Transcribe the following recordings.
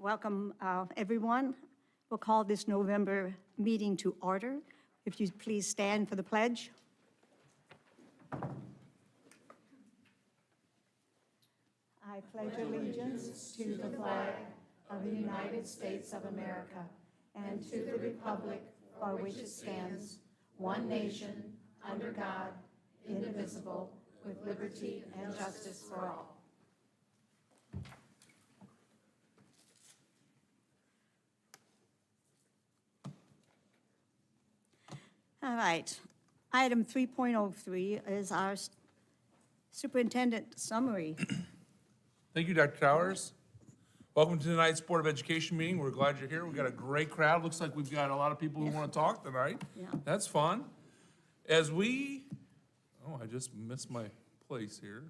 Welcome, everyone. We'll call this November meeting to order. If you please stand for the pledge. I pledge allegiance to the flag of the United States of America and to the republic for which it stands, one nation, under God, indivisible, with liberty and justice for all. All right. Item 3.03 is our superintendent summary. Thank you, Dr. Towers. Welcome to tonight's Board of Education meeting. We're glad you're here. We've got a great crowd. Looks like we've got a lot of people who want to talk tonight. Yeah. That's fun. I just missed my place here.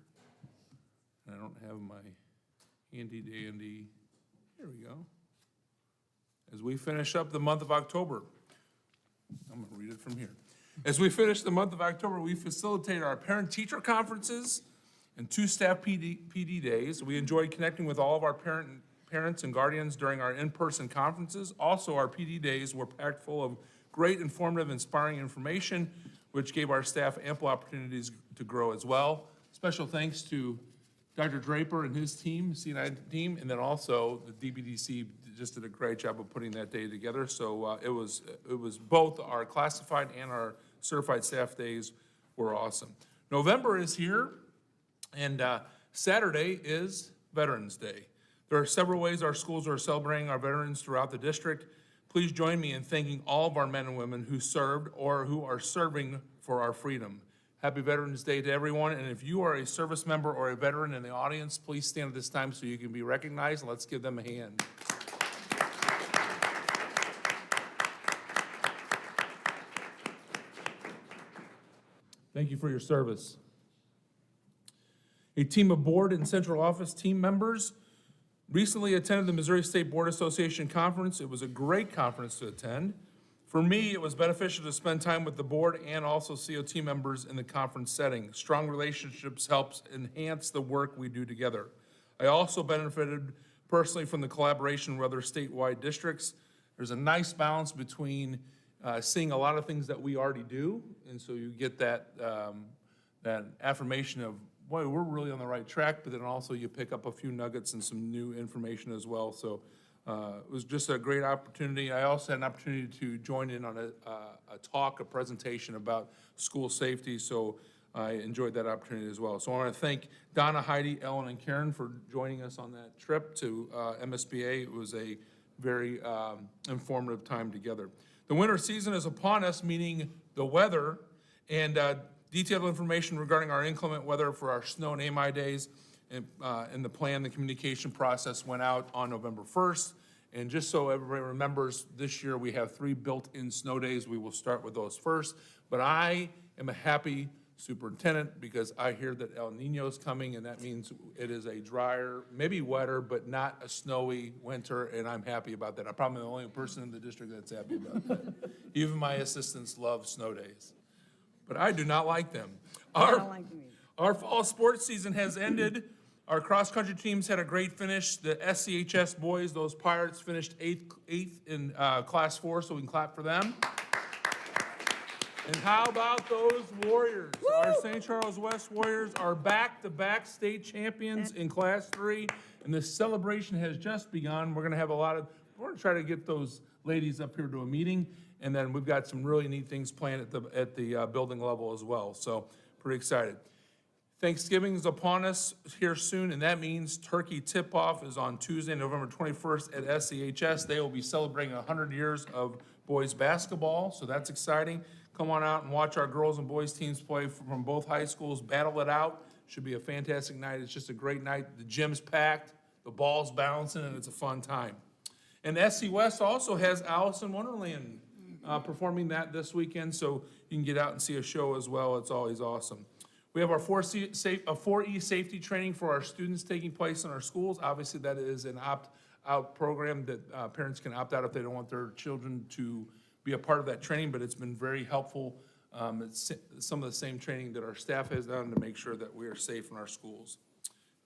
I don't have my handy dandy. Here we go. As we finish up the month of October, I'm going to read it from here. As we finish the month of October, we facilitate our parent-teacher conferences and 2 staff PD days. We enjoyed connecting with all of our parents and guardians during our in-person conferences. Also, our PD days were packed full of great, informative, inspiring information, which gave our staff ample opportunities to grow as well. Special thanks to Dr. Draper and his team, C&I team, and then also the DBDC just did a great job of putting that day together. So it was both our classified and our certified staff days were awesome. November is here, and Saturday is Veterans Day. There are several ways our schools are celebrating our veterans throughout the district. Please join me in thanking all of our men and women who served or who are serving for our freedom. Happy Veterans Day to everyone, and if you are a service member or a veteran in the audience, please stand at this time so you can be recognized, and let's give them a hand. Thank you for your service. A team of board and central office team members recently attended the Missouri State Board Association Conference. It was a great conference to attend. For me, it was beneficial to spend time with the board and also COT members in the conference setting. Strong relationships helps enhance the work we do together. I also benefited personally from the collaboration with other statewide districts. There's a nice balance between seeing a lot of things that we already do, and so you get that affirmation of, boy, we're really on the right track, but then also you pick up a few nuggets and some new information as well. So it was just a great opportunity. I also had an opportunity to join in on a presentation about school safety, so I enjoyed that opportunity as well. So I want to thank Donna, Heidi, Ellen, and Karen for joining us on that trip to MSBA. It was a very informative time together. The winter season is upon us, meaning the weather, and detailed information regarding our inclement weather for our snow and AMI days and the plan, the communication process went out on November 1st. And just so everybody remembers, this year we have 3 built-in snow days. We will start with those first. But I am a happy superintendent because I hear that El Nino is coming, and that means it is a drier, maybe wetter, but not a snowy winter, and I'm happy about that. I'm probably the only person in the district that's happy about that. Even my assistants love snow days, but I do not like them. Our fall sports season has ended. Our cross-country teams had a great finish. The SCHS boys, those Pirates, finished eighth in Class 4, so we can clap for them. And how about those Warriors? Woo! Our St. Charles West Warriors are back-to-back state champions in Class 3, and the celebration has just begun. We're going to have we're going to try to get those ladies up here to a meeting, and then we've got some really neat things planned at the building level as well. So pretty excited. Thanksgiving is upon us here soon, and that means turkey tip-off is on Tuesday, November 21st at SCHS. They will be celebrating 100 years of boys basketball, so that's exciting. Come on out and watch our girls and boys teams play from both high schools. Battle it out. Should be a fantastic night. It's just a great night. The gym's packed, the ball's bouncing, and it's a fun time. And SC West also has Alice in Wonderland performing that this weekend, so you can get out and see a show as well. It's always awesome. We have our 4E safety training for our students taking place in our schools. Obviously, that is an opt-out program that parents can opt out if they don't want their children to be a part of that training, but it's been very helpful. It's some of the same training that our staff has done to make sure that we are safe in our schools.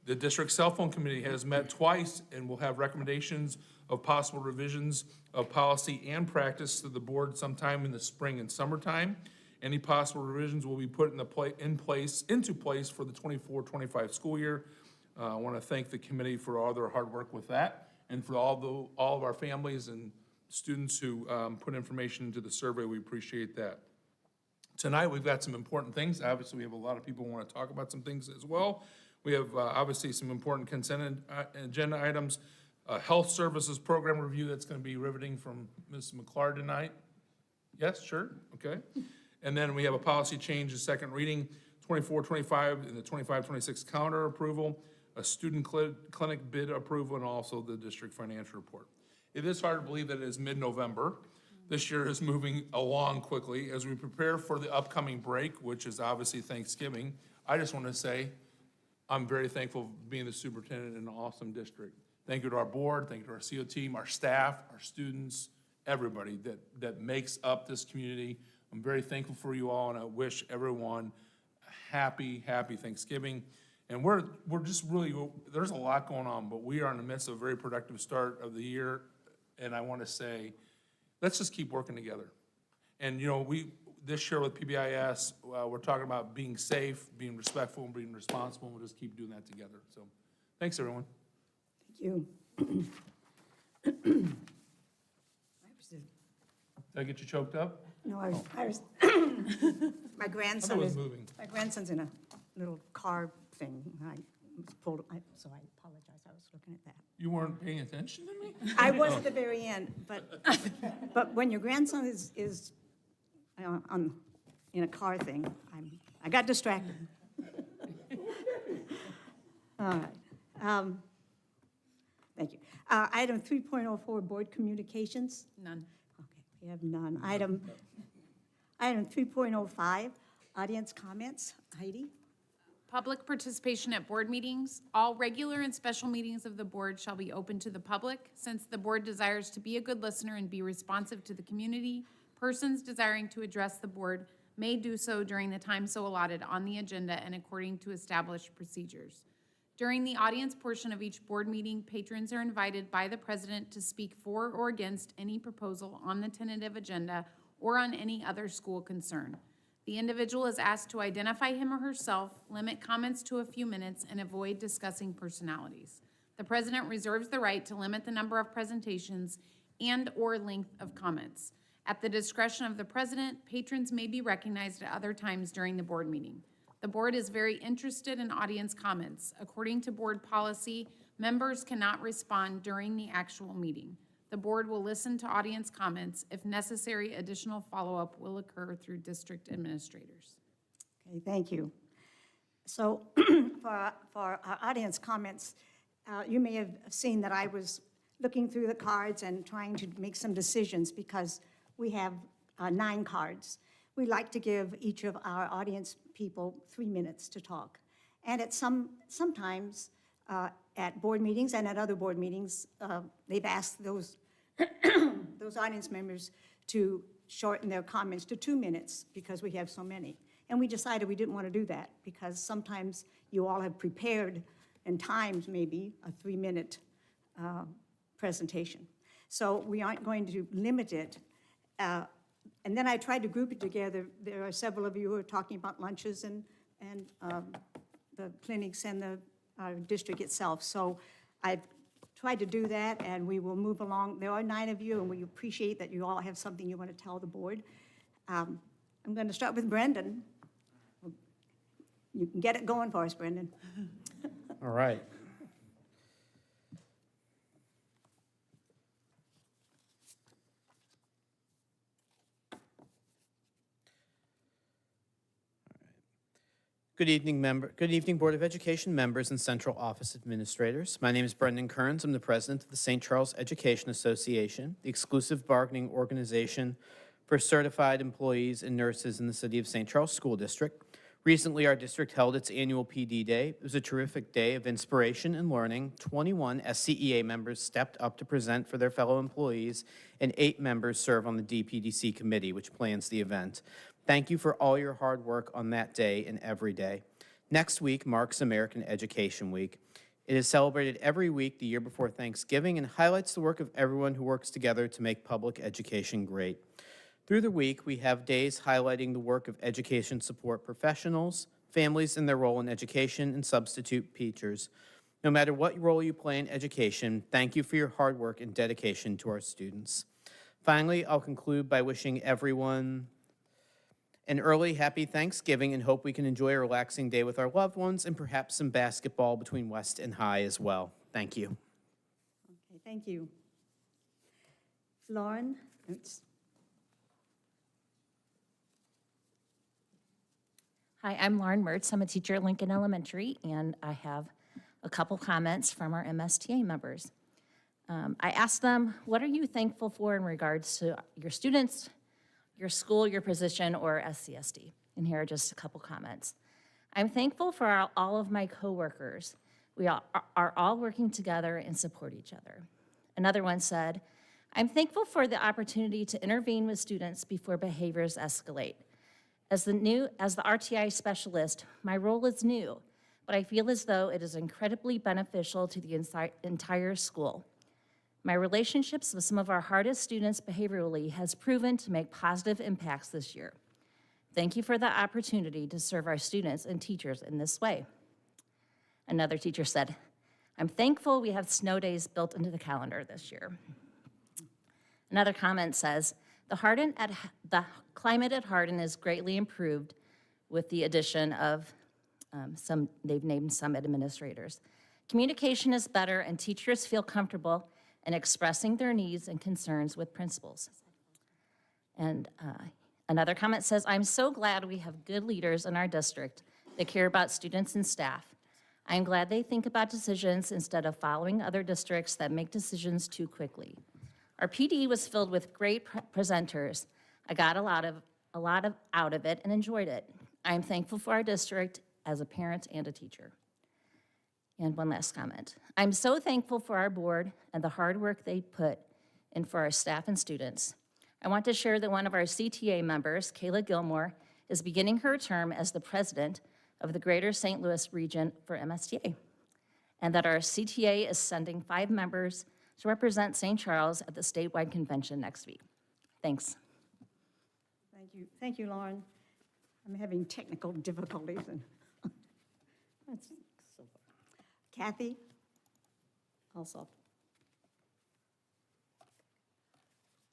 The district cell phone committee has met twice and will have recommendations of possible revisions of policy and practice to the board sometime in the spring and summertime. Any possible revisions will be put into place for the 24-25 school year. I want to thank the committee for all their hard work with that, and for all of our families and students who put information into the survey. We appreciate that. Tonight, we've got some important things. Obviously, we have a lot of people who want to talk about some things as well. We have obviously some important consent agenda items. Health Services Program Review that's going to be riveting from Ms. McClard tonight. Yes, sure, okay. And then we have a policy change, a second reading, 24-25, and the 25-26 calendar approval, a student clinic bid approval, and also the district financial report. It is hard to believe that it is mid-November. This year is moving along quickly. As we prepare for the upcoming break, which is obviously Thanksgiving, I just want to say I'm very thankful for being the superintendent in an awesome district. Thank you to our board, thank you to our CO team, our staff, our students, everybody that makes up this community. I'm very thankful for you all, and I wish everyone a happy Thanksgiving. And we're just really, there's a lot going on, but we are in the midst of a very productive start of the year. And I want to say, let's just keep working together. And you know, this year with PBIS, we're talking about being safe, being respectful, and being responsible, and we'll just keep doing that together. So, thanks everyone. Thank you. Did I get you choked up? No, I was my I thought grandson it was is, moving. my grandson's in a little car thing. I was pulled, so I apologize. I was looking at that. You weren't paying attention to me? I was at the very end, but when your grandson is in a car thing, I got distracted. All right. Thank you. Item 3.04, board communications. None. Okay, we have none. Item 3.05, audience comments. Heidi? Public participation at board meetings. All regular and special meetings of the board shall be open to the public. Since the board desires to be a good listener and be responsive to the community, persons desiring to address the board may do so during the time so allotted on the agenda and according to established procedures. During the audience portion of each board meeting, patrons are invited by the president to speak for or against any proposal on the tentative agenda or on any other school concern. The individual is asked to identify him or herself, limit comments to a few minutes, and avoid discussing personalities. The president reserves the right to limit the number of presentations and/or length of comments. At the discretion of the president, patrons may be recognized at other times during the board meeting. The board is very interested in audience comments. According to board policy, members cannot respond during the actual meeting. The board will listen to audience comments. If necessary, additional follow-up will occur through district administrators. Okay, thank you. So for our audience comments, you may have seen that I was looking through the cards and trying to make some decisions because we have 9 cards. We like to give each of our audience people 3 minutes to talk. And at sometimes at board meetings and at other board meetings, they've asked those audience members to shorten their comments to 2 minutes because we have so many. And we decided we didn't want to do that because sometimes you all have prepared and timed maybe a 3-minute presentation. So we aren't going to limit it. And then I tried to group it together. There are several of you who are talking about lunches and the clinics and the district itself. So I've tried to do that, and we will move along. There are 9 of you, and we appreciate that you all have something you want to tell the board. I'm going to start with Brendan. You can get it going for us, Brendan. All right. Good evening, Board of Education members and Central Office administrators. My name is Brendan Kearns. I'm the president of the St. Charles Education Association, the exclusive bargaining organization for certified employees and nurses in the City of St. Charles School District. Recently, our district held its annual PD Day. It was a terrific day of inspiration and learning. 21 SCEA members stepped up to present for their fellow employees, and 8 members serve on the DPDC committee, which plans the event. Thank you for all your hard work on that day and every day. Next week marks American Education Week. It is celebrated every week the year before Thanksgiving and highlights the work of everyone who works together to make public education great. Through the week, we have days highlighting the work of education support professionals, families in their role in education, and substitute teachers. No matter what role you play in education, thank you for your hard work and dedication to our students. Finally, I'll conclude by wishing everyone an early happy Thanksgiving and hope we can enjoy a relaxing day with our loved ones and perhaps some basketball between West and High as well. Thank you. Okay, thank you. Lauren? Oops. Hi, I'm Lauren Mertz. I'm a teacher at Lincoln Elementary, and I have a couple comments from our MSTA members. I asked them, what are you thankful for in regards to your students, your school, your position, or SCSD? And here are just a couple comments. I'm thankful for all of my coworkers. We are all working together and support each other. Another one said, I'm thankful for the opportunity to intervene with students before behaviors escalate. As the RTI specialist, my role is new, but I feel as though it is incredibly beneficial to the entire school. My relationships with some of our hardest students behaviorally has proven to make positive impacts this year. Thank you for the opportunity to serve our students and teachers in this way. Another teacher said, I'm thankful we have snow days built into the calendar this year. Another comment says, the climate at Hardin is greatly improved with the addition of they've named some administrators. Communication is better and teachers feel comfortable in expressing their needs and concerns with principals. And another comment says, I'm so glad we have good leaders in our district that care about students and staff. I'm glad they think about decisions instead of following other districts that make decisions too quickly. Our PD was filled with great presenters. I got a lot out of it and enjoyed it. I am thankful for our district as a parent and a teacher. And one last comment. I'm so thankful for our board and the hard work they put in for our staff and students. I want to share that one of our CTA members, Kayla Gilmore, is beginning her term as the president of the Greater St. Louis region for MSTA, and that our CTA is sending 5 members to represent St. Charles at the statewide convention next week. Thanks. Thank you, Lauren. I'm having technical difficulties. That's so far. Kathy? Also.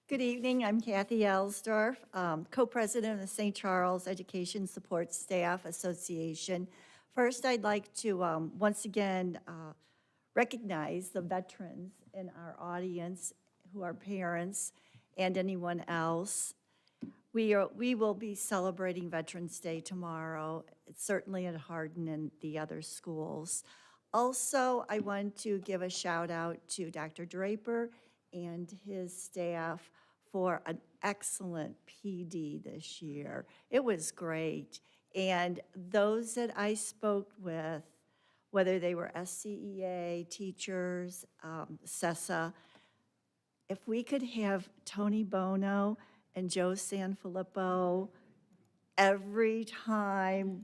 Good evening, I'm Kathy Ellsdorf, co-president of the St. Charles Education Support Staff Association. First, I'd like to once again recognize the veterans in our audience who are parents and anyone else. We will be celebrating Veterans Day tomorrow, certainly at Hardin and the other schools. Also, I want to give a shout out to Dr. Draper and his staff for an excellent PD this year. It was great. And those that I spoke with, whether they were SCEA, teachers, CESA, if we could have Tony Bono and Joe Sanfilippo every time,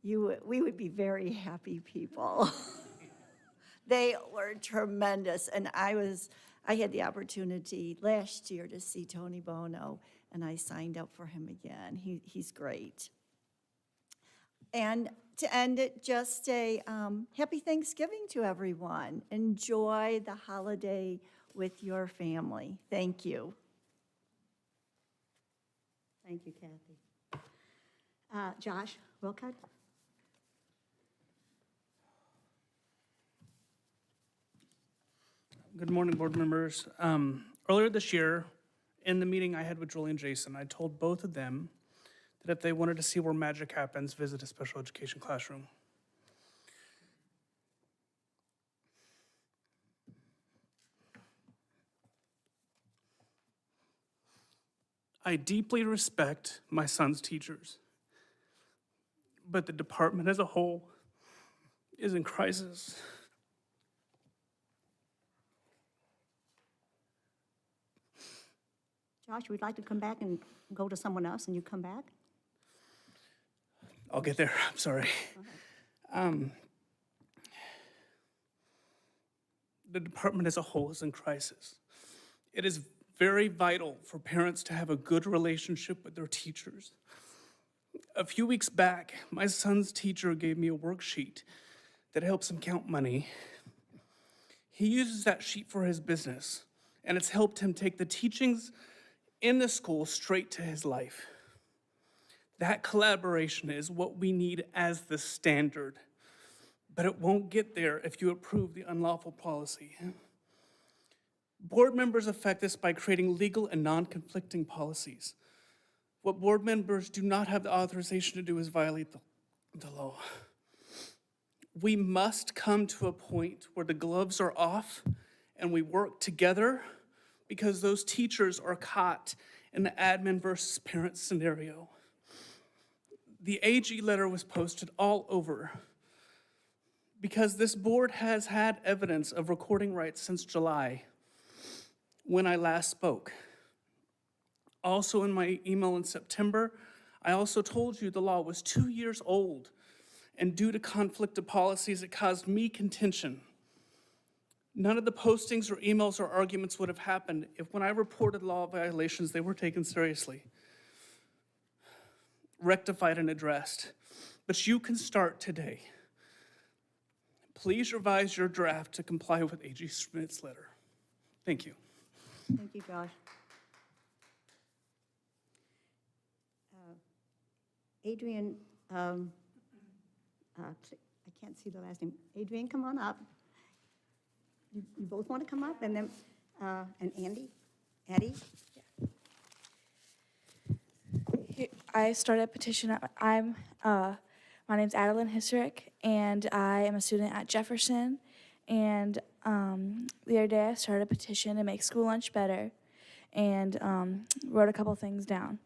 we would be very happy people. They were tremendous, and I had the opportunity last year to see Tony Bono, and I signed up for him again. He's great. And to end it, just a happy Thanksgiving to everyone. Enjoy the holiday with your family. Thank you. Thank you, Kathy. Josh Wilcott. Good morning, board members. Earlier this year, in the meeting I had with Julie and Jason, I told both of them that if they wanted to see where magic happens, visit a special education classroom. I deeply respect my son's teachers, but the department as a whole is in crisis. Josh, we'd like to come back and go to someone else, and you come back? I'll get there, I'm sorry. the department as a whole is in crisis. It is very vital for parents to have a good relationship with their teachers. A few weeks back, my son's teacher gave me a worksheet that helps him count money. He uses that sheet for his business, and it's helped him take the teachings in the school straight to his life. That collaboration is what we need as the standard, but it won't get there if you approve the unlawful policy. Board members affect this by creating legal and non-conflicting policies. What board members do not have the authorization to do is violate the law. We must come to a point where the gloves are off and we work together, because those teachers are caught in the admin versus parent scenario. The AG letter was posted all over because this board has had evidence of recording rights since July, when I last spoke. Also in my email in September, I also told you the law was 2 years old, and due to conflict of policies, it caused me contention. None of the postings or emails or arguments would have happened if, when I reported law violations, they were taken seriously, rectified and addressed. But you can start today. Please revise your draft to comply with AG Schmidt's letter. Thank you. Thank you, Josh. Adrian, I can't see the last name. Adrian, come on up. You both want to come up, and then, and Andy? Addie? I started a petition. My name's Adeline Hisserick, and I am a student at Jefferson. And the other day I started a petition to make school lunch better, and wrote a couple things down.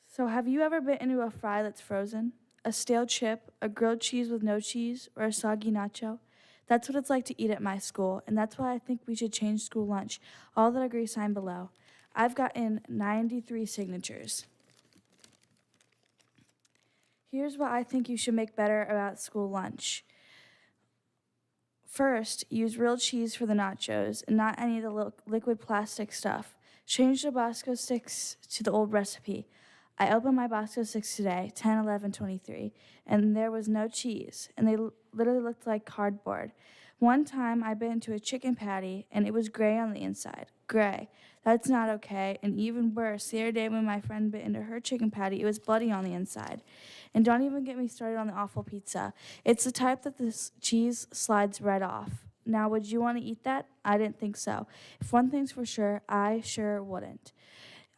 So have you ever bit into a fry that's frozen? A stale chip, a grilled cheese with no cheese, or a soggy nacho? That's what it's like to eat at my school, and that's why I think we should change school lunch. All that agree sign below. I've gotten 93 signatures. Here's what I think you should make better about school lunch. First, use real cheese for the nachos and not any of the liquid plastic stuff. Change the Bosco sticks to the old recipe. I opened my Bosco sticks today, 10/11/23, and there was no cheese, and they literally looked like cardboard. One time I bit into a chicken patty, and it was gray on the inside. Gray. That's not okay, and even worse, the other day when my friend bit into her chicken patty, it was bloody on the inside. And don't even get me started on the awful pizza. It's the type that the cheese slides right off. Now, would you want to eat that? I didn't think so. If one thing's for sure, I sure wouldn't.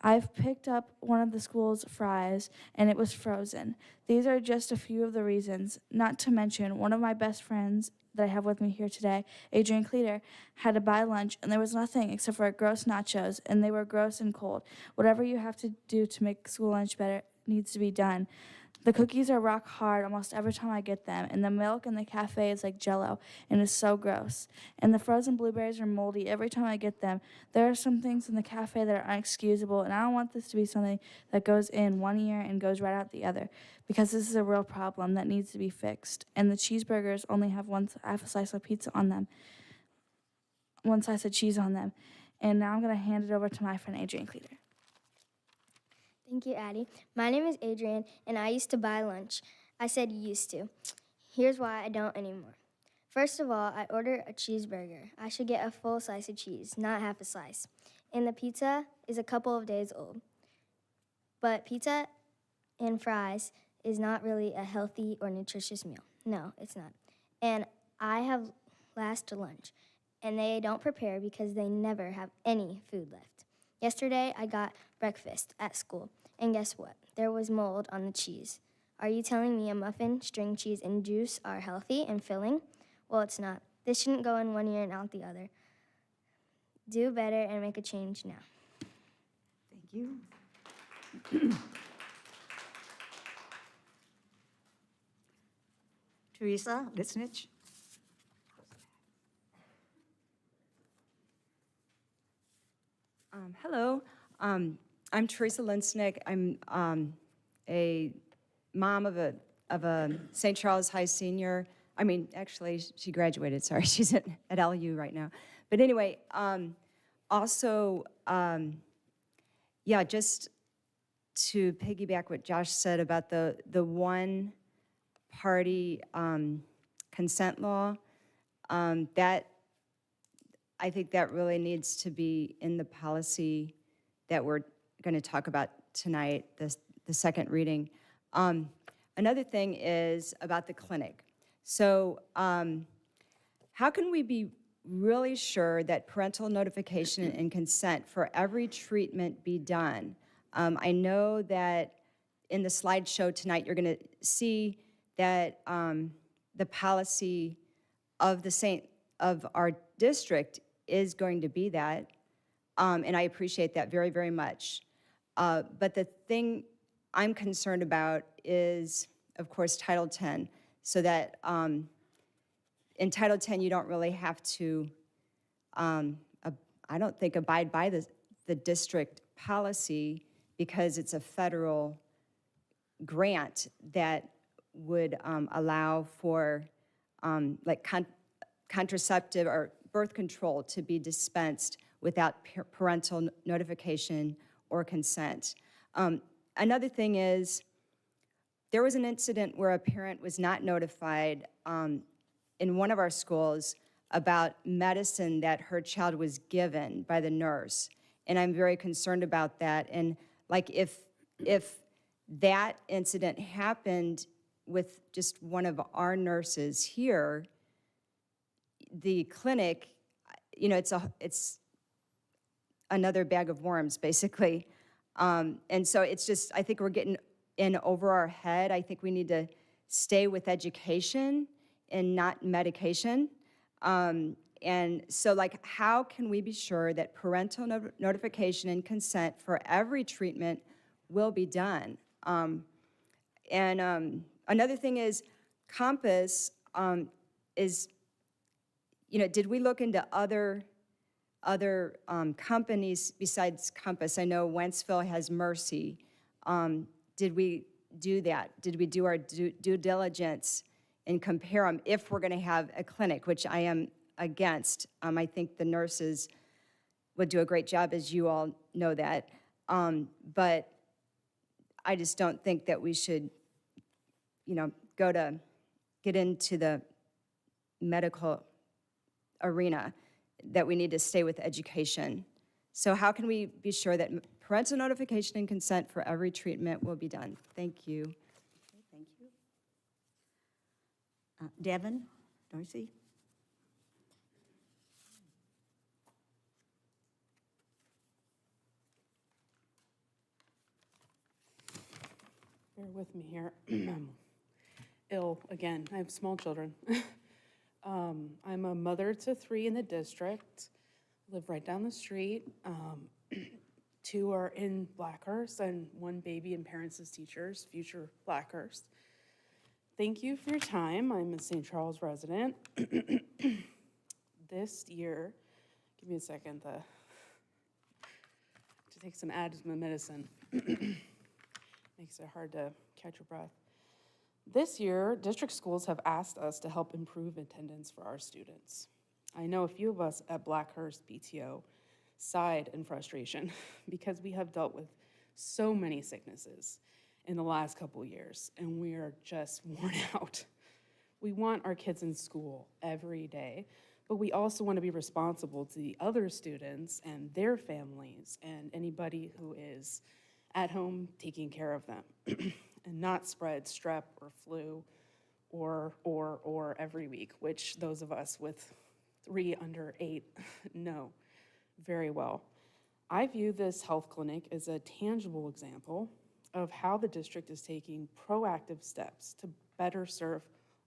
I've picked up one of the school's fries, and it was frozen. These are just a few of the reasons, not to mention one of my best friends that I have with me here today, Adrian Cleater, had to buy lunch, and there was nothing except for gross nachos, and they were gross and cold. Whatever you have to do to make school lunch better needs to be done. The cookies are rock hard almost every time I get them, and the milk in the cafe is like Jell-O, and it's so gross. And the frozen blueberries are moldy every time I get them. There are some things in the cafe that are unexcusable, and I don't want this to be something that goes in one ear and goes right out the other, because this is a real problem that needs to be fixed. And the cheeseburgers only have half a slice of pizza on them, one slice of cheese on them. And now I'm going to hand it over to my friend Adrian Cleater. Thank you, Addie. My name is Adrian, and I used to buy lunch. I said used to. Here's why I don't anymore. First of all, I order a cheeseburger. I should get a full slice of cheese, not half a slice. And the pizza is a couple of days old. But pizza and fries is not really a healthy or nutritious meal. No, it's not. And I have last lunch, and they don't prepare because they never have any food left. Yesterday, I got breakfast at school, and guess what? There was mold on the cheese. Are you telling me a muffin, string cheese, and juice are healthy and filling? Well, it's not. This shouldn't go in one ear and out the other. Do better and make a change now. Thank you. Teresa Lisnich. Hello, I'm Teresa Linsnick. I'm a mom of a St. Charles High senior. I mean, actually, she graduated, sorry, she's at LU right now. But anyway, also, yeah, just to piggyback what Josh said about the one-party consent law, that, I think that really needs to be in the policy that we're going to talk about tonight, the second reading. Another thing is about the clinic. So how can we be really sure that parental notification and consent for every treatment be done? I know that in the slideshow tonight, you're going to see that the policy of our district is going to be that, and I appreciate that very, very much. But the thing I'm concerned about is, of course, Title 10, so that in Title 10, you don't really have to, I don't think, abide by the district policy because it's a federal grant that would allow for like contraceptive or birth control to be dispensed without parental notification or consent. Another thing is, there was an incident where a parent was not notified in one of our schools about medicine that her child was given by the nurse. And I'm very concerned about that. And like if that incident happened with just one of our nurses here, the clinic, you know, it's another bag of worms, basically. And so it's just, I think we're getting in over our head. I think we need to stay with education and not medication. And so, like, how can we be sure that parental notification and consent for every treatment will be done? Another thing is, Compass is, you know, did we look into other companies besides Compass? I know Wentzville has Mercy. Did we do that? Did we do our due diligence and compare them if we're going to have a clinic, which I am against? I think the nurses would do a great job, as you all know that. But I just don't think that we should, you know, get into the medical arena, that we need to stay with education. So how can we be sure that parental notification and consent for every treatment will be done? Thank you. Okay, thank you. Devin, Darcy? Bear with me here. I'm ill again. I have small children. I'm a mother to 3 in the district. Live right down the street. 2 are in Blackhurst, and 1 baby in parents as teachers, future Blackhurst. Thank you for your time. I'm a St. Charles resident. This year, give me a second to take some asthma medicine. Makes it hard to catch your breath. This year, district schools have asked us to help improve attendance for our students. I know a few of us at Blackhurst BTO sighed in frustration because we have dealt with so many sicknesses in the last couple of years, and we are just worn out. We want our kids in school every day, but we also want to be responsible to the other students and their families and anybody who is at home taking care of them and not spread strep or flu or every week, which those of us with 3 under 8 know very well. I view this health clinic as a tangible example of how the district is taking proactive steps to better serve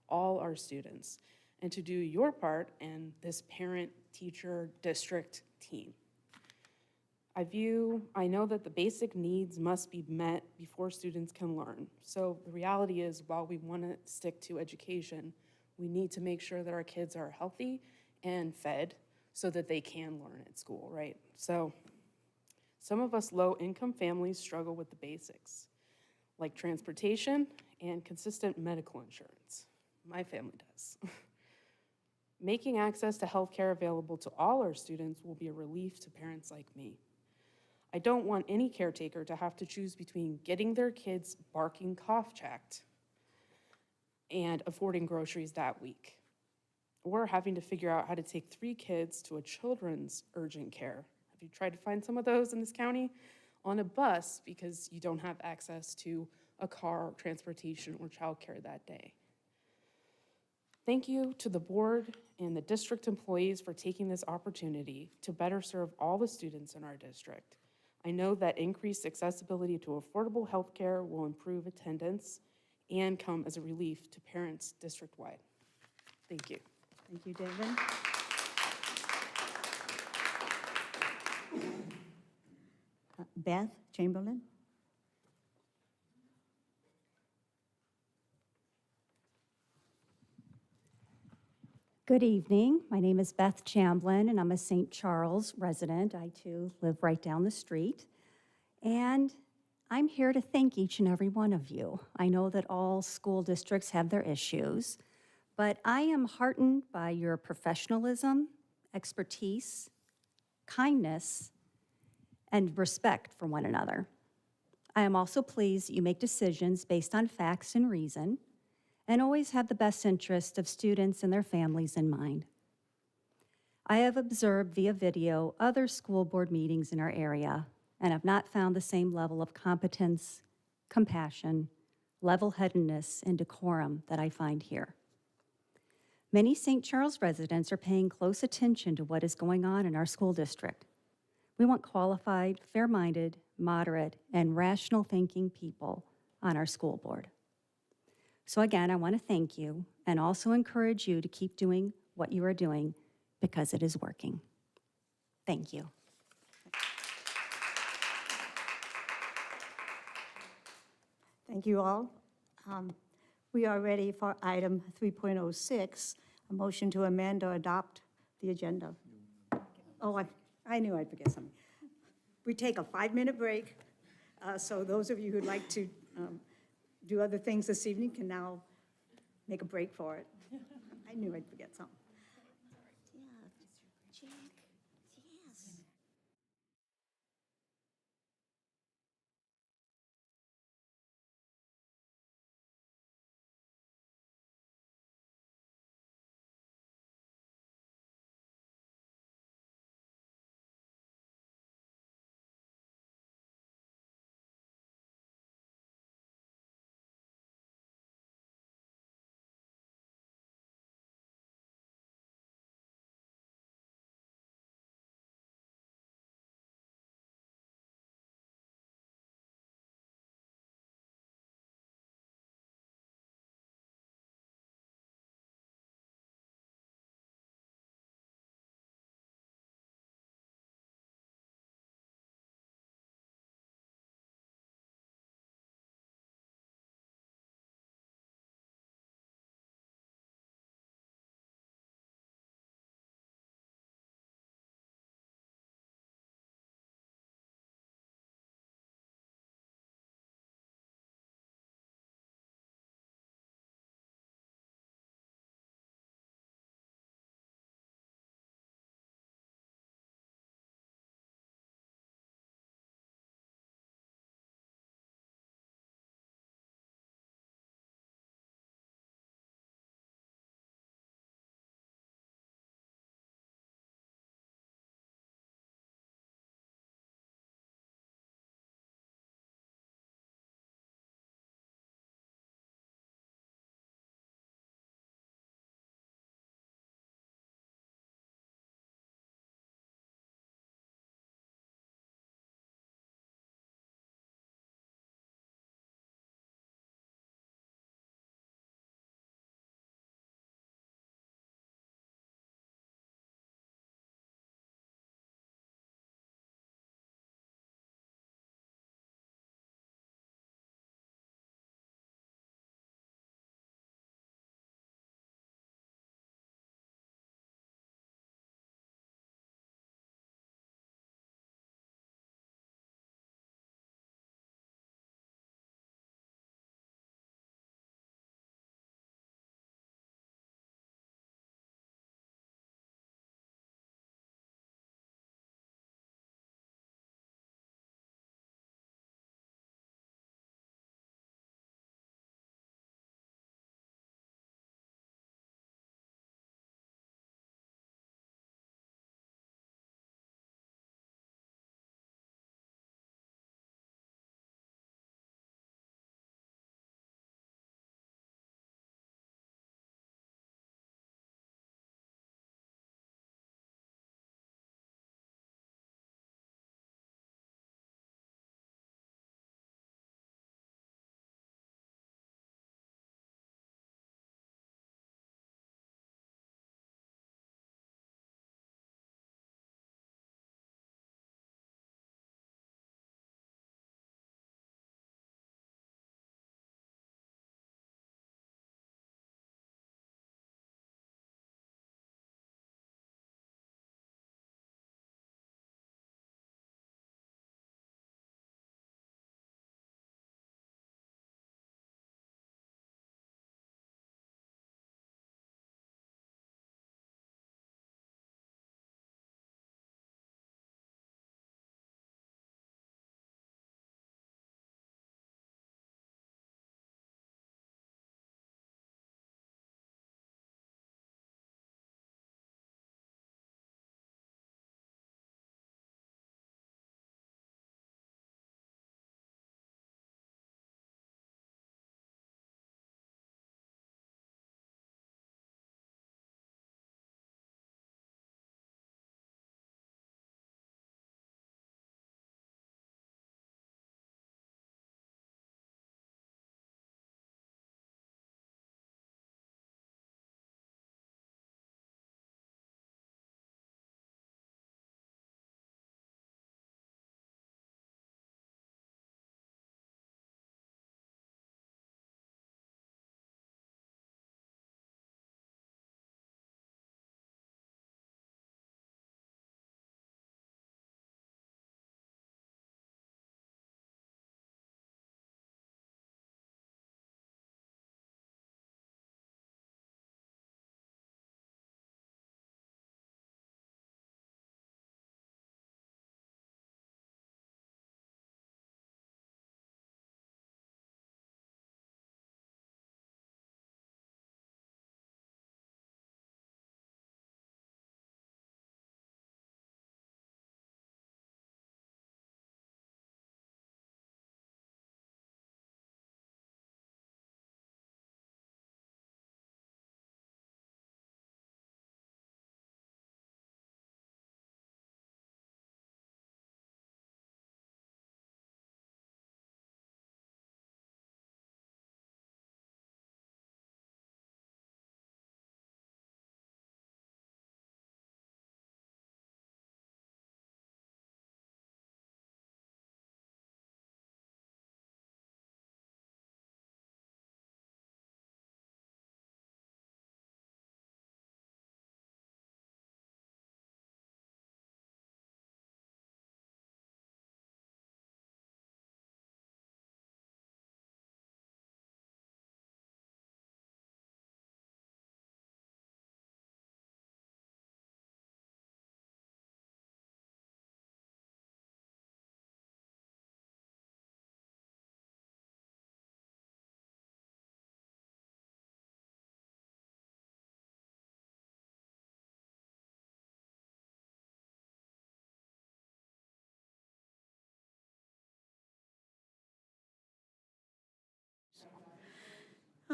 all our students and to do your part in this parent-teacher district team. I know that the basic needs must be met before students can learn. So the reality is, while we want to stick to education, we need to make sure that our kids are healthy and fed so that they can learn at school, right? So some of us low-income families struggle with the basics, like transportation and consistent medical insurance. My family does. Making access to healthcare available to all our students will be a relief to parents like me. I don't want any caretaker to have to choose between getting their kids barking cough checked and affording groceries that week, or having to figure out how to take 3 kids to a children's urgent care. Have you tried to find some of those in this county? On a bus because you don't have access to a car, transportation, or childcare that day. Thank you to the board and the district employees for taking this opportunity to better serve all the students in our district. I know that increased accessibility to affordable healthcare will improve attendance and come as a relief to parents district-wide. Thank you. Thank you, David. Beth Chamberlain. Good evening. My name is Beth Chamblin, and I'm a St. Charles resident. I, too, live right down the street. And I'm here to thank each and every one of you. I know that all school districts have their issues, but I am heartened by your professionalism, expertise, kindness, and respect for one another. I am also pleased that you make decisions based on facts and reason, and always have the best interest of students and their families in mind. I have observed via video other school board meetings in our area and have not found the same level of competence, compassion, level-headedness, and decorum that I find here. Many St. Charles residents are paying close attention to what is going on in our school district. We want qualified, fair-minded, moderate, and rational-thinking people on our school board. So again, I want to thank you and also encourage you to keep doing what you are doing because it is working. Thank you. Thank you all. We are ready for item 3.06, a motion to amend or adopt the agenda. Oh, I knew I'd forget something. We take a 5-minute break, so those of you who'd like to do other things this evening can now make a break for it. I knew I'd forget something.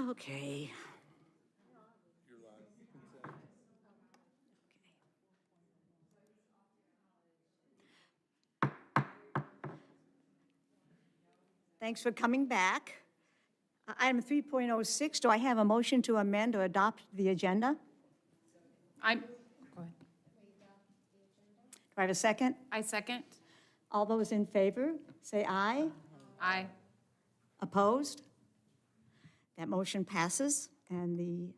Okay. Thanks for coming back. Item 3.06, do I have a motion to amend or adopt the agenda? Go ahead. Do I have a second? I second. All those in favor, say aye. Aye. Opposed? That motion passes, and the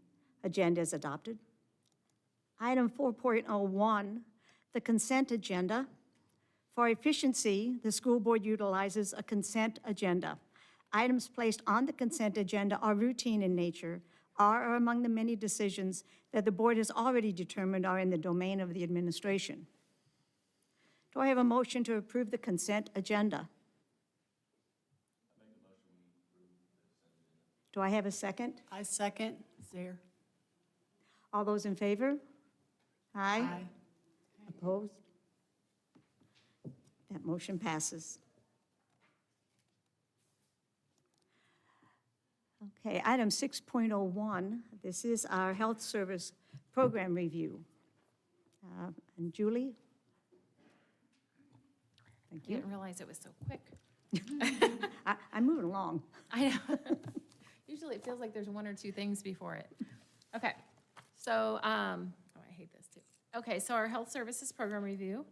agenda is adopted. Item 4.01, the consent agenda. For efficiency, the school board utilizes a consent agenda. Items placed on the consent agenda are routine in nature, are among the many decisions that the board has already determined are in the domain of the administration. Do I have a motion to approve the consent agenda? Do I have a second? I second. Zaire. All those in favor? Aye. Opposed? That motion passes. Okay, item 6.01, this is our health service program review. And Julie? Thank I you. didn't realize it was so quick. I'm moving along. I know. Usually it feels like there's one or two things before it. Okay, so, oh, I hate this too. Okay, so our health services program review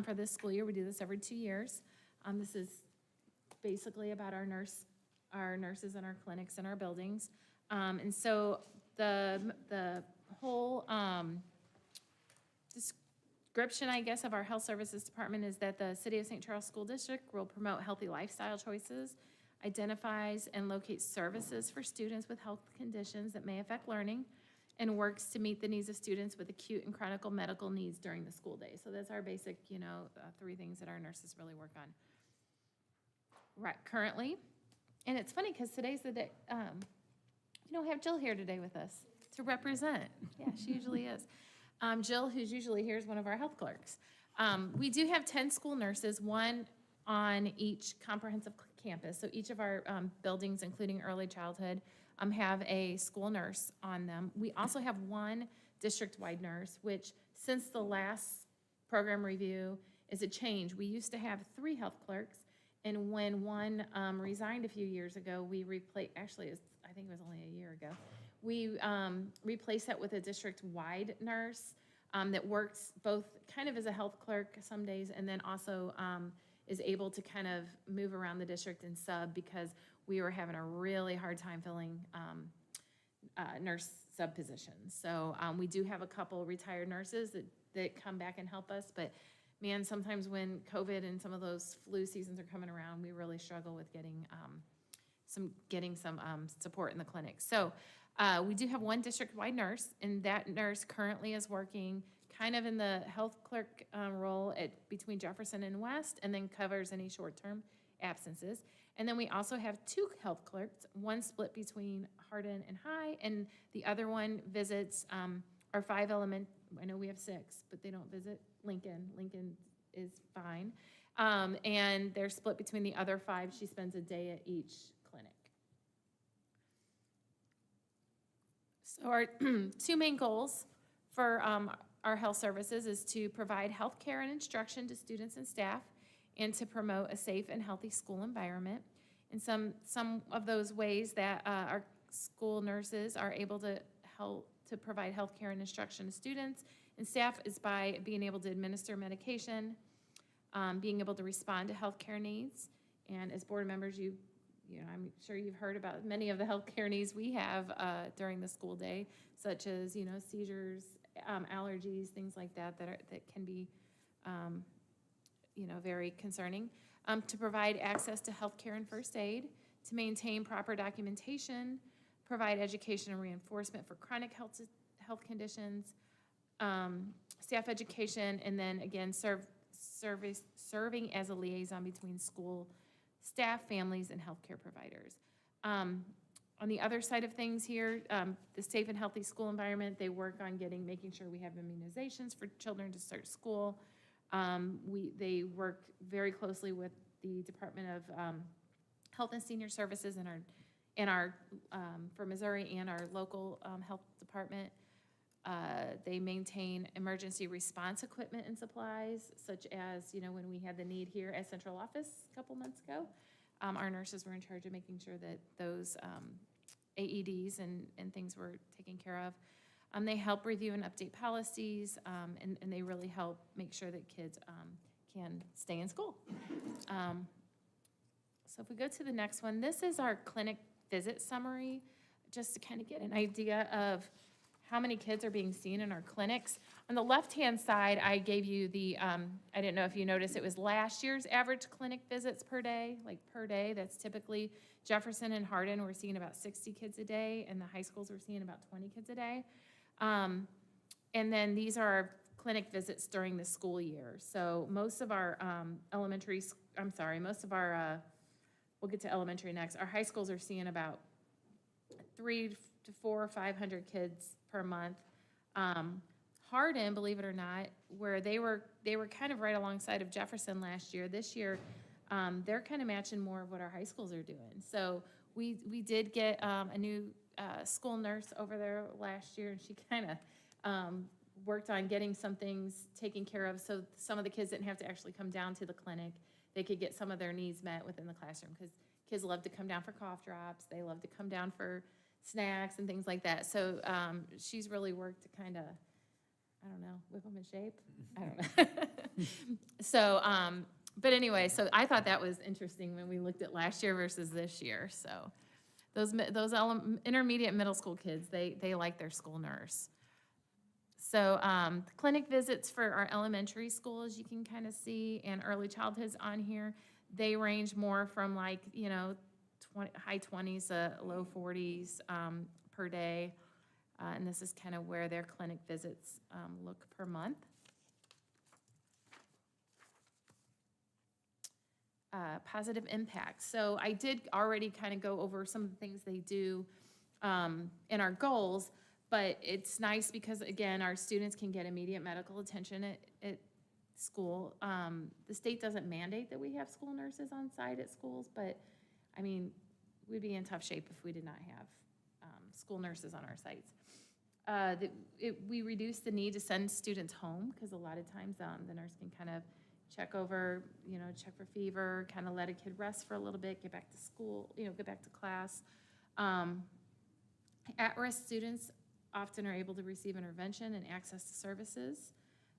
for this school year, we do this every 2 years. This is basically about our nurses and our clinics and our buildings. And so the whole description, I guess, of our health services department is that the City of St. Charles School District will promote healthy lifestyle choices, identifies and locates services for students with health conditions that may affect learning, and works to meet the needs of students with acute and chronic medical needs during the school day. So that's our basic, 3 things that our nurses really work on. Right, currently, and it's funny because today's the day, we have Jill here today with us to represent. Yeah, she usually is. Jill, who's usually here, is one of our health clerks. We do have 10 school nurses, one on each comprehensive campus. So each of our buildings, including early childhood, have a school nurse on them. We also have one district-wide nurse, which since the last program review is a change. We used to have 3 health clerks, and when one resigned a few years ago, we replaced, actually, I think it was only a year ago, we replaced that with a district-wide nurse that works both kind of as a health clerk some days, and then also is able to kind of move around the district and sub, because we were having a really hard time filling nurse sub positions. So we do have a couple retired nurses that come back and help us, but man, sometimes when COVID and some of those flu seasons are coming around, we really struggle with getting some support in the clinic. So we do have one district-wide nurse, and that nurse currently is working kind of in the health clerk role between Jefferson and West, and then covers any short-term absences. And then we also have 2 health clerks, one split between Hardin and High, and the other one visits our 5 I know we have 6, but they don't visit Lincoln. Lincoln is fine. And they're split between the other 5. She spends a day at each clinic. So our 2 main goals for our health services is to provide health care and instruction to students and staff, and to promote a safe and healthy school environment. And some of those ways that our school nurses are able to help to provide health care and instruction to students and staff is by being able to administer medication, being able to respond to health care needs. And as board members, I'm sure you've heard about many of the health care needs we have during the school day, such as, seizures, allergies, things like that can be very concerning. To provide access to health care and first aid, to maintain proper documentation, provide education and reinforcement for chronic health conditions, staff education, and then again, serving as a liaison between school staff, families, and healthcare providers. On the other side of things here, the safe and healthy school environment, they work on making sure we have immunizations for children to start school. They work very closely with the Department of Health and Senior Services and our and our, for Missouri and our local health department. They maintain emergency response equipment and supplies, such as, when we had the need here at central office a couple months ago. Our nurses were in charge of making sure that those AEDs and things were taken care of. They help review and update policies, and they really help make sure that kids can stay in school. So if we go to the next one, this is our clinic visit summary, just to kind of get an idea of how many kids are being seen in our clinics. On the left-hand side, I gave you the, I didn't know if you noticed, it was last year's average clinic visits per day, like per day. That's typically Jefferson and Hardin, we're seeing about 60 kids a day, and the high schools are seeing about 20 kids a day. And then these are our clinic visits during the school year. So most of our most of our, we'll get to elementary next. Our high schools are seeing about 300 to 400 or 500 kids per month. Hardin, believe it or not, where they were kind of right alongside of Jefferson last year. This year, they're kind of matching more of what our high schools are doing. So we did get a new school nurse over there last year, and she kind of worked on getting some things taken care of, so some of the kids didn't have to actually come down to the clinic. They could get some of their needs met within the classroom, because kids love to come down for cough drops. They love to come down for snacks and things like that. So she's really worked to kind of, I don't know, whip them in shape. I don't know. So, but anyway, so I thought that was interesting when we looked at last year versus this year. So those intermediate middle school kids, they like their school nurse. So clinic visits for our elementary schools, you can kind of see, and early childhood's on here. They range more from like, high 20s to low 40s per day. And this is kind of where their clinic visits look per month. Positive impact. So I did already kind of go over some of the things they do in our goals, but it's nice because, again, our students can get immediate medical attention at school. The state doesn't mandate that we have school nurses on site at schools, but, I mean, we'd be in tough shape if we did not have school nurses on our sites. We reduce the need to send students home, because a lot of times the nurse can kind of check over, check for fever, kind of let a kid rest for a little bit, get back to school, get back to class. At-risk students often are able to receive intervention and access to services.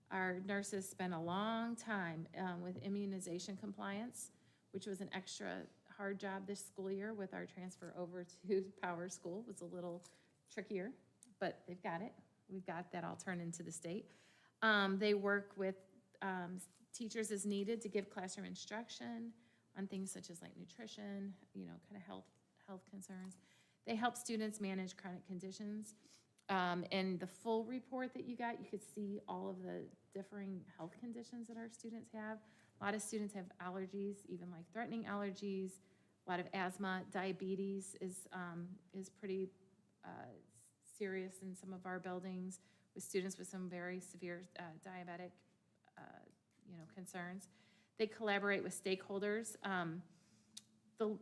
Our nurses spend a long time with immunization compliance, which was an extra hard job this school year with our transfer over to Power School. It was a little trickier, but they've got it. We've got that all turned into the state. They work with teachers as needed to give classroom instruction on things such as like nutrition, kind of health concerns. They help students manage chronic conditions. In the full report that you got, you could see all of the differing health conditions that our students have. A lot of students have allergies, even like threatening allergies. A lot of asthma, diabetes is pretty serious in some of our buildings, with students with some very severe diabetic concerns. They collaborate with stakeholders.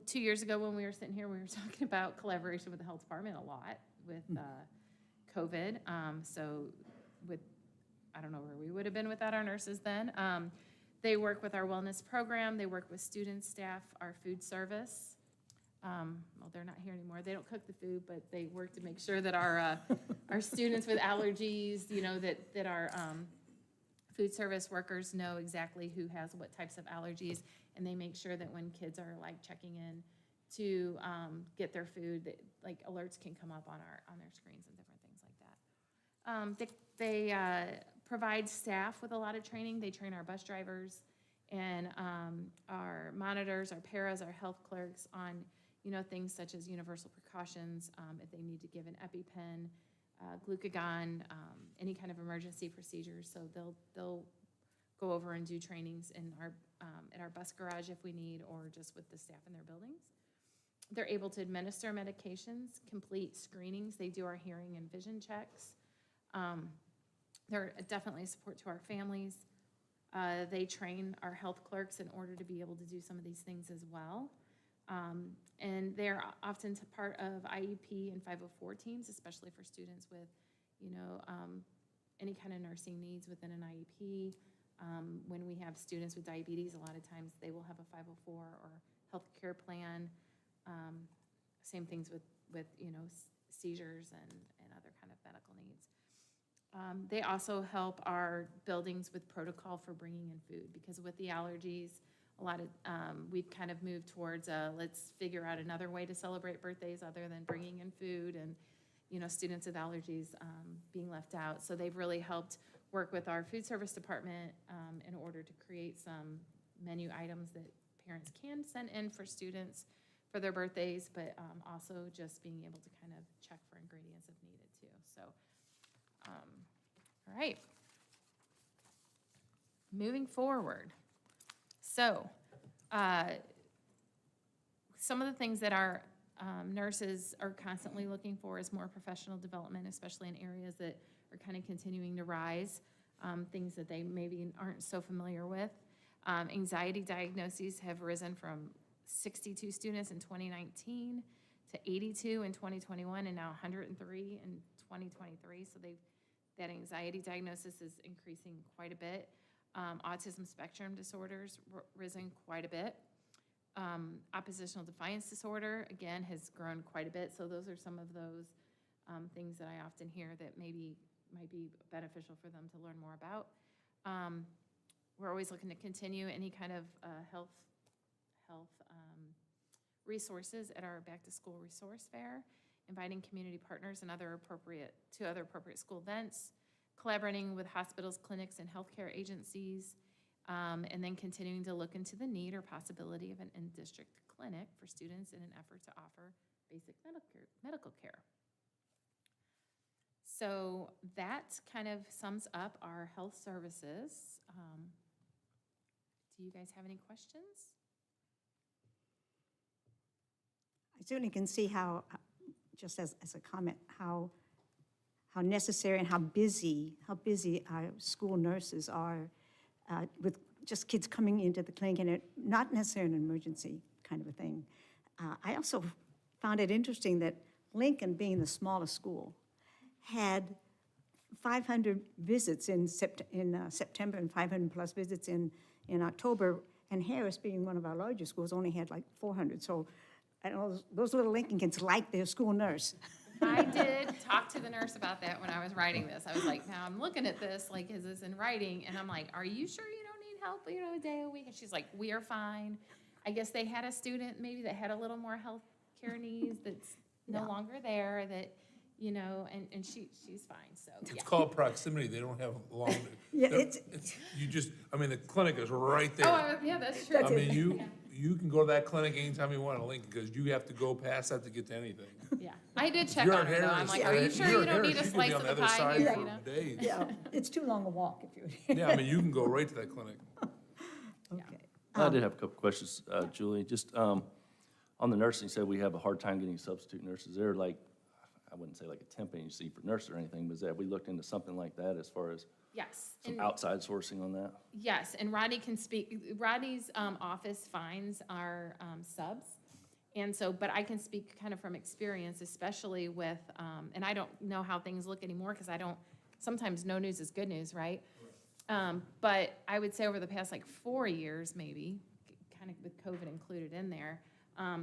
2 years ago when we were sitting here, we were talking about collaboration with the health department a lot with COVID. So I don't know where we would have been without our nurses then. They work with our wellness program. They work with students, staff, our food service. Well, they're not here anymore. They don't cook the food, but they work to make sure that our students with allergies, that our food service workers know exactly who has what types of allergies, and they make sure that when kids are like checking in to get their food, that, like, alerts can come up on their screens and different things like that. They provide staff with a lot of training. They train our bus drivers and our monitors, our paras, our health clerks on things such as universal precautions, if they need to give an EpiPen, glucagon, any kind of emergency procedures. So they'll go over and do trainings in at our bus garage if we need, or just with the staff in their buildings. They're able to administer medications, complete screenings. They do our hearing and vision checks. They're definitely a support to our families. They train our health clerks in order to be able to do some of these things as well. And they're often part of IEP and 504 teams, especially for students with, any kind of nursing needs within an IEP. When we have students with diabetes, a lot of times they will have a 504 or healthcare plan. Same things with seizures and other kind of medical needs. They also help our buildings with protocol for bringing in food, because with the allergies, a lot of, we've kind of moved towards, let's figure out another way to celebrate birthdays other than bringing in food and, students with allergies being left out. So they've really helped work with our food service department in order to create some menu items that parents can send in for students for their birthdays, but also just being able to kind of check for ingredients if needed too. So, all right. Moving forward. So, some of the things that our nurses are constantly looking for is more professional development, especially in areas that are kind of continuing to rise, things that they maybe aren't so familiar with. Anxiety diagnoses have risen from 62 students in 2019 to 82 in 2021, and now 103 in 2023. So that anxiety diagnosis is increasing quite a bit. Autism spectrum disorders risen quite a bit. Oppositional defiance disorder, again, has grown quite a bit. So those are some of those things that I often hear that maybe might be beneficial for them to learn more about. We're always looking to continue any kind of health resources at our back-to-school resource fair, inviting community partners and other appropriate school events, collaborating with hospitals, clinics, and healthcare agencies, and then continuing to look into the need or possibility of an in-district clinic for students in an effort to offer basic medical care. So that kind of sums up our health services. Do you guys have any questions? I certainly can see how, just as a comment, how necessary and how busy our school nurses are with just kids coming into the clinic, and not necessarily an emergency kind of a thing. I also found it interesting that Lincoln, being the smallest school, had 500 visits in September and 500 plus visits in October, and Harris, being one of our larger schools, only had like 400. So I know those little Lincoln kids like their school nurse. I did talk to the nurse about that when I was writing this. I was like, now I'm looking at this, like, is this in writing? And I'm like, are you sure you don't need help, a day a week? And she's like, we are fine. I guess they had a student maybe that had a little more health care needs that's no longer there, that, and she's fine, so, yeah. It's called proximity. They don't have long. Yeah, the clinic is right there. Oh, yeah, that's true. I mean, you can go to that clinic anytime you want in Lincoln, because you have to go past that to get to anything. Yeah, I did check You're on her, though. I'm like, are you sure you don't need a slice of the pie here, Days. Yeah, it's too long a walk if you. Yeah, you can go right to that clinic. Okay. I did have a couple questions, Julie. Just on the nursing, you said we have a hard time getting substitute nurses. They're like, I wouldn't say like a temp agency for nurses or anything, but have we looked into something like that as far as Yes. some outside sourcing on that? Yes, and Rodney can speak. Rodney's office finds our subs. And so, but I can speak kind of from experience, especially with, and I don't know how things look anymore, because sometimes no news is good news, right? But I would say over the past 4 years, maybe, kind of with COVID included in there,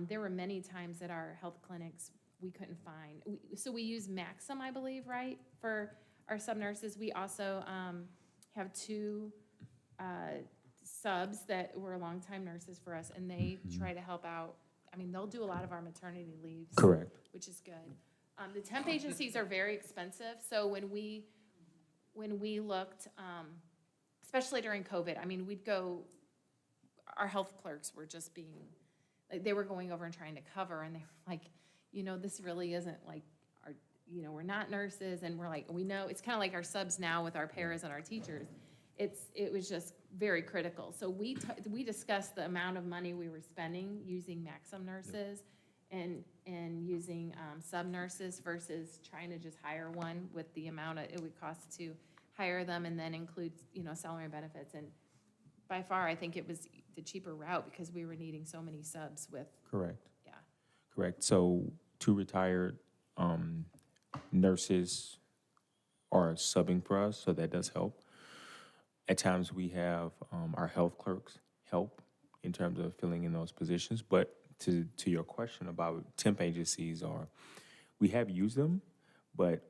there were many times that our health clinics, we couldn't find. So we use Maxim, I believe, right, for our sub-nurses. We also have 2 subs that were longtime nurses for us, and they try to help out. They'll do a lot of our maternity leaves. Correct. Which is good. The temp agencies are very expensive, so when we looked, especially during COVID, we'd go, our health clerks were just being, they were going over and trying to cover, and they were like, this really isn't our, we're not nurses, and we're like, we know, it's kind of like our subs now with our paras and our teachers. It was just very critical. So we discussed the amount of money we were spending using Maxim nurses and using sub-nurses versus trying to just hire one with the amount it would cost to hire them and then include, salary and benefits. And by far, I think it was the cheaper route because we were needing so many subs with, Correct. yeah. Correct. So 2 retired nurses are subbing for us, so that does help. At times, we have our health clerks help in terms of filling in those positions. But to your question about temp agencies, we have used them, but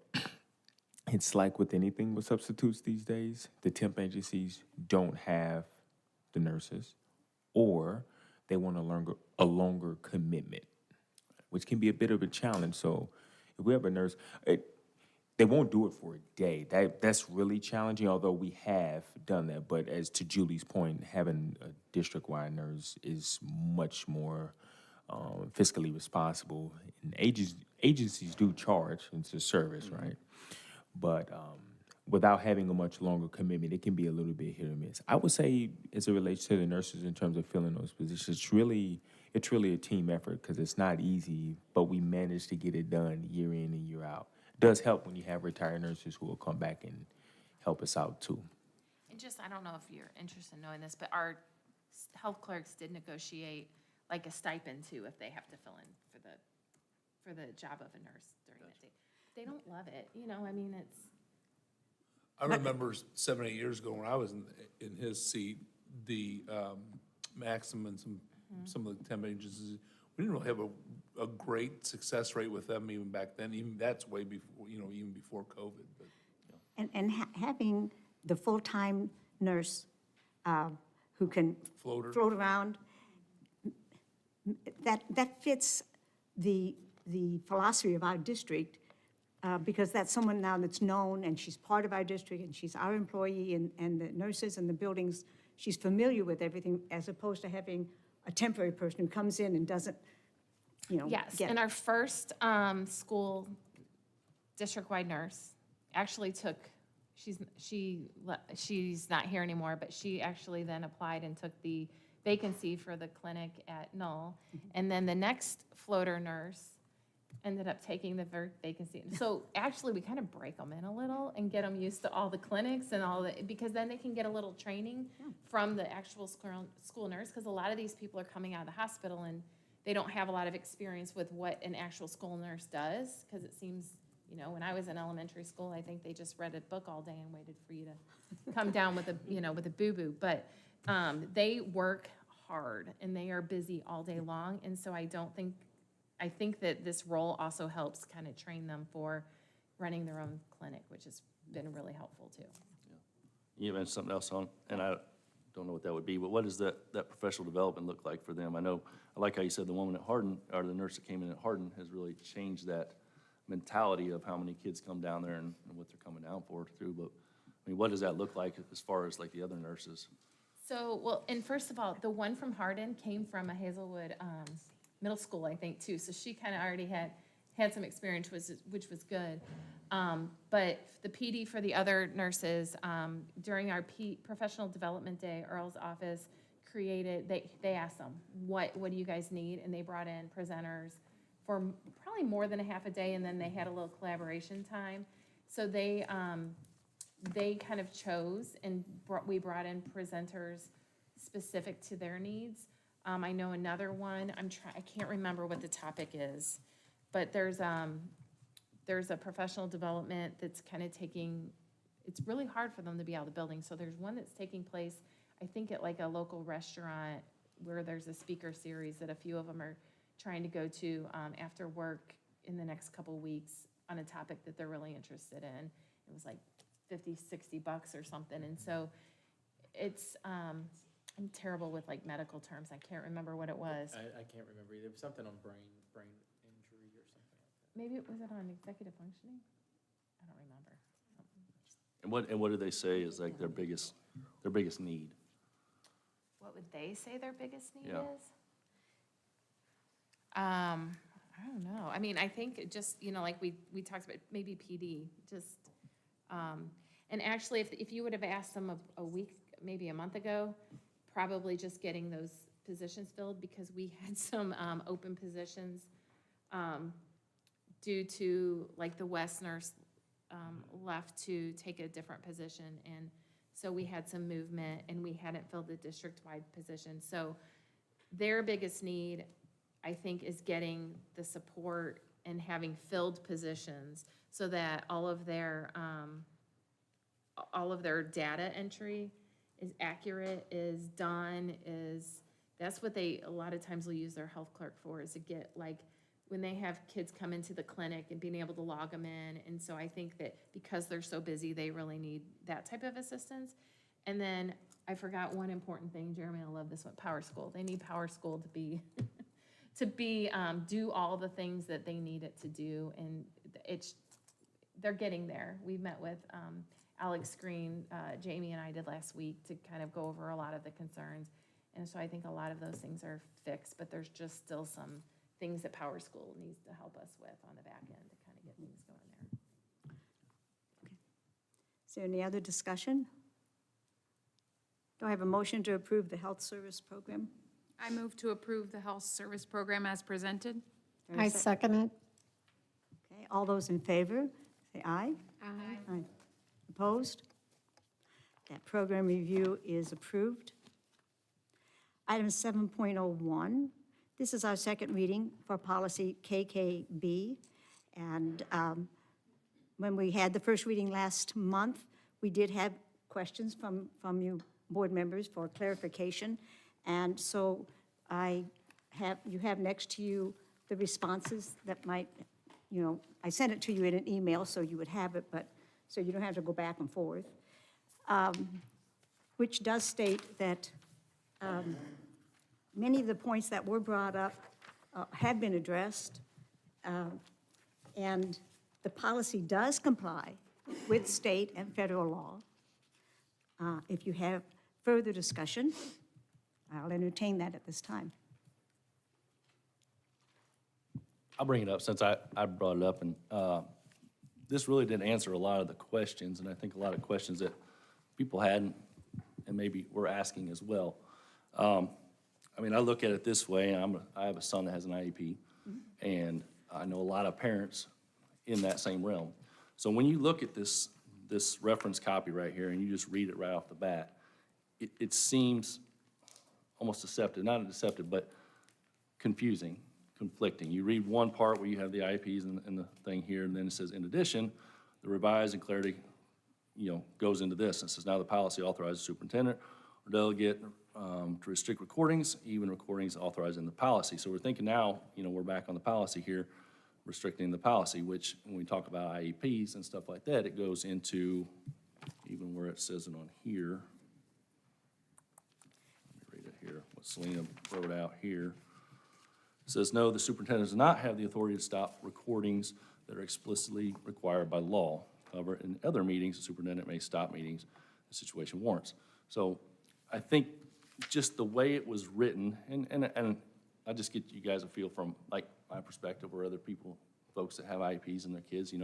it's like with anything with substitutes these days, the temp agencies don't have the nurses, or they want a longer commitment, which can be a bit of a challenge. So if we have a nurse, they won't do it for a day. That's really challenging, although we have done that. But as to Julie's point, having a district-wide nurse is much more fiscally responsible. And agencies do charge, it's a service, right? But without having a much longer commitment, it can be a little bit hit or miss. I would say, as it relates to the nurses in terms of filling those positions, it's really a team effort because it's not easy, but we manage to get it done year in and year out. It does help when you have retired nurses who will come back and help us out too. And just, I don't know if you're interested in knowing this, but our health clerks did negotiate like a stipend too if they have to fill in for the job of a nurse during that day. They don't love it, you know, I mean, it's. I remember 7, 8 years ago when I was in his seat, the Maxim and some of the temp agencies, we didn't really have a great success rate with them even back then. Even that's way before, even before COVID. But, And having the full-time nurse who can Floater. float around, that fits the philosophy of our district, because that's someone now that's known, and she's part of our district, and she's our employee, and the nurses and the buildings, she's familiar with everything, as opposed to having a temporary person who comes in and doesn't, Yes, get and our first school district-wide nurse actually took, she's not here anymore, but she actually then applied and took the vacancy for the clinic at Null. And then the next floater nurse ended up taking the vacancy. So actually, we kind of break them in a little and get them used to all the clinics and all the, because then they can get a little training from the actual school nurse, because a lot of these people are coming out of the hospital and they don't have a lot of experience with what an actual school nurse does, because it seems, when I was in elementary school, I think they just read a book all day and waited for you to come down with a boo-boo. But they work hard and they are busy all day long. And so I think that this role also helps kind of train them for running their own clinic, which has been really helpful too. You mentioned something else and I don't know what that would be, but what does that professional development look like for them? I like how you said the woman at Hardin, or the nurse that came in at Hardin, has really changed that mentality of how many kids come down there and what they're coming down for through. But I mean, what does that look like as far as like the other nurses? So, well, and first of all, the one from Hardin came from a Hazelwood middle school, I think, too. So she kind of already had some experience, which was good. But the PD for the other nurses, during our professional development day, Earl's office created, they asked them, what do you guys need? And they brought in presenters for probably more than a half a day, and then they had a little collaboration time. So they kind of chose, and we brought in presenters specific to their needs. I know another one, I can't remember what the topic is, but there's a professional development that's kind of it's really hard for them to be out of the building. So there's one that's taking place, I think at like a local restaurant where there's a speaker series that a few of them are trying to go to after work in the next couple weeks on a topic that they're really interested in. It was like $50, $60 or something. And so it's, I'm terrible with like medical terms. I can't remember what it was. I can't remember either. It was something on brain injury or something like that. Maybe it was on executive functioning? I don't remember. And what do they say is like their biggest need? What would they say their biggest need Yeah. is? I don't know. I mean, I think just, like we talked about, maybe PD, just, and actually, if you would have asked them a week, maybe a month ago, probably just getting those positions filled, because we had some open positions due to, like, the West nurse left to take a different position, and So we had some movement, and we hadn't filled the district-wide position. So their biggest need, I think, is getting the support and having filled positions so that all of their data entry is accurate, is done, that's what they, a lot of times will use their health clerk for, is to get, like, when they have kids come into the clinic and being able to log them in. And so I think that because they're so busy, they really need that type of assistance. And then I forgot one important thing, Jeremy, I love this one, Power School. They need Power School to be, do all the things that they need it to do. And they're getting there. We met with Alex Green, Jamie and I did last week to kind of go over a lot of the concerns. And so I think a lot of those things are fixed, but there's just still some things that Power School needs to help us with on the back end to kind of get things going there. Is there any other discussion? Do I have a motion to approve the health service program? I move to approve the health service program as presented. I second it. Okay, all those in favor, say aye. Aye. Opposed? That program review is approved. Item 7.01, this is our second reading for policy KKB. And when we had the first reading last month, we did have questions from you board members for clarification. And so you have next to you the responses that might, I sent it to you in an email so you would have it, but so you don't have to go back and forth, which does state that many of the points that were brought up have been addressed, and the policy does comply with state and federal law. If you have further discussion, I'll entertain that at this time. I'll bring it up since I brought it up, and this really didn't answer a lot of the questions, and I think a lot of questions that people hadn't and maybe were asking as well. I mean, I look at it this way, I have a son that has an IEP, and I know a lot of parents in that same realm. So when you look at this reference copy right here, and you just read it right off the bat, it seems almost deceptive, not deceptive, but confusing, conflicting. You read one part where you have the IEPs and the thing here, and then it says, in addition, the revised and clarity, goes into this. It says, now the policy authorizes the superintendent or delegate to restrict recordings, even recordings authorized in the policy. So we're thinking now, we're back on the policy here, restricting the policy, which when we talk about IEPs and stuff like that, it goes into even where it says it on here. Let me read it here, what Selena wrote out here. It says, no, the superintendent does not have the authority to stop recordings that are explicitly required by law. However, in other meetings, the superintendent may stop meetings if the situation warrants. So I think just the way it was written, and I just get you guys a feel from like my perspective or other people, folks that have IEPs and their kids,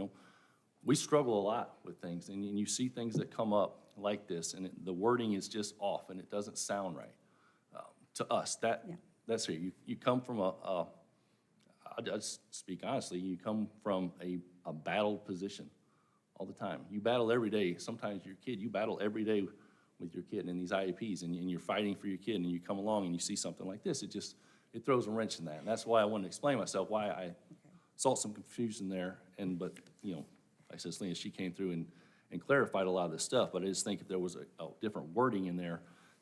we struggle a lot with things, and you see things that come up like this, and the wording is just off, and it doesn't sound right to us. That's here. You come from I'll just speak honestly, you come from a battled position all the time. You battle every day. Sometimes your kid, you battle every day with your kid in these IEPs, and you're fighting for your kid, and you come along and you see something like this, it throws a wrench in that. And that's why I wanted to explain myself, why I saw some confusion there. But like I said, Selena, she came through and clarified a lot of this stuff, but I just think if there was a different wording in there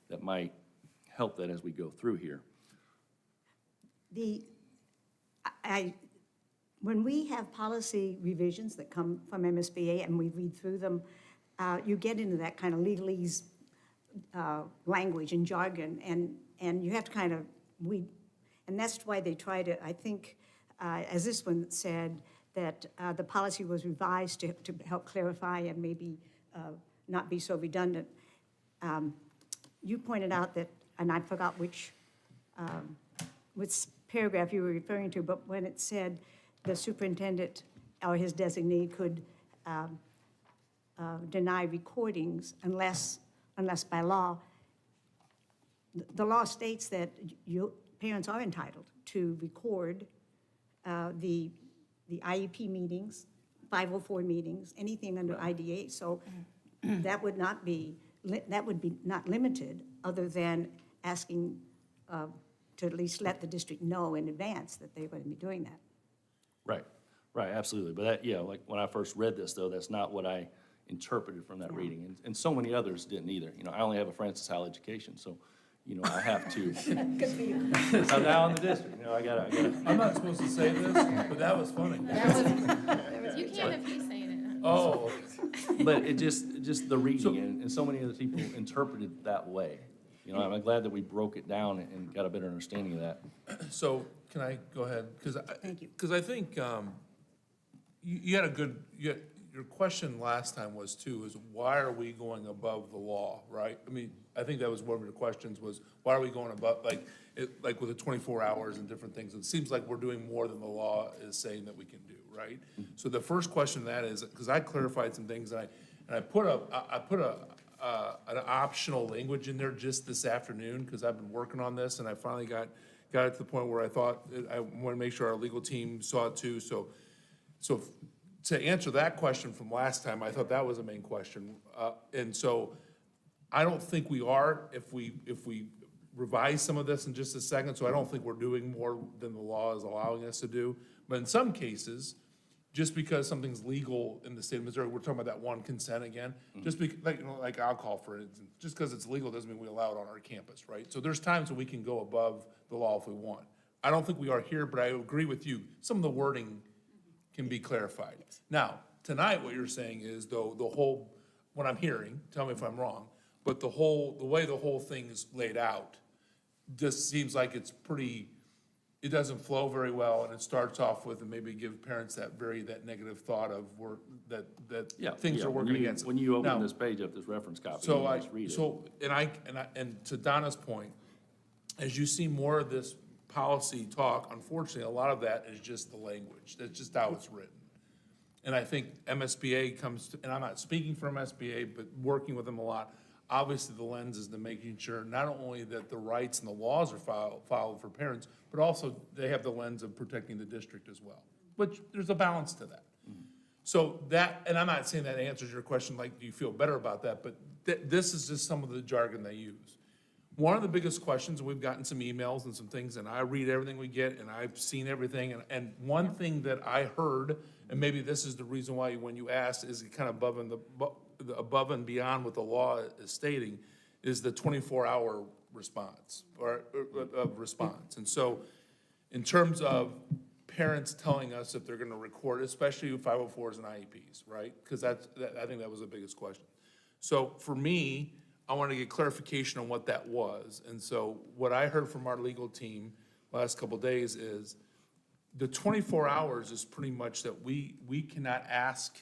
that might help that as we go through here. When we have policy revisions that come from MSBA and we read through them, you get into that kind of legalese language and jargon, and you have to kind of and that's why they try to, I think, as this one said, that the policy was revised to help clarify and maybe not be so redundant. You pointed out that, and I forgot which paragraph you were referring to, but when it said the superintendent or his designee could deny recordings unless by law, the law states that parents are entitled to record the IEP meetings, 504 meetings, anything under IDA. So that would not be that would be not limited, other than asking to at least let the district know in advance that they're going to be doing that. Right, absolutely. But that, yeah, like when I first read this, though, that's not what I interpreted from that reading. And so many others didn't either. You know, I only have a Francis Howell education, so, you know, I have to. I'm now in the district, you know, I gotta. I'm not supposed to say this, but that was funny. You can if he's saying it. Oh, But it just the reading, and so many other people interpreted it that way. You know, I'm glad that we broke it down and got a better understanding of that. so can I go ahead? Thank you. Because I think you had a good, your question last time was too, is why are we going above the law, right? I mean, I think that was one of your questions was, why are we going above, like with the 24 hours and different things? It seems like we're doing more than the law is saying that we can do, right? So the first question to that is, because I clarified some things, and I put an optional language in there just this afternoon, because I've been working on this, and I finally got it to the point where I thought, I want to make sure our legal team saw it too, so to answer that question from last time, I thought that was the main question. And so I don't think we are, if we revise some of this in just a second, so I don't think we're doing more than the law is allowing us to do. But in some cases, just because something's legal in the state of Missouri, we're talking about that one consent again, just like alcohol, for instance, just because it's legal doesn't mean we allow it on our campus, right? So there's times when we can go above the law if we want. I don't think we are here, but I agree with you. Some of the wording can be clarified. Now, tonight, what you're saying is, though, the whole, what I'm hearing, tell me if I'm wrong, but the way the whole thing is laid out just seems like it's pretty, it doesn't flow very well, and it starts off with, and maybe give parents that negative thought of things are working against them. When you open Now, this page up, this reference copy, so you I, just read it. so, and to Donna's point, as you see more of this policy talk, unfortunately, a lot of that is just the language. That's just how it's written. And I think MSBA comes to, and I'm not speaking for MSBA, but working with them a lot, obviously the lens is to making sure not only that the rights and the laws are followed for parents, but also they have the lens of protecting the district as well, which there's a balance to that. So that, and I'm not saying that answers your question, like, do you feel better about that? But this is just some of the jargon they use. One of the biggest questions, we've gotten some emails and some things, and I read everything we get, and I've seen everything, and one thing that I heard, and maybe this is the reason why when you asked, is it kind of above and beyond what the law is stating, is the 24-hour response, or response. And so, in terms of parents telling us if they're gonna record, especially 504s and IEPs, right? Because I think that was the biggest question. So for me, I want to get clarification on what that was. And so what I heard from our legal team last couple of days is the 24 hours is pretty much that we can't ask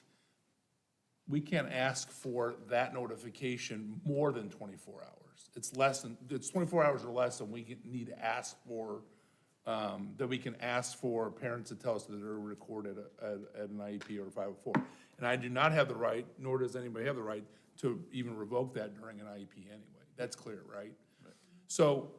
for that notification more than 24 hours. It's 24 hours or less than we need to ask for, that we can ask for parents to tell us that they're recorded at an IEP or 504. And I do not have the right, nor does anybody have the right, to even revoke that during an IEP anyway. That's clear, right? So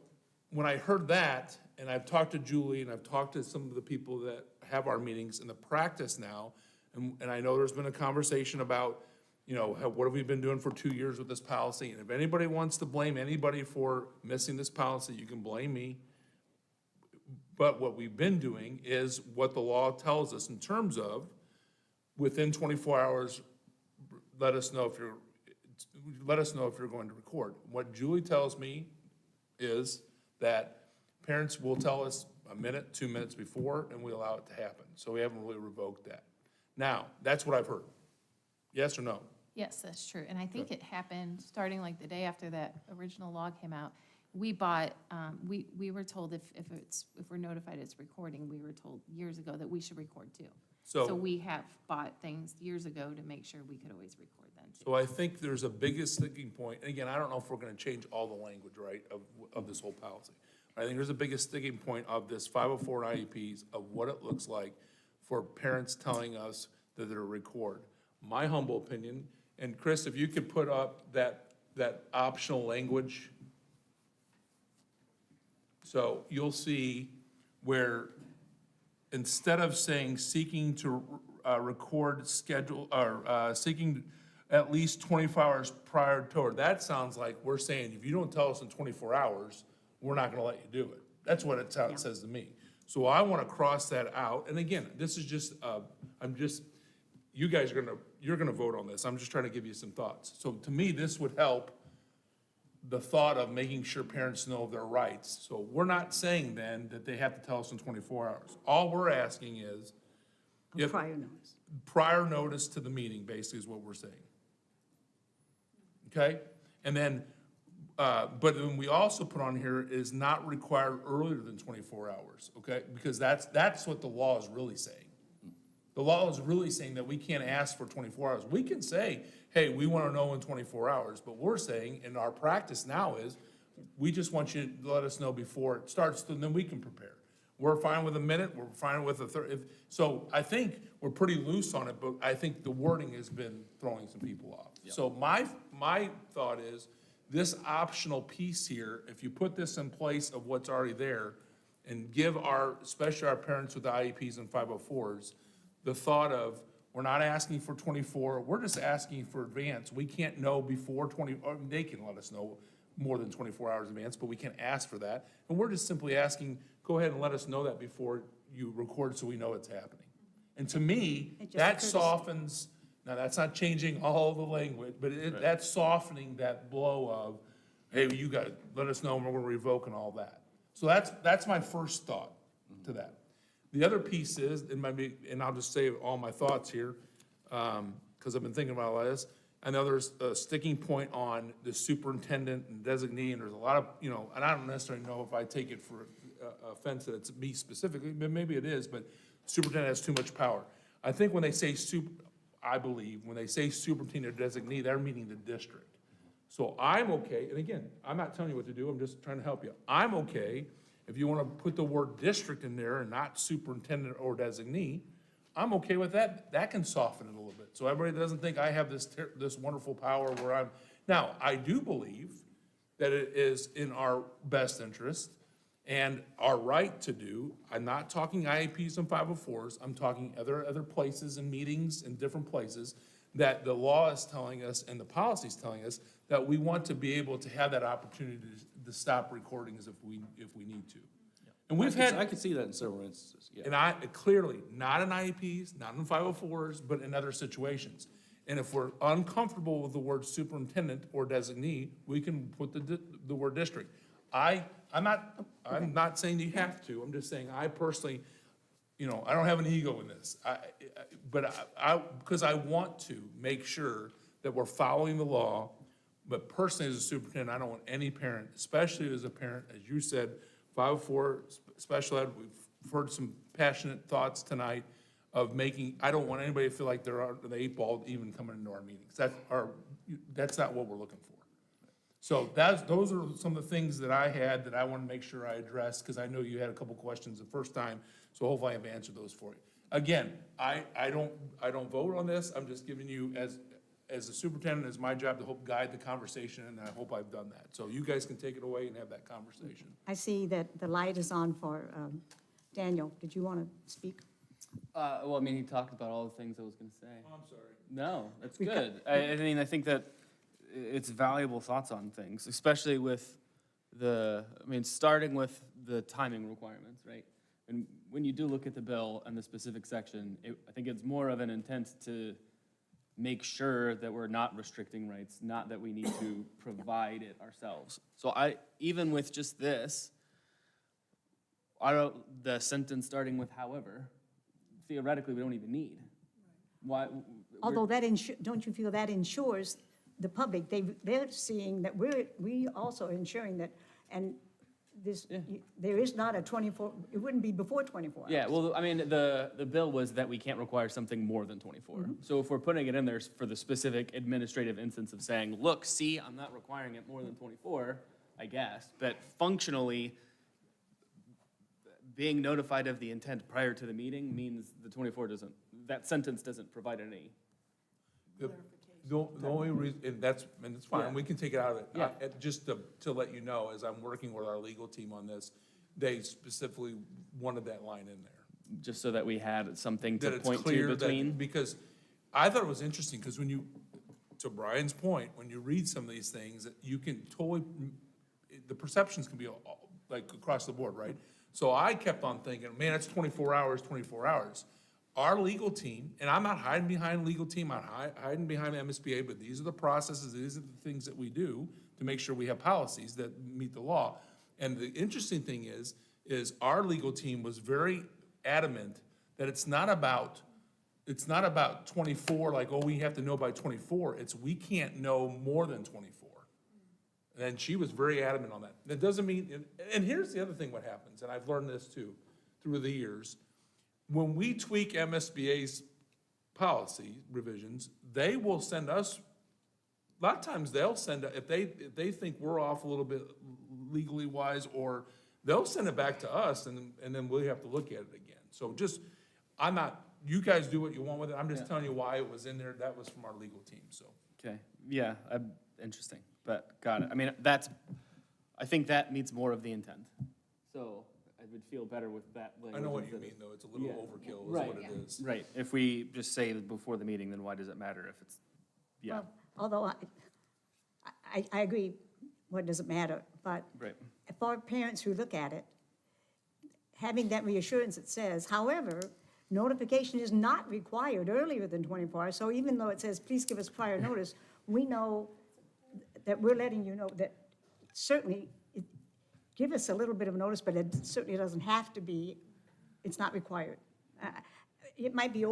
when I heard that, and I've talked to Julie, and I've talked to some of the people that have our meetings in the practice now, and I know there's been a conversation about, you know, what have we been doing for 2 years with this policy? And if anybody wants to blame anybody for missing this policy, you can blame me. But what we've been doing is what the law tells us in terms of within 24 hours, let us know if you're going to record. What Julie tells me is that parents will tell us a minute, 2 minutes before, and we allow it to happen. So we haven't really revoked that. Now, that's what I've heard. Yes or no? Yes, that's true. And I think it happened starting like the day after that original law came out. We bought, we were told if we're notified it's recording, we were told years ago that we should record too. So we have bought things years ago to make sure we could always record them too. So I think there's a biggest sticking point, and again, I don't know if we're gonna change all the language, right, of this whole policy. I think there's a biggest sticking point of this 504 and IEPs of what it looks like for parents telling us that they're record. My humble opinion, and Chris, if you could put up that optional language. So you'll see where instead of saying seeking to record schedule, or seeking at least 24 hours prior to, that sounds like we're saying, if you don't tell us in 24 hours, we're not gonna let you do it. That's what it says to me. So I wanna cross that out, and again, this is just, you guys are you're gonna vote on this, I'm just trying to give you some thoughts. So to me, this would help the thought of making sure parents know their rights. So we're not saying then that they have to tell us in 24 hours. All we're asking is, if Prior notice. prior notice to the meeting, basically is what we're saying. Okay? And then, but then we also put on here is not required earlier than 24 hours, okay? Because that's what the law is really saying. The law is really saying that we can't ask for 24 hours. We can say, hey, we want to know in 24 hours, but we're saying, and our practice now is, we just want you to let us know before it starts, and then we can prepare. We're fine with a minute, we're fine with a third. So I think we're pretty loose on it, but I think the wording has been throwing some people off. So my thought is, this optional piece here, if you put this in place of what's already there, and give especially our parents with the IEPs and 504s, the thought of, we're not asking for 24, we're just asking for advance. We can't know before 20, or they can let us know more than 24 hours in advance, but we can't ask for that. And we're just simply asking, go ahead and let us know that before you record so we know it's happening. And to me, that softens, now that's not changing all the language, but that's softening that blow of, hey, you got to let us know and we're going to revoke and all that. So that's my first thought to that. The other piece is, and I'll just say all my thoughts here, because I've been thinking about all this. I know there's a sticking point on the superintendent and designee, and there's a lot of, and I don't necessarily know if I take it for offense that it's me specifically, but maybe it is, but superintendent has too much power. I think when they say I believe, when they say superintendent or designee, they're meaning the district. So I'm okay, and again, I'm not telling you what to do, I'm just trying to help you. I'm okay if you want to put the word district in there and not superintendent or designee, I'm okay with that. That can soften it a little bit. So everybody doesn't think I have this wonderful power where I'm. Now, I do believe that it is in our best interest and our right to do. I'm not talking IEPs and 504s. I'm talking other places and meetings in different places that the law is telling us and the policy is telling us that we want to be able to have that opportunity to stop recordings if we need to. And I could see that in several instances, yeah. And I, clearly, not in IEPs, not in 504s, but in other situations. And if we're uncomfortable with the word superintendent or designee, we can put the word district. I'm not saying you have to, I'm just saying I personally, I don't have an ego in this. Because I want to make sure that we're following the law, but personally as a superintendent, I don't want any parent, especially as a parent, as you said, 504 special ed, we've heard some passionate thoughts tonight of I don't want anybody to feel like they're on the 8 ball even coming into our meetings. That's not what we're looking for. So those are some of the things that I had that I want to make sure I address, because I know you had a couple questions the first time, so hopefully I've answered those for you. Again, I don't vote on this, I'm just giving you, as a superintendent, it's my job to help guide the conversation, and I hope I've done that. So you guys can take it away and have that conversation. I see that the light is on for Daniel. Did you want to speak? Well, I mean, he talked about all the things I was going to say. Oh, I'm sorry. No, that's good. I mean, I think that it's valuable thoughts on things, especially with starting with the timing requirements, right? And when you do look at the bill and the specific section, I think it's more of an intent to make sure that we're not restricting rights, not that we need to provide it ourselves. So even with just this, the sentence starting with however, theoretically, we don't even need. Why? Although don't you feel that ensures the public, they're seeing that we also are ensuring that, and this, there is not a 24, it wouldn't be before 24 hours. Yeah, well, I mean, the bill was that we can't require something more than 24. Mm-hmm. So if we're putting it in there for the specific administrative instance of saying, look, see, I'm not requiring it more than 24, I guess, but functionally, being notified of the intent prior to the meeting means the 24 that sentence doesn't provide any. The only reason, and it's fine, Yeah. we can take it out of it. Yeah. Just to let you know, as I'm working with our legal team on this, they specifically wanted that line in there. Just so that we had something to That it's point clear to that, between. because I thought it was interesting, because when to Brian's point, when you read some of these things, that you can totally, the perceptions can be like across the board, right? So I kept on thinking, man, it's 24 hours, 24 hours. Our legal team, and I'm not hiding behind legal team, I'm hiding behind MSBA, but these are the processes, these are the things that we do to make sure we have policies that meet the law. And the interesting thing is our legal team was very adamant that it's not about 24, like, oh, we have to know by 24. It's we can't know more than 24. And she was very adamant on that. That doesn't mean, and here's the other thing what happens, and I've learned this too through the years. When we tweak MSBA's policy revisions, they will send us, a lot of times they'll send, if they think we're off a little bit legally wise, or they'll send it back to us and then we have to look at it again. So just, you guys do what you want with it. I'm just telling you why it was in there. That was from our legal team, so. Okay, yeah, interesting, but got it. I mean, I think that meets more of the intent. So I would feel better with that language. I know what you mean, though. It's a little overkill is what it is. Right, if we just say it before the meeting, then why does it matter if it's, yeah. Well, although I agree, what does it matter? But Right. for parents who look at it, having that reassurance that says, however, notification is not required earlier than 24 hours. So even though it says, please give us prior notice, we know that we're letting you know that certainly, give us a little bit of notice, but it certainly doesn't have to be, it's not required. It might be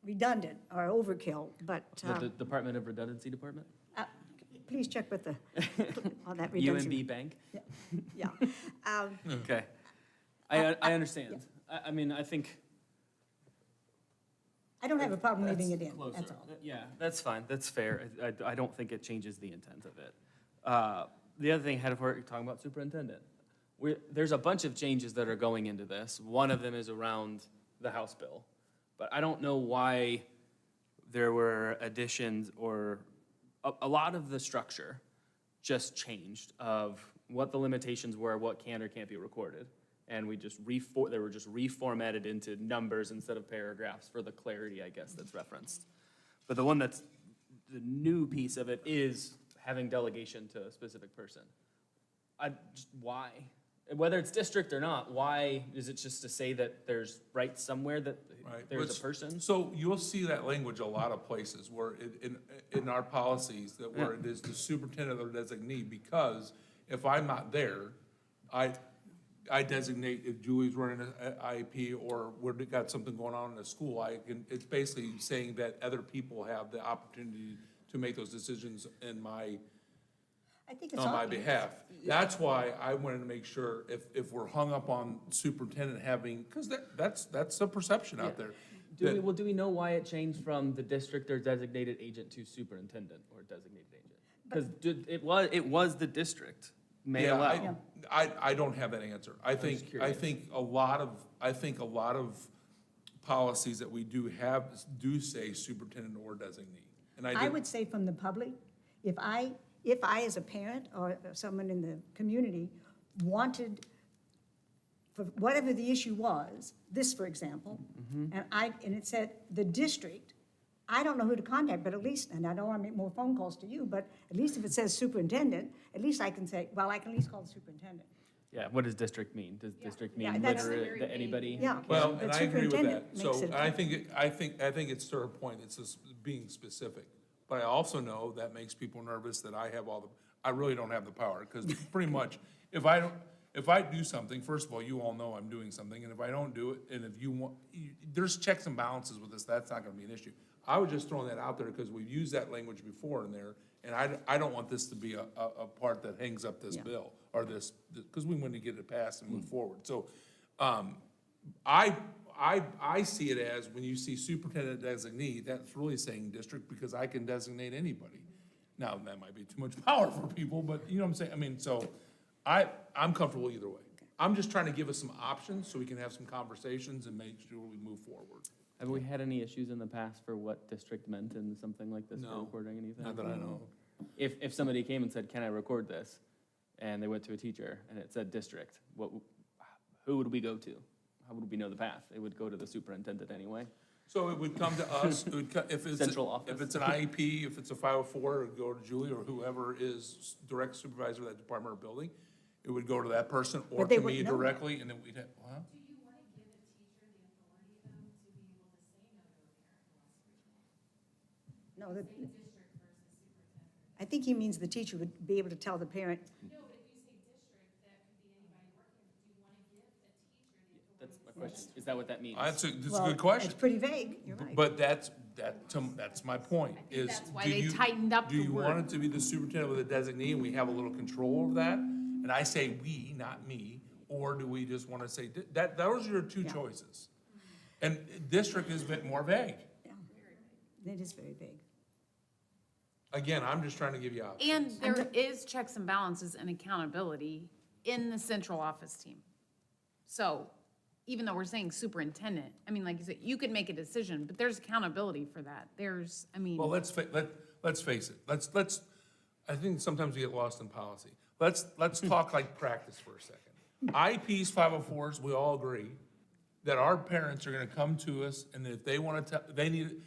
redundant or overkill, but The Department of Redundancy Department? please check with the, on that redundancy. UMB Bank? Yeah. Okay. I understand. I mean, I think. I don't have a problem leaving it in, Closer. that's all. Yeah, that's fine, that's fair. I don't think it changes the intent of it. The other thing, you're talking about superintendent. There's a bunch of changes that are going into this. One of them is around the House bill. But I don't know why there were additions or, a lot of the structure just changed of what the limitations were, what can or can't be recorded. And we just they were just reformatted into numbers instead of paragraphs for the clarity, I guess, that's referenced. But the one that's the new piece of it is having delegation to a specific person. Why? Whether it's district or not, why is it just to say that there's right somewhere that Right. there's a person? So you'll see that language a lot of places where in our policies that where it is the superintendent or designee, because if I'm not there, I designate if Julie's running an IEP or we've got something going on in the school, it's basically saying that other people have the opportunity to make those decisions on my behalf. That's why I wanted to make sure if we're hung up on superintendent having, because that's the perception out there. Do we know why it changed from the district or designated agent to superintendent or designated agent? Because it was the district may allow. I don't have that answer. I think a lot of policies that we do have do say superintendent or designee. And I would say from the public, if I as a parent or someone in the community wanted, for whatever the issue was, this, for example, and it said the district, I don't know who to contact, but at least, and I don't want to make more phone calls to you, but at least if it says superintendent, at least I can say, well, I can at least call the superintendent. Yeah, what does district mean? Does district mean that's literally that anybody? Yeah. Well, But and I agree with that. superintendent makes So it- I think it's to her point, it's just being specific. But I also know that makes people nervous that I really don't have the power, because pretty much, if I do something, first of all, you all know I'm doing something, and if I don't do it, and if you want, there's checks and balances with this, that's not gonna be an issue. I was just throwing that out there because we've used that language before in there, and I don't want this to be a part that hangs up this bill, or this, because we want to get it passed and move forward. So, I see it as, when you see superintendent designee, that's really saying district, because I can designate anybody. Now, that might be too much power for people, but you know what I'm saying? I mean, so, I'm comfortable either way. I'm just trying to give us some options so we can have some conversations and make sure we move forward. Have we had any issues in the past for what district meant in something like this for No, recording anything? Not that I know. If somebody came and said, can I record this? And they went to a teacher and it said district, who would we go to? How would we know the path? It would go to the superintendent anyway. So it would come to us, it would, if it's, Central office. if it's an IEP, if it's a 504, it would go to Julie or whoever is direct supervisor of that department or building. It would go to that person or But they to me wouldn't know. directly, and then we'd have, huh? No, I think he means the teacher would be able to tell the parent. That's my question. Is that what that means? That's a Well, good question. It's pretty vague, you're right. But that's my point, is. that's why do they you- tightened up Do the you word. want it to be the superintendent with a designee, and we have a little control over that? And I say we, not me, or do we just want to say, that, those are your two choices. And district is a bit more vague. Yeah. It is very vague. Again, I'm just trying to give you options. And there is checks and balances and accountability in the central office team. So even though we're saying superintendent, I mean, like you said, you could make a decision, but there's accountability for that. There's, I mean. Well, let's face it, let's, I think sometimes we get lost in policy. Let's talk like practice for a second. IEPs, 504s, we all agree that our parents are gonna come to us, and if they wanna they need,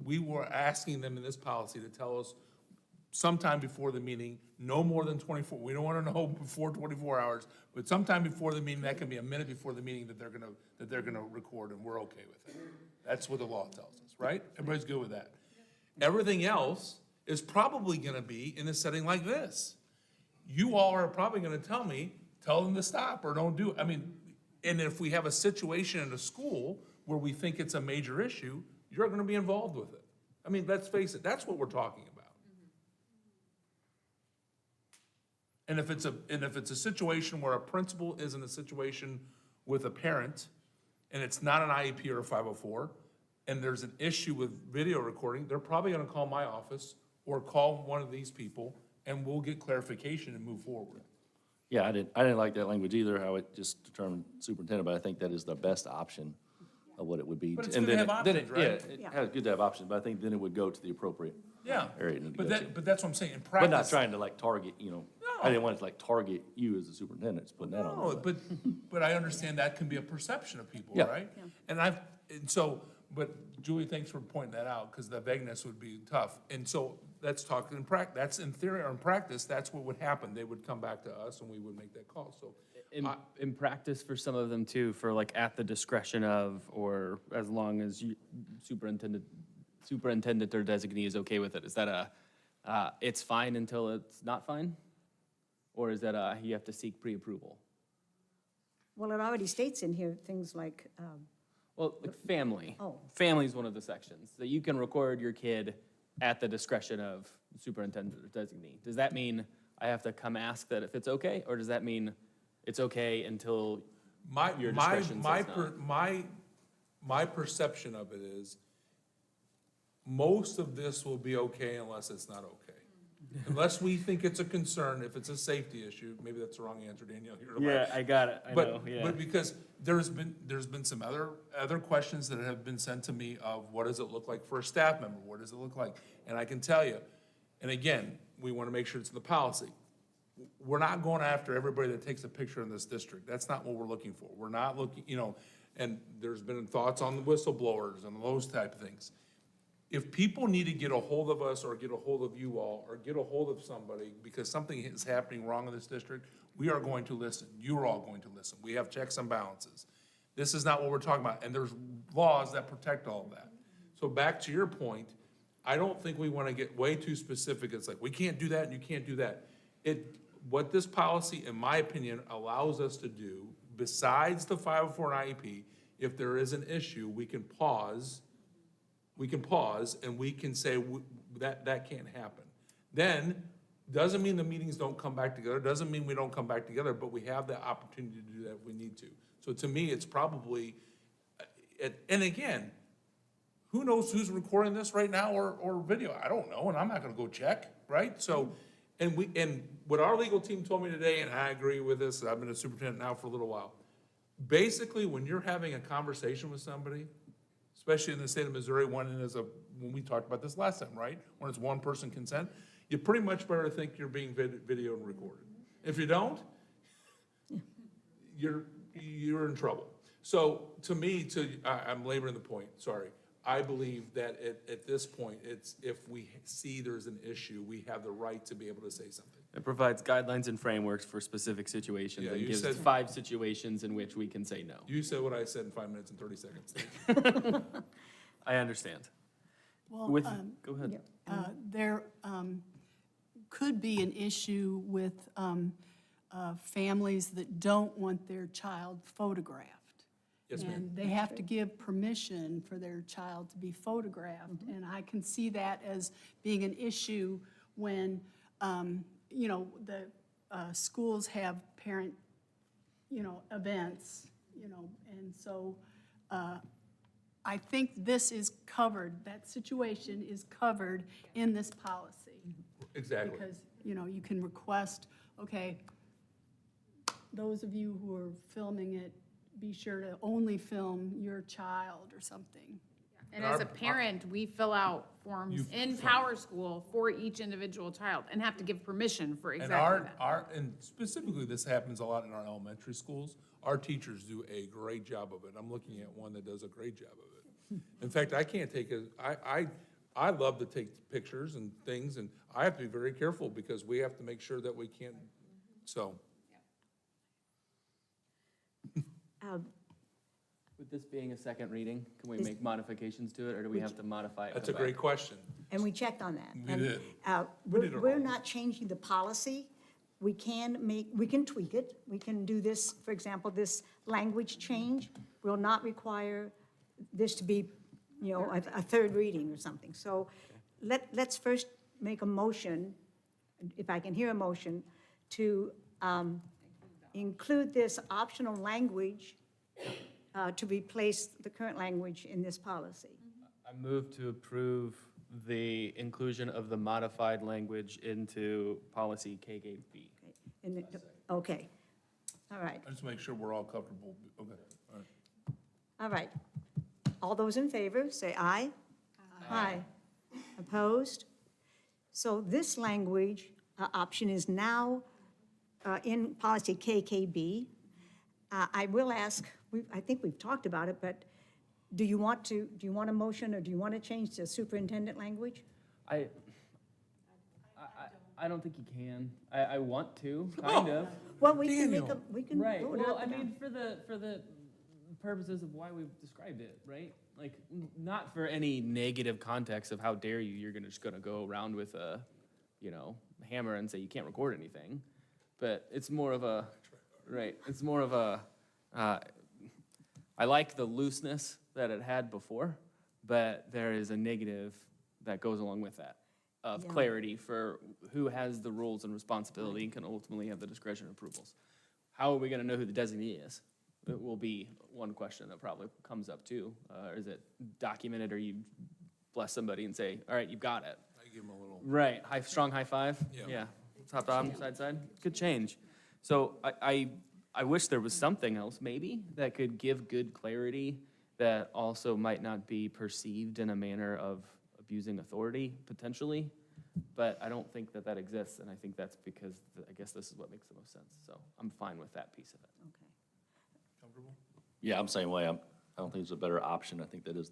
we were asking them in this policy to tell us sometime before the meeting, no more than 24, we don't wanna know before 24 hours, but sometime before the meeting, that can be a minute before the meeting that they're gonna record, and we're okay with it. That's what the law tells us, right? Everybody's good with that. Everything else is probably gonna be in a setting like this. You all are probably gonna tell them to stop or don't do it. I mean, and if we have a situation in a school where we think it's a major issue, you're gonna be involved with it. I mean, let's face it, that's what we're talking about. And if it's a situation where a principal is in a situation with a parent, and it's not an IEP or a 504, and there's an issue with video recording, they're probably gonna call my office or call one of these people, and we'll get clarification and move forward. Yeah, I didn't like that language either, how it just determined superintendent, but I think that is the best option of what it would be. But it's And good to then have then options, yeah, right? it's good to have options, but I think then it would go to the appropriate Yeah, area. it needed to go to. but that's what I'm saying, in But practice. not trying to like target, I didn't want it to like target you as a superintendent, just putting that on. No, there, but I understand that can be a perception of people, Yeah. right? But Julie, thanks for pointing that out, because the vagueness would be tough. And so let's talk in practice, that's in theory or in practice, that's what would happen. They would come back to us and we would make that call, so. In practice for some of them too, for like at the discretion of, or as long as you, superintendent or designee is okay with it, is that it's fine until it's not fine? Or is that you have to seek pre-approval? Well, it already states in here things like, Well, like family. Oh. Family is one of the sections, that you can record your kid at the discretion of superintendent or designee. Does that mean I have to come ask that if it's okay, or does that mean it's okay until your discretion says no? My perception of it is, most of this will be okay unless it's not okay. Unless we think it's a concern, if it's a safety issue, maybe that's the wrong answer, Danielle. Yeah, I got it, I know, yeah. But because there's been some other questions that have been sent to me of what does it look like for a staff member? What does it look like? And I can tell you, and again, we want to make sure it's in the policy. We're not going after everybody that takes a picture in this district. That's not what we're looking for. We're not looking, and there's been thoughts on the whistleblowers and those type of things. If people need to get a hold of us or get a hold of you all or get a hold of somebody because something is happening wrong in this district, we are going to listen. You're all going to listen. We have checks and balances. This is not what we're talking about, and there's laws that protect all of that. So back to your point, I don't think we want to get way too specific. It's like, we can't do that and you can't do that. What this policy, in my opinion, allows us to do, besides the 504 and IEP, if there is an issue, we can pause and we can say that can't happen. Then, doesn't mean the meetings don't come back together, doesn't mean we don't come back together, but we have the opportunity to do that if we need to. So to me, it's probably, and again, who knows who's recording this right now or video? I don't know, and I'm not gonna go check, right? So, and what our legal team told me today, and I agree with this, I've been a superintendent now for a little while. Basically, when you're having a conversation with somebody, especially in the state of Missouri, when we talked about this last time, right? When it's one person consent, you pretty much better think you're being videoed and recorded. If you don't, you're in trouble. So to me, I'm laboring the point, sorry. I believe that at this point, it's, if we see there's an issue, we have the right to be able to say something. It provides guidelines and frameworks for specific situations Yeah, and you gives said- 5 situations in which we can say no. You said what I said in 5 minutes and 30 seconds. I understand. Well, With, go ahead. there could be an issue with families that don't want their child photographed. Yes, ma'am. And they have to give permission for their child to be photographed. And I can see that as being an issue when, you know, the schools have parent, you know, events, you know, and so I think this is covered, that situation is covered in this policy. Exactly. Because, you know, you can request, okay, those of you who are filming it, be sure to only film your child or something. And as a parent, we fill out forms in Power School for each individual child and have to give permission for And exactly that. and specifically, this happens a lot in our elementary schools. Our teachers do a great job of it. I'm looking at one that does a great job of it. In fact, I can't take I love to take pictures and things, and I have to be very careful because we have to make sure that we can't, so. With this being a second reading, can we make modifications to it, or do we have to modify it? That's a great question. And we checked on that. We And, did. We're did it we're all. not changing the policy. We can tweak it. We can do this, for example, this language change will not require this to be, you know, a third reading or something. So let's first make a motion, if I can hear a motion, to include this optional language to replace the current language in this policy. I move to approve the inclusion of the modified language into policy KKB. Okay, all right, I just make sure we're all comfortable. Okay, all right. all right. All those in favor, say aye. Aye. Opposed? So this language option is now in policy KKB. I will ask, I think we've talked about it, but do you want a motion, or do you want to change the superintendent language? I don't think you can. I want to, kind of. Well, we can make a, Daniel. we can Right, vote it well, up I or down. mean, for the purposes of why we've described it, right? Like, not for any negative context of how dare you, you're just gonna go around with a, you know, hammer and say you can't record anything. But it's more of a, right, it's more of a, I like the looseness that it had before, but there is a negative that goes along with that, of Yeah. clarity for who has the roles and responsibility and can ultimately have the discretion of approvals. How are we gonna know who the designee is? It will be one question that probably comes up too. Is it documented, or you bless somebody and say, all right, you've got it? I give them a little. Right, strong high five? Yeah. Top, bottom, side, side? Good change. So I wish there was something else maybe that could give good clarity that also might not be perceived in a manner of abusing authority potentially. But I don't think that exists, and I think that's because I guess this is what makes the most sense. So I'm fine with that piece of it. Okay. Comfortable? Yeah, I'm the same way. I don't think it's a better option. I think that is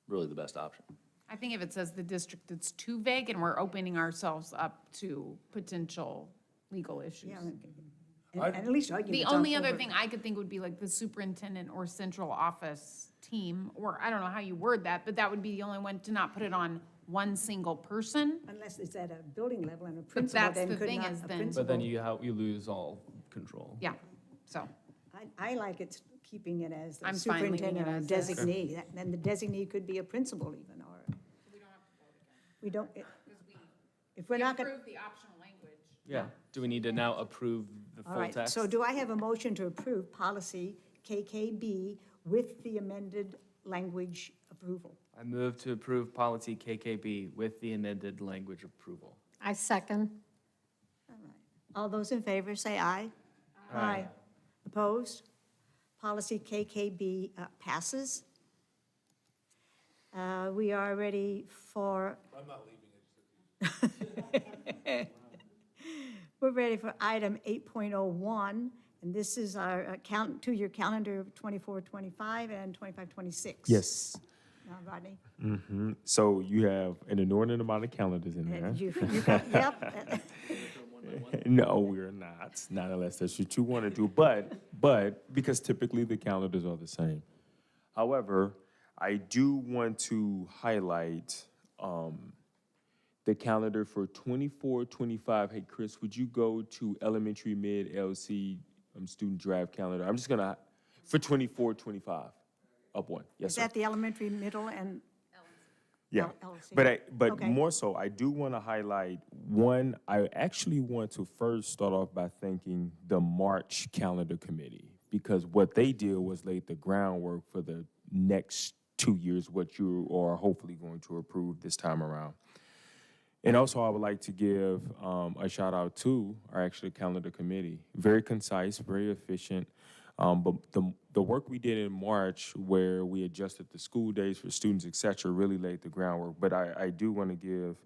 really the best option. I think if it says the district, it's too vague and we're opening ourselves up to potential legal issues. Yeah, and at least The arguments only aren't other over. thing I could think would be like the superintendent or central office team, or I don't know how you word that, but that would be the only one to not put it on one single person. Unless it's at a building level and a But principal, that's then the could thing not, is a then- principal. But then you lose all control. Yeah, so, I like it, keeping it as the I'm fine leaving superintendent or it as this. designee. Then the designee could be a principal even, or. We don't, if we're not going to. the optional language. Yeah. Do we need to now approve the All full right, text? so do I have a motion to approve policy KKB with the amended language approval? I move to approve policy KKB with the amended language approval. I second. All right. All those in favor, say aye. Aye. Opposed? Policy KKB passes. We are ready for, I'm not leaving it. we're ready for item 8.01, And this is our two-year calendar of 24-25 and 25-26. Yes. Rodney? So you have an inordinate amount of calendars in there. You got, yep. No, we're not. Not unless that's what you want to do. But because typically the calendars are the same. However, I do want to highlight the calendar for 24-25. Hey, Chris, would you go to elementary, mid, LC student draft calendar? I'm just gonna for 24-25. Up one. Yes, Is sir. that the elementary, middle, and? Yeah, LC? but Okay. more so, I do want to highlight one. I actually want to first start off by thanking the March Calendar Committee, because what they did was laid the groundwork for the next 2 years, what you are hopefully going to approve this time around. And also, I would like to give a shout out to our actual calendar committee. Very concise, very efficient. But the work we did in March, where we adjusted the school days for students, et cetera, really laid the groundwork. But I do want to give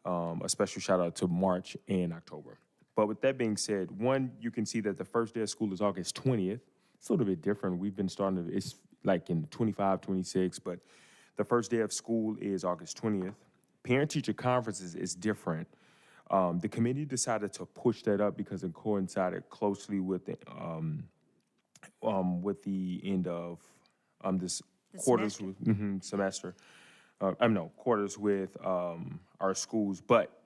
a special shout out to March and October. But with that being said, one, you can see that the first day of school is August 20th. It's a little bit different. We've been starting, it's like in 25, 26, but the first day of school is August 20th. Parent-teacher conferences is different. The committee decided to push that up because it coincided closely with the end of this quarters semester. semester. Quarters with our schools. But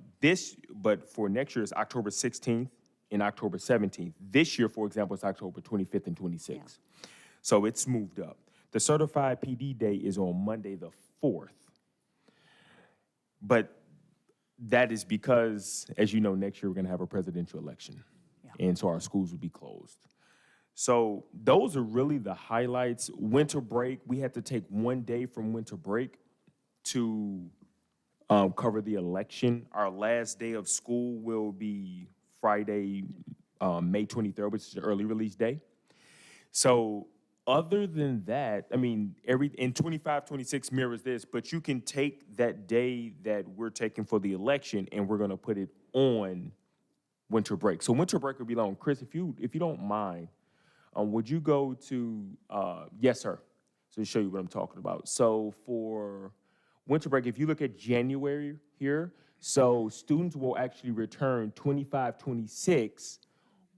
for next year, it's October 16th and October 17th. This year, for example, it's October 25th and 26th. Yeah. So it's moved up. The certified PD day is on Monday the 4th. But that is because, as you know, next year we're going to have a presidential election. Yeah. And so our schools will be closed. So those are really the highlights. Winter break, we had to take 1 day from winter break to cover the election. Our last day of school will be Friday, May 23rd, which is the early release day. So other than that, I mean, in 25, 26 mirrors this, but you can take that day that we're taking for the election and we're going to put it on winter break. So winter break will be long. Chris, if you don't mind, would you go to, yes, sir. So to show you what I'm talking about. So for winter break, if you look at January here, so students will actually return 25, 26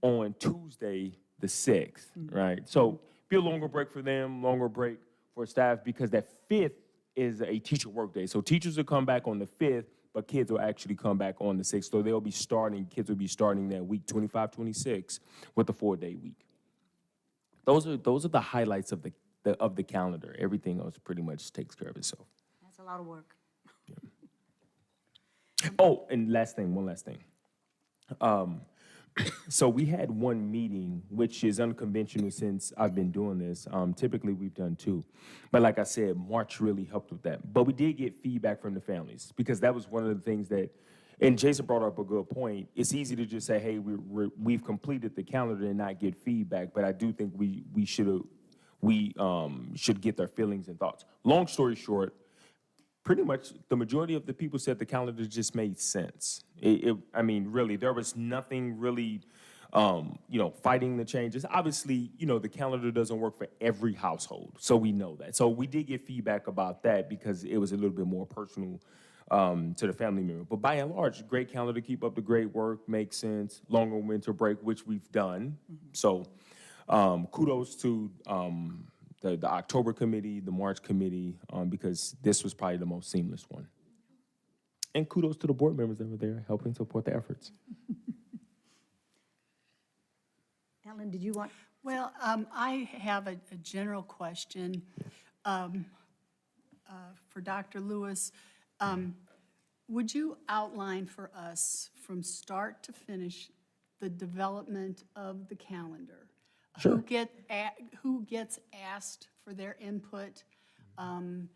on Tuesday, the 6th, right? So be a longer break for them, longer break for staff, because that 5th is a teacher work day. So teachers will come back on the 5th, but kids will actually come back on the 6th. So kids will be starting that week 25, 26 with a 4-day week. Those are the highlights of the calendar. Everything else pretty much takes care of itself. That's a lot of work. Yeah. Oh, and one last thing. So we had one meeting, which is unconventional since I've been doing this. Typically, we've done 2. But like I said, March really helped with that. But we did get feedback from the families, because that was one of the things that, and Jason brought up a good point. It's easy to just say, hey, we've completed the calendar and not get feedback, but I do think we should get their feelings and thoughts. Long story short, pretty much the majority of the people said the calendar just made sense. I mean, really, there was nothing really, fighting the changes. Obviously, the calendar doesn't work for every household, so we know that. So we did get feedback about that because it was a little bit more personal to the family member. But by and large, great calendar, keep up the great work, makes sense. Longer winter break, which we've done. So kudos to the October committee, the March committee, because this was probably the most seamless one. And kudos to the board members that were there helping support the efforts. Ellen, did you want? Well, I have a general question for Dr. Lewis. Would you outline for us from start to finish the development of the calendar? Sure. Who gets asked for their input, and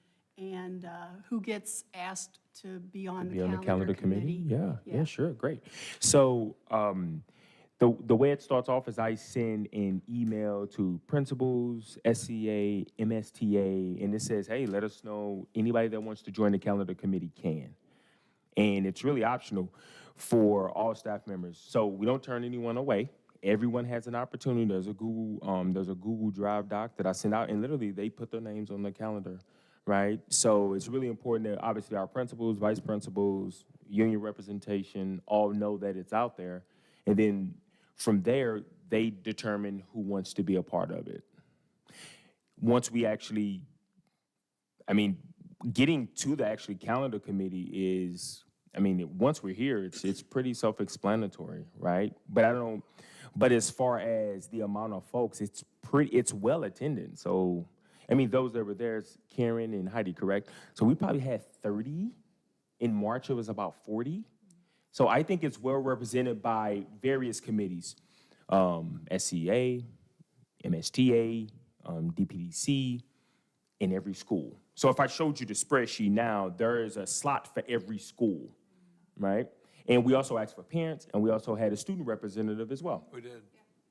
who gets asked to be on the calendar committee? Yeah, sure, great. So the way it starts off is I send an email to principals, SCA, MSTA, and it says, hey, let us know anybody that wants to join the calendar committee can. And it's really optional for all staff members. So we don't turn anyone away. everyone has an opportunity. There's a Google Drive doc that I sent out, and literally they put their names on the calendar, right? So it's really important that obviously our principals, vice principals, union representation all know that it's out there. And then from there, they determine who wants to be a part of it. Once we actually, getting to the actually calendar committee is, once we're here, it's pretty self-explanatory, right? But as far as the amount of folks, it's well attended. So, those that were there, is Karen and Heidi, correct? So we probably had 30. In March, it was about 40. So I think it's well represented by various committees, SCA, MSTA, DPDC, in every school. So if I showed you the spreadsheet now, there is a slot for every school, right? And we also asked for parents, and we also had a student representative as well. We did.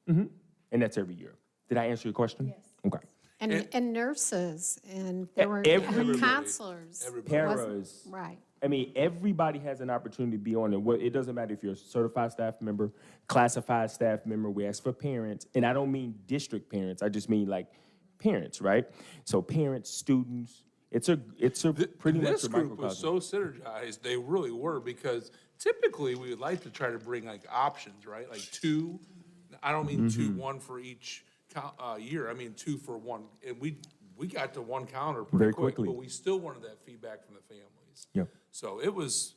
And that's every year. Did I answer your question? Yes. Okay. And nurses, and there were everybody. counselors. Paras. Right. Everybody has an opportunity to be on it. It doesn't matter if you're a certified staff member, classified staff member. We ask for parents, and I don't mean district parents. I just mean like parents, right? So parents, students. It's a pretty much This a group was microcosm. so synergized, they really were, because typically we would like to try to bring like options, right? Like two, I don't mean two, one for each year, I mean two for one. And we got to one calendar pretty Very quick, quickly. but we still wanted that feedback from the families. Yeah. So it was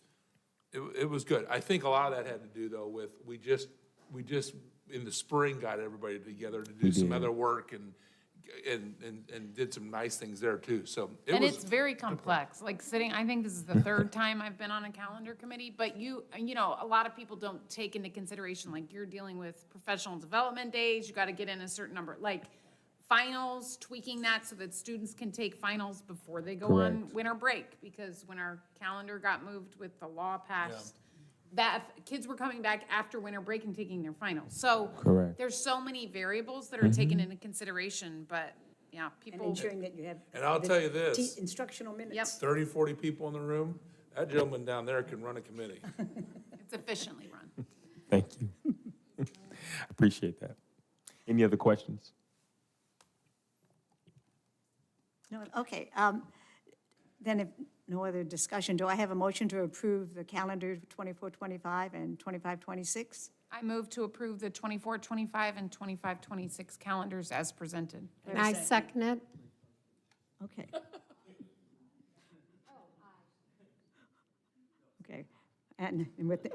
good. I think a lot of that had to do though with, we just in the spring got everybody together to do some other work and did some nice things there too. So It's very complex, like I think this is the third time I've been on a calendar committee, but you know, a lot of people don't take into consideration, like you're dealing with professional development days, you gotta get in a certain number, like finals, tweaking that so that students can take finals before they go on Correct. winter break, because when our calendar got moved with the law passed, that kids were coming back after winter break and taking their finals. So Correct. there's so many variables that are taken into consideration, but yeah, And people. ensuring that you have. And I'll the tell you this. Instructional minutes. Yep. 30, 40 people in the room, that gentleman down there can run a committee. It's efficiently run. Thank you. I appreciate that. Any other questions? No, okay. Then if no other discussion, do I have a motion to approve the calendar 24-25 and 25-26? I move to approve the 24-25 and 25-26 calendars as presented. I second it. Okay. Okay, and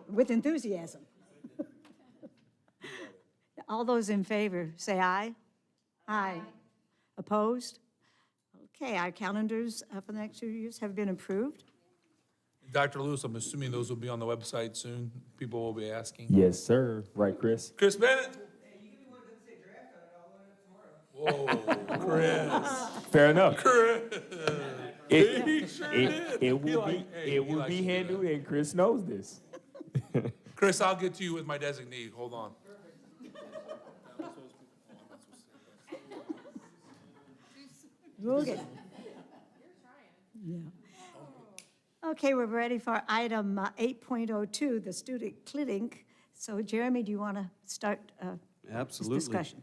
with enthusiasm. All those in favor, say aye. Aye. Opposed? Okay, our calendars for the next 2 years have been approved. Dr. Lewis, I'm assuming those will be on the website soon. People will be asking. Yes, sir. Right, Chris? Chris Bennett? Whoa, Chris. Fair enough. Chris. It, sure it, did. it will He be, like- hey, it he will likes be to do handled, that. and Chris knows this. Chris, I'll get to you with my designee. Hold on. Okay. Yeah. Okay, we're ready for item 8.02, the student clinic. So Jeremy, do you want to start this Absolutely. discussion?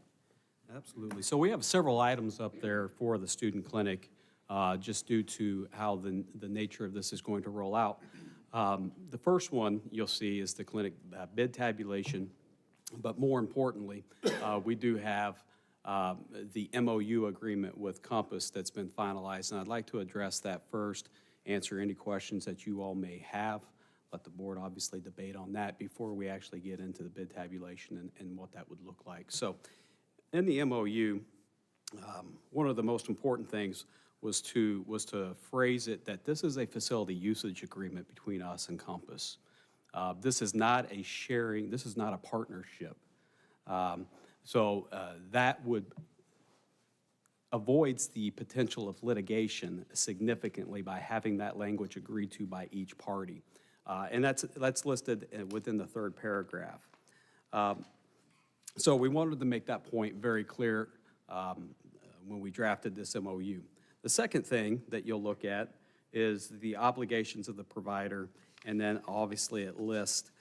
Absolutely. So we have several items up there for the student clinic, just due to how the nature of this is going to roll out. The first one you'll see is the clinic bid tabulation, but more importantly, we do have the MOU agreement with Compass that's been finalized, and I'd like to address that first, answer any questions that you all may have, let the board obviously debate on that before we actually get into the bid tabulation and what that would look like. So in the MOU, one of the most important things was to phrase it that this is a facility usage agreement between us and Compass. This is not a sharing, this is not a partnership. So that would avoids the potential of litigation significantly by having that language agreed to by each party. And that's listed within the third paragraph. So we wanted to make that point very clear when we drafted this MOU. The second thing that you'll look at is the obligations of the provider, and then obviously it lists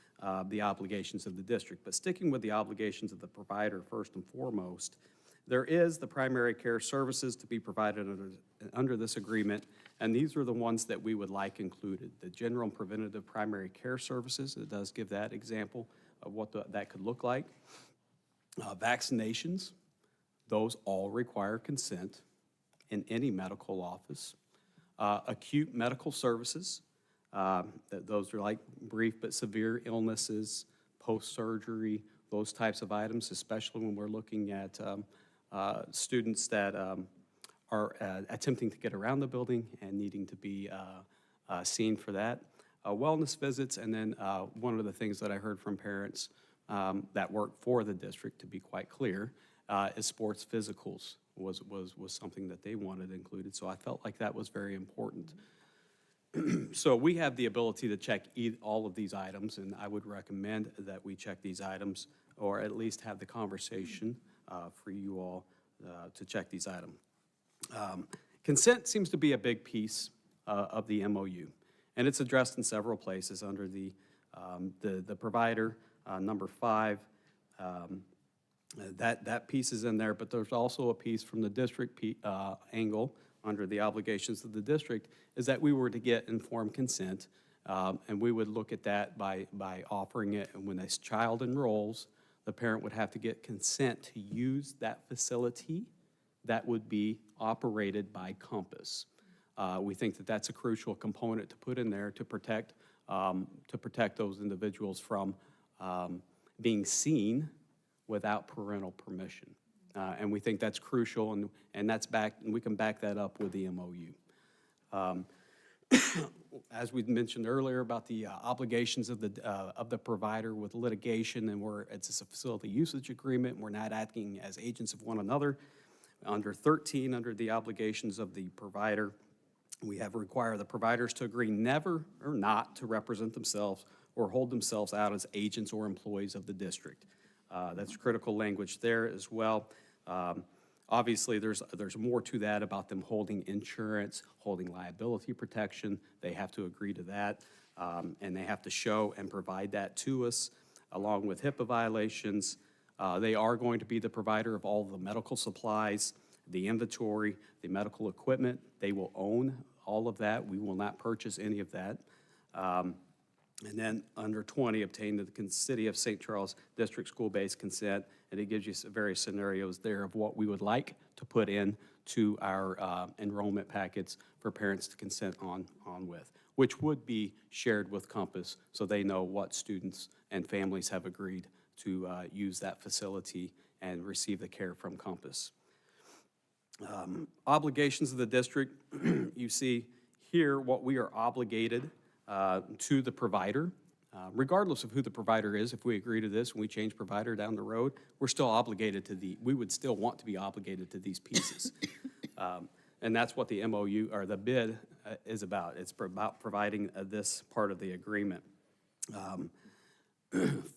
the obligations of the district. But sticking with the obligations of the provider first and foremost, there is the primary care services to be provided under this agreement, and these are the ones that we would like included. The general and preventative primary care services, it does give that example of what that could look like. Vaccinations, those all require consent in any medical office. Acute medical services, those are like brief but severe illnesses, post-surgery, those types of items, especially when we're looking at students that are attempting to get around the building and needing to be seen for that. Wellness visits, and then one of the things that I heard from parents that work for the district, to be quite clear, is sports physicals was something that they wanted included. So I felt like that was very important. So we have the ability to check all of these items, and I would recommend that we check these items, or at least have the conversation for you all to check these items. Consent seems to be a big piece of the MOU, and it's addressed in several places under the provider, number 5. That piece is in there, but there's also a piece from the district angle under the obligations of the district, is that we were to get informed consent, and we would look at that by offering it, and when a child enrolls, the parent would have to get consent to use that facility that would be operated by Compass. We think that that's a crucial component to put in there to protect those individuals from being seen without parental permission. And we think that's crucial, and that's and we can back that up with the MOU. As we mentioned earlier about the obligations of the provider with litigation, and it's a facility usage agreement, we're not acting as agents of one another. Under 13, under the obligations of the provider, we have required the providers to agree never or not to represent themselves or hold themselves out as agents or employees of the district. That's critical language there as well. Obviously, there's more to that about them holding insurance, holding liability protection. They have to agree to that, and they have to show and provide that to us, along with HIPAA violations. They are going to be the provider of all the medical supplies, the inventory, the medical equipment. They will own all of that. We will not purchase any of that. And then under 20, obtain the City of St. Charles District School-Based Consent, and it gives you various scenarios there of what we would like to put in to our enrollment packets for parents to consent on with, which would be shared with Compass so they know what students and families have agreed to use that facility and receive the care from Compass. Obligations of the district, you see here what we are obligated to the provider. Regardless of who the provider is, if we agree to this and we change provider down the road, we're still obligated to we would still want to be obligated to these pieces. And that's what the MOU, or the bid, is about. It's about providing this part of the agreement.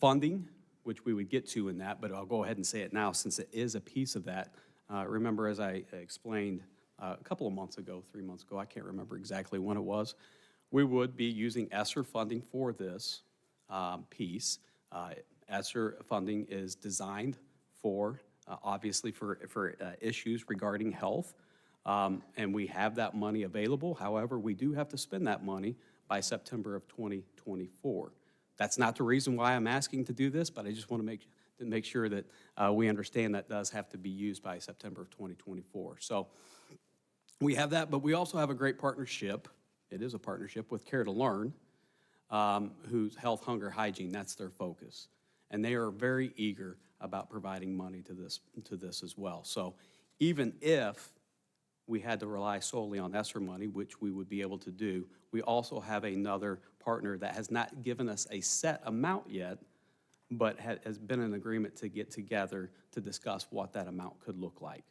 Funding, which we would get to in that, but I'll go ahead and say it now since it is a piece of that. Remember, as I explained a couple of months ago, 3 months ago, I can't remember exactly when it was, we would be using ESSER funding for this piece. ESSER funding is designed for, obviously, for issues regarding health, and we have that money available. However, we do have to spend that money by September of 2024. That's not the reason why I'm asking to do this, but I just want to make sure that we understand that does have to be used by September of 2024. So we have that, but we also have a great partnership. It is a partnership with Care to Learn, whose health, hunger, hygiene, that's their focus. And they are very eager about providing money to this as well. So even if we had to rely solely on ESSER money, which we would be able to do, we also have another partner that has not given us a set amount yet, but has been in agreement to get together to discuss what that amount could look like.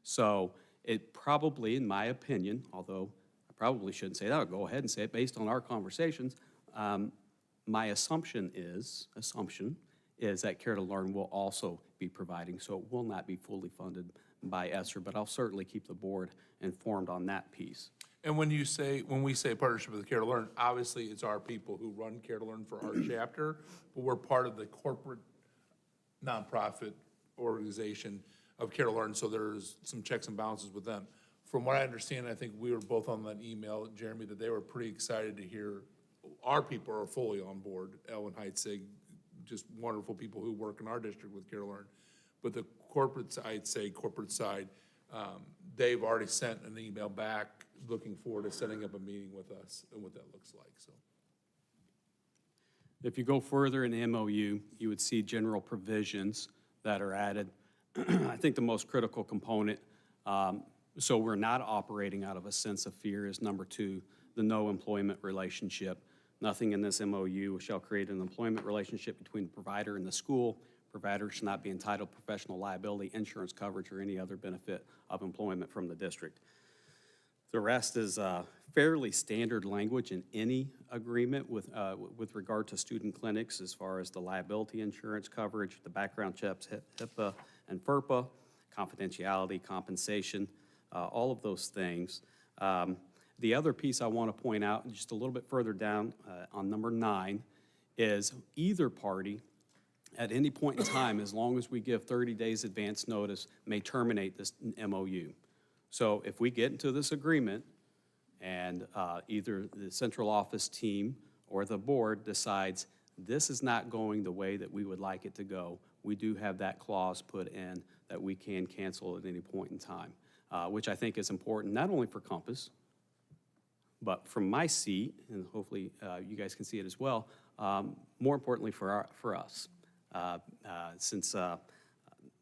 So it probably, in my opinion, although I probably shouldn't say that, I'll go ahead and say it based on our conversations, my assumption is that Care to Learn will also be providing, so it will not be fully funded by ESSER, but I'll certainly keep the board informed on that piece. And when we say partnership with Care to Learn, obviously it's our people who run Care to Learn for our chapter, but we're part of the corporate nonprofit organization of Care to Learn, so there's some checks and balances with them. From what I understand, I think we were both on that email, Jeremy, that they were pretty excited to hear our people are fully on board. Ellen Heitzig, just wonderful people who work in our district with Care to Learn. But the corporate side, they've already sent an email back looking forward to setting up a meeting with us and what that looks like, so. If you go further in the MOU, you would see general provisions that are added. I think the most critical component, so we're not operating out of a sense of fear, is number 2, the no employment relationship. Nothing in this MOU shall create an employment relationship between the provider and the school. Provider should not be entitled to professional liability, insurance coverage, or any other benefit of employment from the district. The rest is fairly standard language in any agreement with regard to student clinics, as far as the liability insurance coverage, the background checks, HIPAA and FERPA, confidentiality, compensation, all of those things. The other piece I want to point out, just a little bit further down on number 9, is either party at any point in time, as long as we give 30 days advance notice, may terminate this MOU. So if we get into this agreement and either the central office team or the board decides this is not going the way that we would like it to go, we do have that clause put in that we can cancel at any point in time, which I think is important, not only for Compass, but from my seat, and hopefully you guys can see it as well, more importantly for us. Since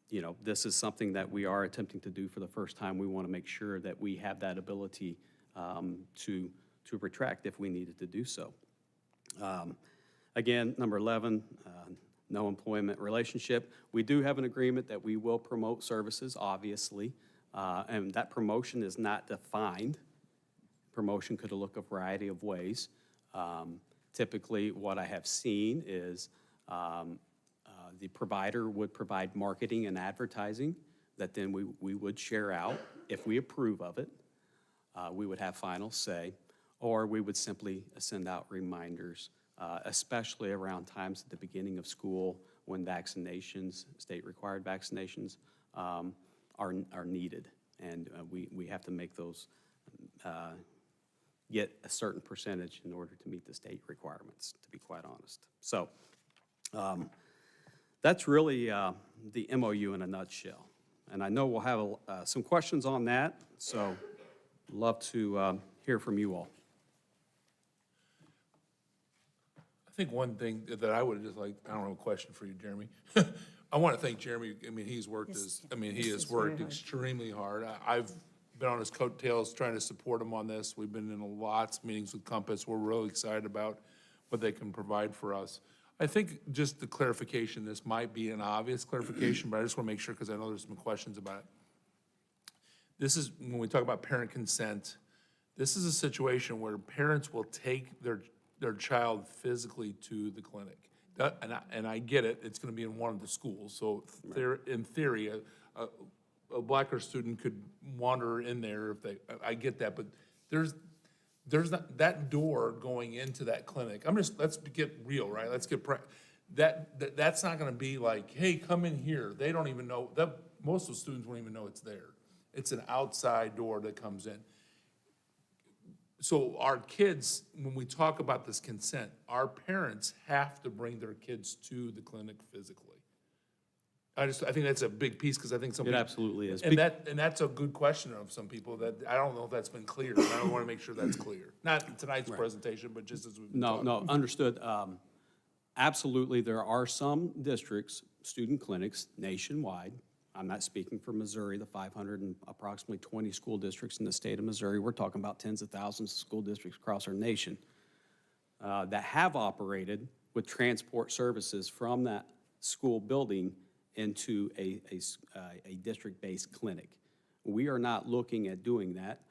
you know, this is something that we are attempting to do for the first time, we want to make sure that we have that ability to retract if we needed to do so. Again, number 11, no employment relationship. We do have an agreement that we will promote services, obviously, and that promotion is not defined. Promotion could look a variety of ways. Typically, what I have seen is the provider would provide marketing and advertising that then we would share out. If we approve of it, we would have final say, or we would simply send out reminders, especially around times at the beginning of school when vaccinations, state-required vaccinations, are needed. And we have to make those, get a certain percentage in order to meet the state requirements, to be quite honest. So that's really the MOU in a nutshell. And I know we'll have some questions on that, so love to hear from you all. I think one thing that I would just like, I don't have a question for you, Jeremy. I want to thank Jeremy. I mean, he has worked extremely hard. I've been on his coattails trying to support him on this. We've been in lots of meetings with Compass. We're really excited about what they can provide for us. I think just the clarification, this might be an obvious clarification, but I just want to make sure because I know there's some questions about it. This is, when we talk about parent consent, this is a situation where parents will take their child physically to the clinic. And I get it, it's going to be in one of the schools. So in theory, a Blacker student could wander in there if they, I get that, but there's not, that door going into that clinic, let's get real, right? Let's get, that's not gonna be like, hey, come in here. They don't even know, most of the students won't even know it's there. It's an outside door that comes in. So our kids, when we talk about this consent, our parents have to bring their kids to the clinic physically. I think that's a big piece, because I think some people. It absolutely is. And that's a good question of some people, that I don't know if that's been clear, and I want to make sure that's clear. Not in tonight's presentation, but just as we've been talking. No, understood. Absolutely, there are some districts, student clinics nationwide. I'm not speaking for Missouri, the 500 and approximately 20 school districts in the state of Missouri. We're talking about tens of thousands of school districts across our nation that have operated with transport services from that school building into a district-based clinic. We are not looking at doing that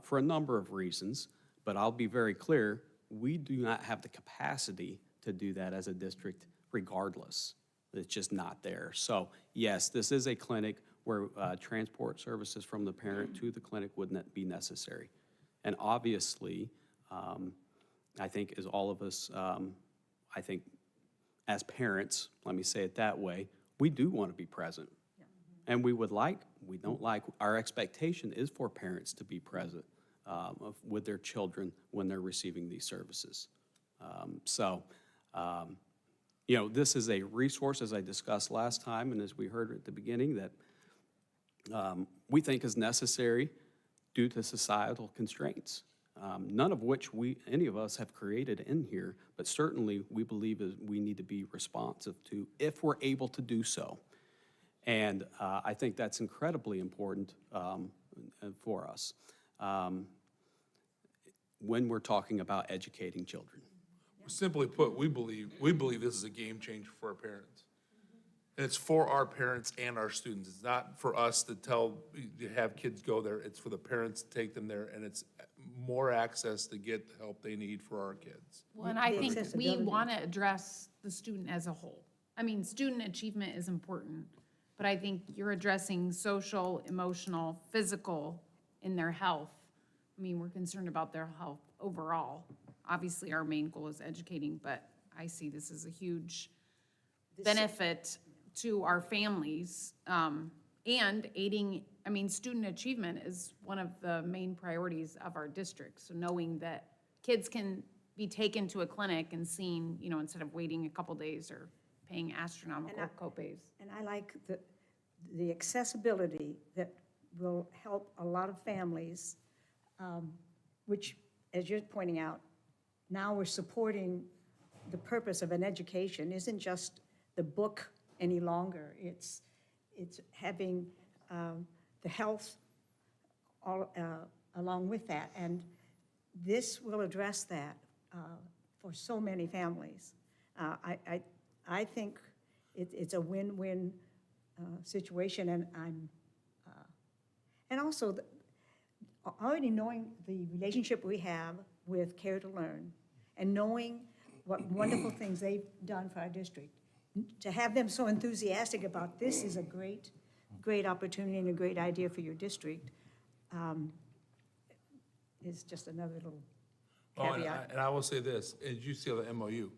for a number of reasons, but I'll be very clear, we do not have the capacity to do that as a district regardless. It's just not there. So yes, this is a clinic where transport services from the parent to the clinic wouldn't be necessary. And obviously, I think as all of us, I think as parents, let me say it that way, we do want to be present. And we don't like, our expectation is for parents to be present with their children when they're receiving these services. You know, this is a resource, as I discussed last time, and as we heard at the beginning, that we think is necessary due to societal constraints, none of which any of us have created in here, but certainly we believe we need to be responsive to if we're able to do so. And I think that's incredibly important for us when we're talking about educating children. Simply put, we believe this is a game changer for our parents. And it's for our parents and our students. It's not for us to have kids go there. It's for the parents to take them there, and it's more access to get the help they need for our kids. Well, and I think we want to address the student as a whole. I mean, student achievement is important, but I think you're addressing social, emotional, physical in their health. I mean, we're concerned about their health overall. Obviously, our main goal is educating, but I see this as a huge benefit to our families and aiding, I mean, student achievement is one of the main priorities of our district. So knowing that kids can be taken to a clinic and seen, you know, instead of waiting a couple days or paying astronomical copays. And I like the accessibility that will help a lot of families, which, as you're pointing out, now we're supporting the purpose of an education isn't just the book any longer. It's having the health all, along with that. And this will address that for so many families. I think it's a win-win situation, and and also already knowing the relationship we have with Care to Learn and knowing what wonderful things they've done for our district, to have them so enthusiastic about this is a great opportunity and a great idea for your district is just another little caveat. And I will say this, as you see the MOU,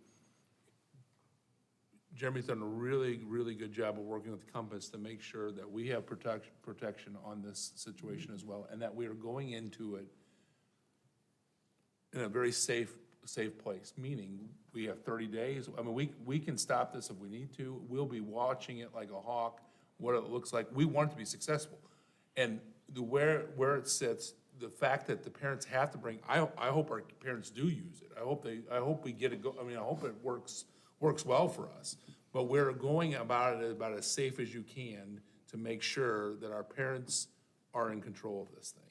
Jeremy's done a really, really good job of working with Compass to make sure that we have protection on this situation as well, and that we are going into it in a very safe place, meaning we have 30 days. I mean, we can stop this if we need to. We'll be watching it like a hawk, what it looks like. We want it to be successful. And where it sits, the fact that the parents have to bring, I hope our parents do use it. I hope we get it I mean, I hope it works well for us. But we're going about it about as safe as you can to make sure that our parents are in control of this thing.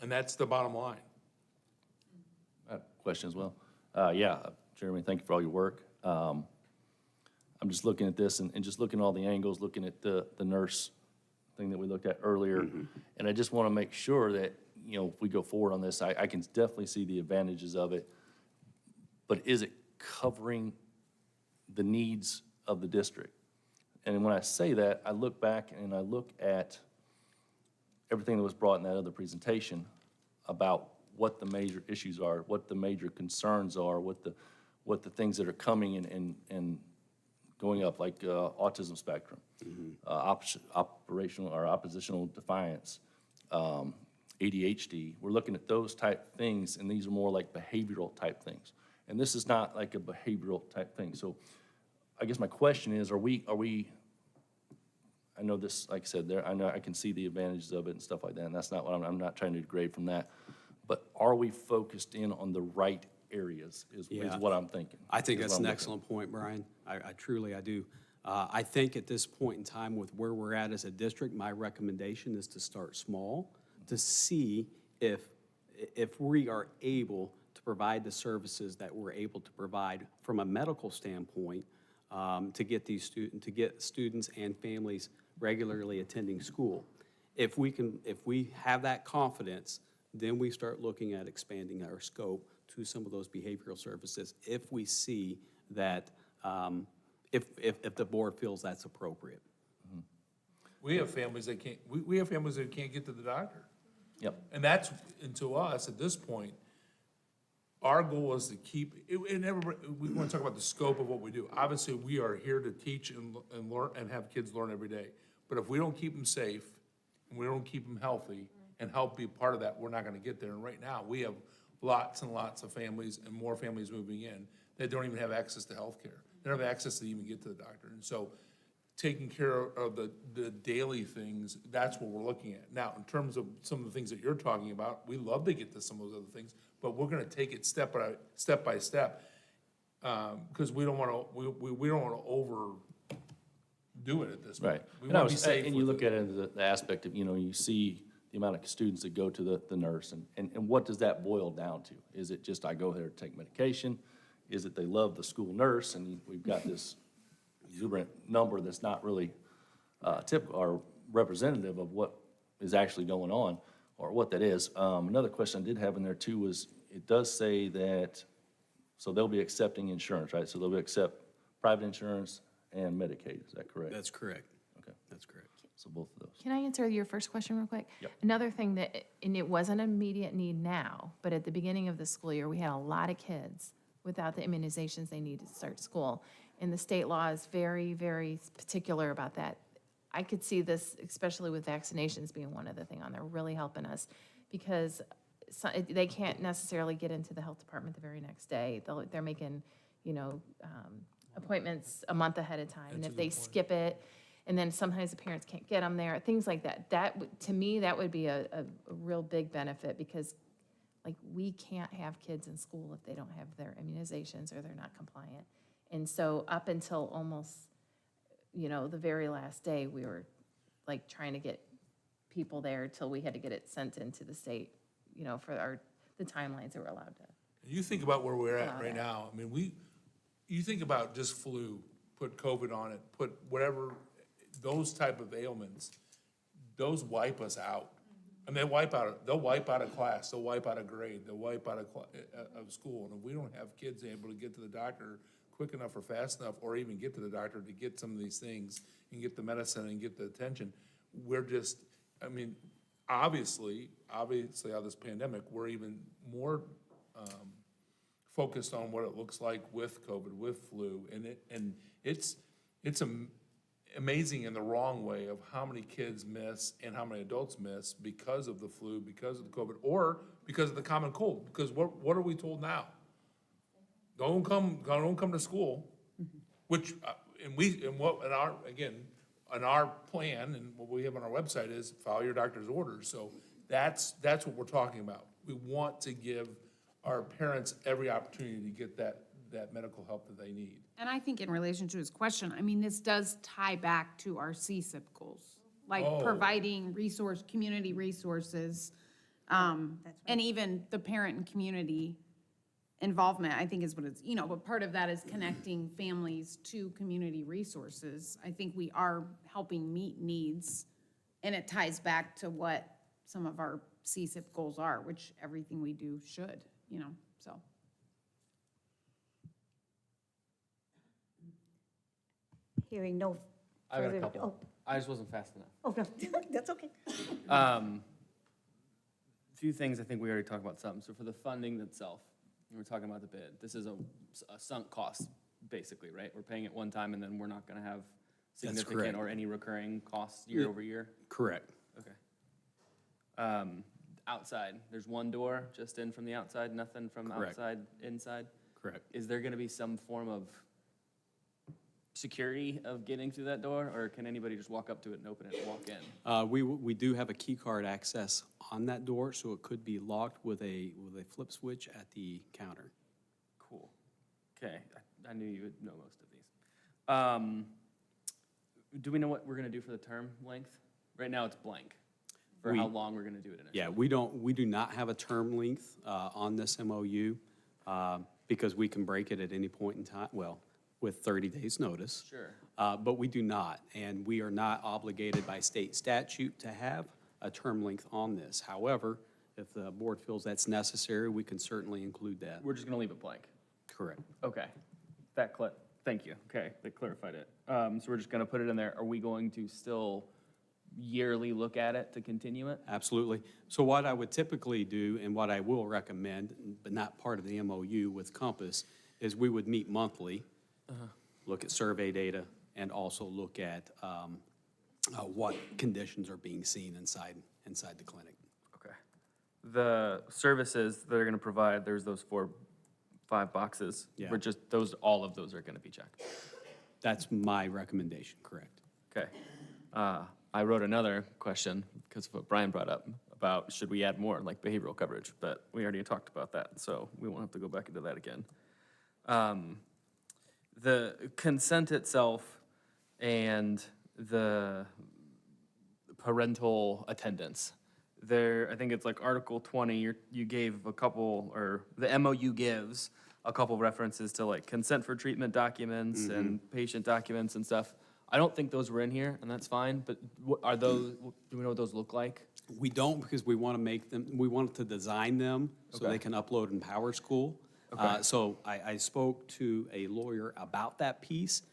And that's the bottom line. Question as well. Yeah, Jeremy, thank you for all your work. I'm just looking at this and just looking at all the angles, looking at the nurse thing that we looked at earlier. And I just want to make sure that, you know, if we go forward on this, I can definitely see the advantages of it. But is it covering the needs of the district? And when I say that, I look back and I look at everything that was brought in that other presentation about what the major issues are, what the major concerns are, what the things that are coming and going up, like autism spectrum, operational or oppositional defiance, ADHD. We're looking at those type things, and these are more like behavioral type things. And this is not like a behavioral type thing. So I guess my question is, are we, I know this, like I said, I know I can see the advantages of it and stuff like that, and that's not what I'm not trying to degrade from that. But are we focused in on the right areas is what I'm thinking. I think that's an excellent point, Brian. I truly do. I think at this point in time with where we're at as a district, my recommendation is to start small, to see if we are able to provide the services that we're able to provide from a medical standpoint to get students and families regularly attending school. If we have that confidence, then we start looking at expanding our scope to some of those behavioral services if we see that, if the board feels that's appropriate. We have families that can't, we have families that can't get to the doctor. Yep. And that's, and to us, at this point, our goal is to keep, and everybody, we want to talk about the scope of what we do. Obviously, we are here to teach and learn, and have kids learn every day. But if we don't keep them safe, and we don't keep them healthy, and help be part of that, we're not gonna get there. And right now, we have lots and lots of families, and more families moving in, that don't even have access to healthcare. They don't have access to even get to the doctor. And so, taking care of the daily things, that's what we're looking at. Now, in terms of some of the things that you're talking about, we love to get to some of those other things, but we're gonna take it step by step, because we don't wanna, we don't wanna overdo it at this point. Right. We And I wanna be was, safe and you with look at it as the aspect of, you see the amount of students that go to the nurse, and what does that boil down to? Is it just I go there to take medication? Is it they love the school nurse, and we've got this exuberant number that's not really typical or representative of what is actually going on, or what that is. Another question I did have in there too was, it does say that, so they'll be accepting insurance, right? So they'll accept private insurance and Medicaid, is that correct? That's correct. Okay, That's correct. so both of those. Can I answer your first question real quick? Yep. Another thing that, and it wasn't an immediate need now, but at the beginning of the school year, we had a lot of kids without the immunizations they needed to start school. And the state law is very, very particular about that. I could see this, especially with vaccinations being one of the things on there, really helping us, because they can't necessarily get into the health department the very next day. They're making, appointments a month ahead of time. And if they skip it, and then sometimes the parents can't get them there, things like that. To me, that would be a real big benefit, because like, we can't have kids in school if they don't have their immunizations or they're not compliant. And so up until almost, the very last day, we were like trying to get people there till we had to get it sent into the state, for the timelines that we're allowed to. You think about where we're at Allow right that. now, I mean, you think about just flu, put COVID on it, put whatever, those type of ailments, those wipe us out. I mean, they'll wipe out a class, they'll wipe out a grade, they'll wipe out of school. And if we don't have kids able to get to the doctor quick enough or fast enough, or even get to the doctor to get some of these things and get the medicine and get the attention, we're just, I mean, obviously, out of this pandemic, we're even more focused on what it looks like with COVID, with flu, and it's amazing in the wrong way of how many kids miss and how many adults miss because of the flu, because of the COVID, or because of the common cold. Because what are we told now? Don't come to school, which and our plan and what we have on our website is follow your doctor's orders. So that's what we're talking about. We want to give our parents every opportunity to get that medical help that they need. And I think in relation to his question, I mean, this does tie back to our CSIP goals, like providing community resources, and even the parent and community involvement, I think is what it's, but part of that is connecting families to community resources. I think we are helping meet needs, and it ties back to what some of our CSIP goals are, which everything we do should, so. Hearing no I got a further. couple. I just wasn't fast enough. Oh, no, that's okay. Few things I think we already talked about some. So for the funding itself, we're talking about the bid. This is a sunk cost, basically, right? We're paying it one time, and then we're not going to have That's significant correct. or any recurring costs year over year? Correct. Okay. Outside, there's one door just in from the outside, nothing from Correct. outside, inside? Correct. Is there going to be some form of security of getting through that door, or can anybody just walk up to it and open it and walk in? We do have a key card access on that door, so it could be locked with a flip switch at the counter. Cool. Okay, I knew you would know most of these. Do we know what we're going to do for the term length? Right now, it's blank for how long we're going to do it in. Yeah, we do not have a term length on this MOU because we can break it at any point in time, well, with 30 days' notice. Sure. But we do not, and we are not obligated by state statute to have a term length on this. However, if the board feels that's necessary, we can certainly include that. We're just going to leave it blank? Correct. Okay. Thank you. Okay, that clarified it. So we're just going to put it in there. Are we going to still yearly look at it to continue it? Absolutely. So what I would typically do, and what I will recommend, but not part of the MOU with Compass, is we would meet monthly, look at survey data, and also look at what conditions are being seen inside the clinic. Okay. The services they're gonna provide, there's those 4-5 boxes. Yeah. We're just, all of those are gonna be checked. That's my recommendation, correct. Okay. I wrote another question because of what Brian brought up about should we add more, like behavioral coverage, but we already talked about that, so we won't have to go back into that again. The consent itself and the parental attendance. There, I think it's like Article 20, you gave a couple, or the MOU gives a couple references to like consent for treatment documents and patient documents and stuff. I don't think those were in here, and that's fine, but are those, do we know what those look like? We don't, because we want to make them, we want to design them so Okay. they can upload in PowerSchool. Okay. So I spoke to a lawyer about that piece.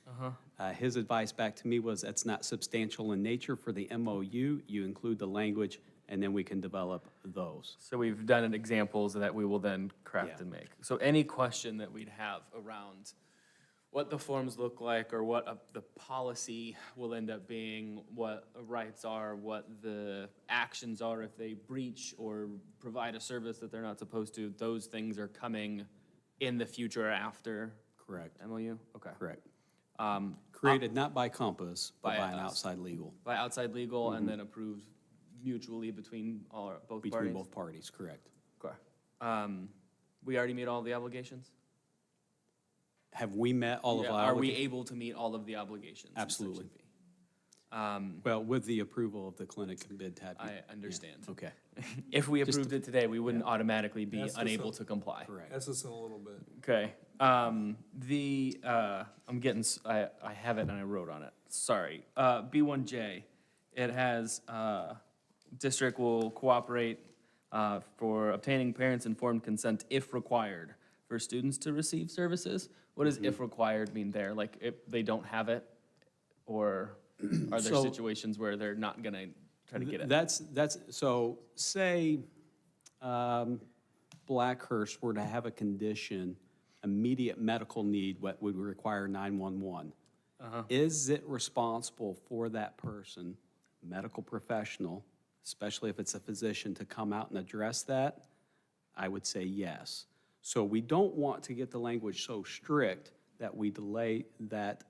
His advice back to me was that's not substantial in nature for the MOU. You include the language, and then we can develop those. So we've done examples that we will then craft Yeah. and make. So any question that we'd have around what the forms look like, or what the policy will end up being, what rights are, what the actions are if they breach or provide a service that they're not supposed to, those things are coming in the future after Correct. MOU? Okay. Correct. Created not by Compass, but By by an us. outside legal. By outside legal and then approved mutually between both parties? Between both parties, correct. Okay. We already meet all the obligations? Have we met all of Yeah, our are we obligations? able to meet all of the obligations? in Absolutely. Section B? Well, with the approval of the clinic and bid tab. I understand. Okay, If we Just- approved it today, we wouldn't automatically be That's just unable a- to comply. correct. That's just in a little bit. Okay. I'm getting, I have it and I wrote on it. Sorry. B1J, it has, district will cooperate for obtaining parents' informed consent if required for students to receive services. What does if required mean there? Like if they don't have it? Or are there So- situations where they're not gonna try to get it? That's, so say Blackhurst were to have a condition, immediate medical need, what would require 911. Is it responsible for that person, medical professional, especially if it's a physician, to come out and address that? I would say yes. So we don't want to get the language so strict that we delay that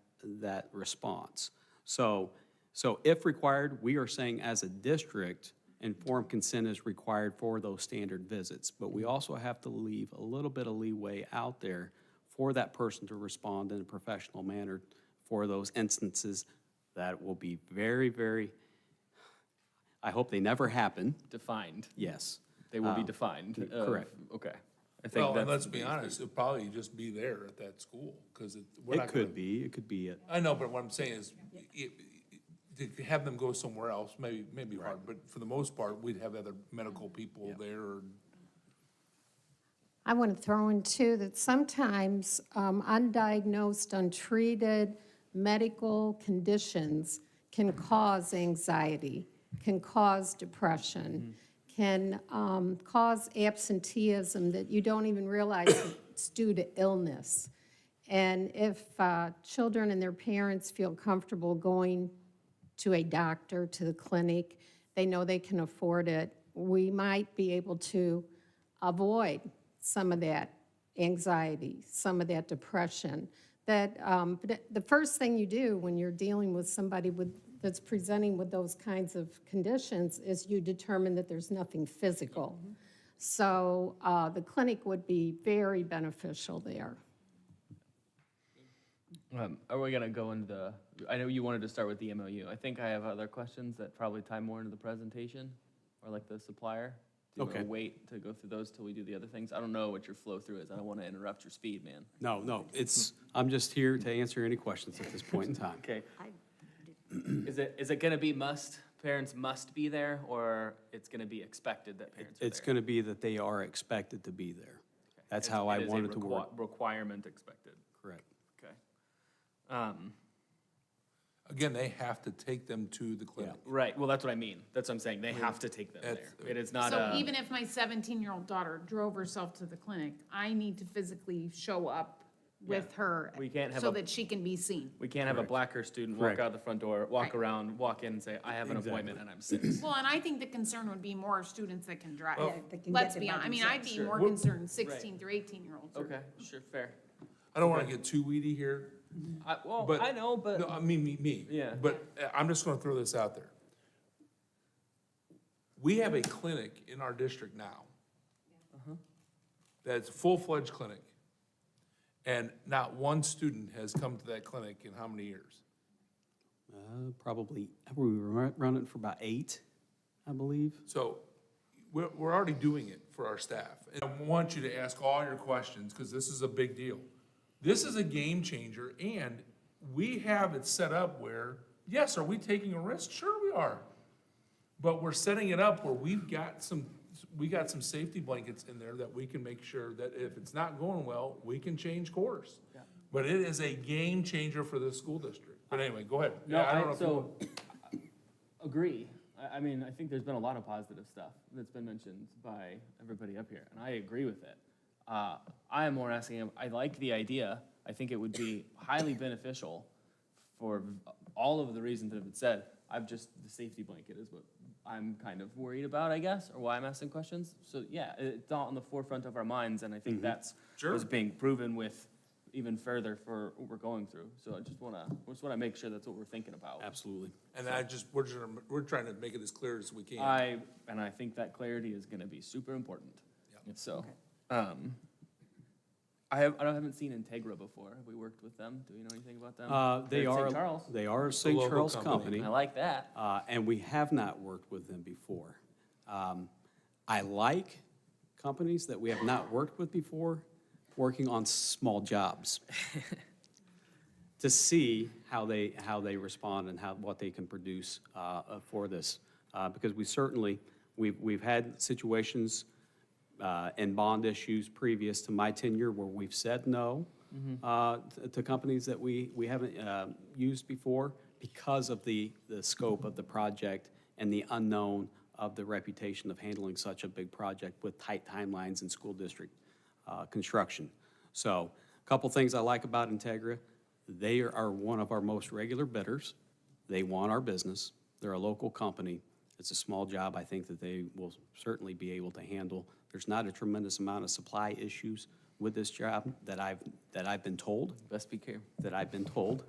response. So if required, we are saying as a district, informed consent is required for those standard visits. But we also have to leave a little bit of leeway out there for that person to respond in a professional manner for those instances that will be very, very, I hope they never happen. Defined. Yes. They will be defined. correct. Okay. I think Well, and let's that's, be honest, it'll probably just be there at that school, because we're It not gonna. could be, it could be it. I know, but what I'm saying is, to have them go somewhere else, maybe hard, but for the most part, we'd have other medical people there, or I want to throw in too that sometimes undiagnosed, untreated medical conditions can cause anxiety, can cause depression, can cause absenteeism that you don't even realize it's due to illness. And if children and their parents feel comfortable going to a doctor, to the clinic, they know they can afford it, we might be able to avoid some of that anxiety, some of that depression. But the first thing you do when you're dealing with somebody that's presenting with those kinds of conditions is you determine that there's nothing physical. So the clinic would be very beneficial there. are we gonna go into the, I know you wanted to start with the MOU. I think I have other questions that probably tie more into the presentation, or like the supplier. Do you Okay. wanna wait to go through those till we do the other things? I don't know what your flow through is. I don't wanna interrupt your speed, man. No, I'm just here to answer any questions at this point in time. Okay. Is it gonna be parents must be there, or it's gonna be expected that parents are there? It's going to be that they are expected to be there. That's how I It is a wanted to work. Requirement expected. Correct. Okay. Again, they have to take them to the clinic. Right, well, that's what I mean. That's what I'm saying. They have to take them there. It is not So a. even if my 17-year-old daughter drove herself to the clinic, I need to physically show up with her We can't have so a- that she can be seen. We can't have a Blacker student walk Correct. out the front door, walk Right. around, walk in and say, I have an appointment and I'm sick. Well, and I think the concern would be more students that can drive. Well- That can Let's get be there by honest, I mean, I'd be themselves. more Sure. concerned 16 through 18-year-olds. Okay, sure, fair. I don't want to get too weedy here, Well, but. I know, but. No, I mean, me. Yeah. But I'm just going to throw this out there. We have a clinic in our district now. That's a full-fledged clinic. And not one student has come to that clinic in how many years? Probably, we were running for about 8, I believe. So we're already doing it for our staff. And I want you to ask all your questions because this is a big deal. This is a game changer and we have it set up where, yes, are we taking a risk? Sure we are. But we're setting it up where we got some safety blankets in there that we can make sure that if it's not going well, we can change course. But it is a game changer for the school district. But anyway, go ahead. No, Yeah, I don't know if you so, want- agree. I mean, I think there's been a lot of positive stuff that's been mentioned by everybody up here, and I agree with it. I am more asking, I like the idea. I think it would be highly beneficial for all of the reasons that have been said. The safety blanket is what I'm kind of worried about, I guess, or why I'm asking questions. So, yeah, it's not on the forefront of our minds, and I think that's Sure. what's being proven with even further for what we're going through. So I just wanna make sure that's what we're thinking about. Absolutely. And we're trying to make it as clear as we can. I think that clarity is gonna be super important. So, I haven't seen Integra before. Have we worked with them? Do we know anything about them? They They're in are, St. Charles. they are a St. local Charles company. company. I like that. And we have not worked with them before. I like companies that we have not worked with before, working on small jobs to see how they respond and what they can produce for this. Because we've had situations and bond issues previous to my tenure where we've said no to companies that we haven't used before because of the scope of the project and the unknown of the reputation of handling such a big project with tight timelines in school district construction. So a couple things I like about Integra. They are one of our most regular bidders. They want our business. They're a local company. It's a small job I think that they will certainly be able to handle. There's not a tremendous amount of supply issues with this job that I've been told. Best be careful. That I've been told.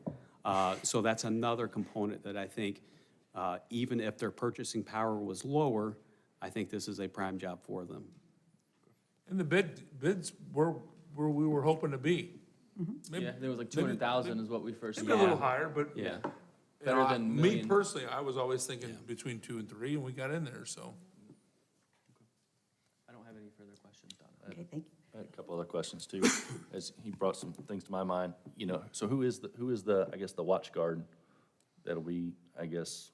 So that's another component that I think, even if their purchasing power was lower, I think this is a prime job for them. And the bids were where we were hoping to be. Maybe- Yeah, there was like 200,000 is what we first. Maybe a little higher, but. Yeah. you know, Better than Me million. personally, I was always thinking between 2 and 3, and we got in there, so. I don't have any further questions, Donna. Okay, thank you. I had a couple other questions too, as he brought some things to my mind. So who is the, I guess, the watch guard that'll be, I guess,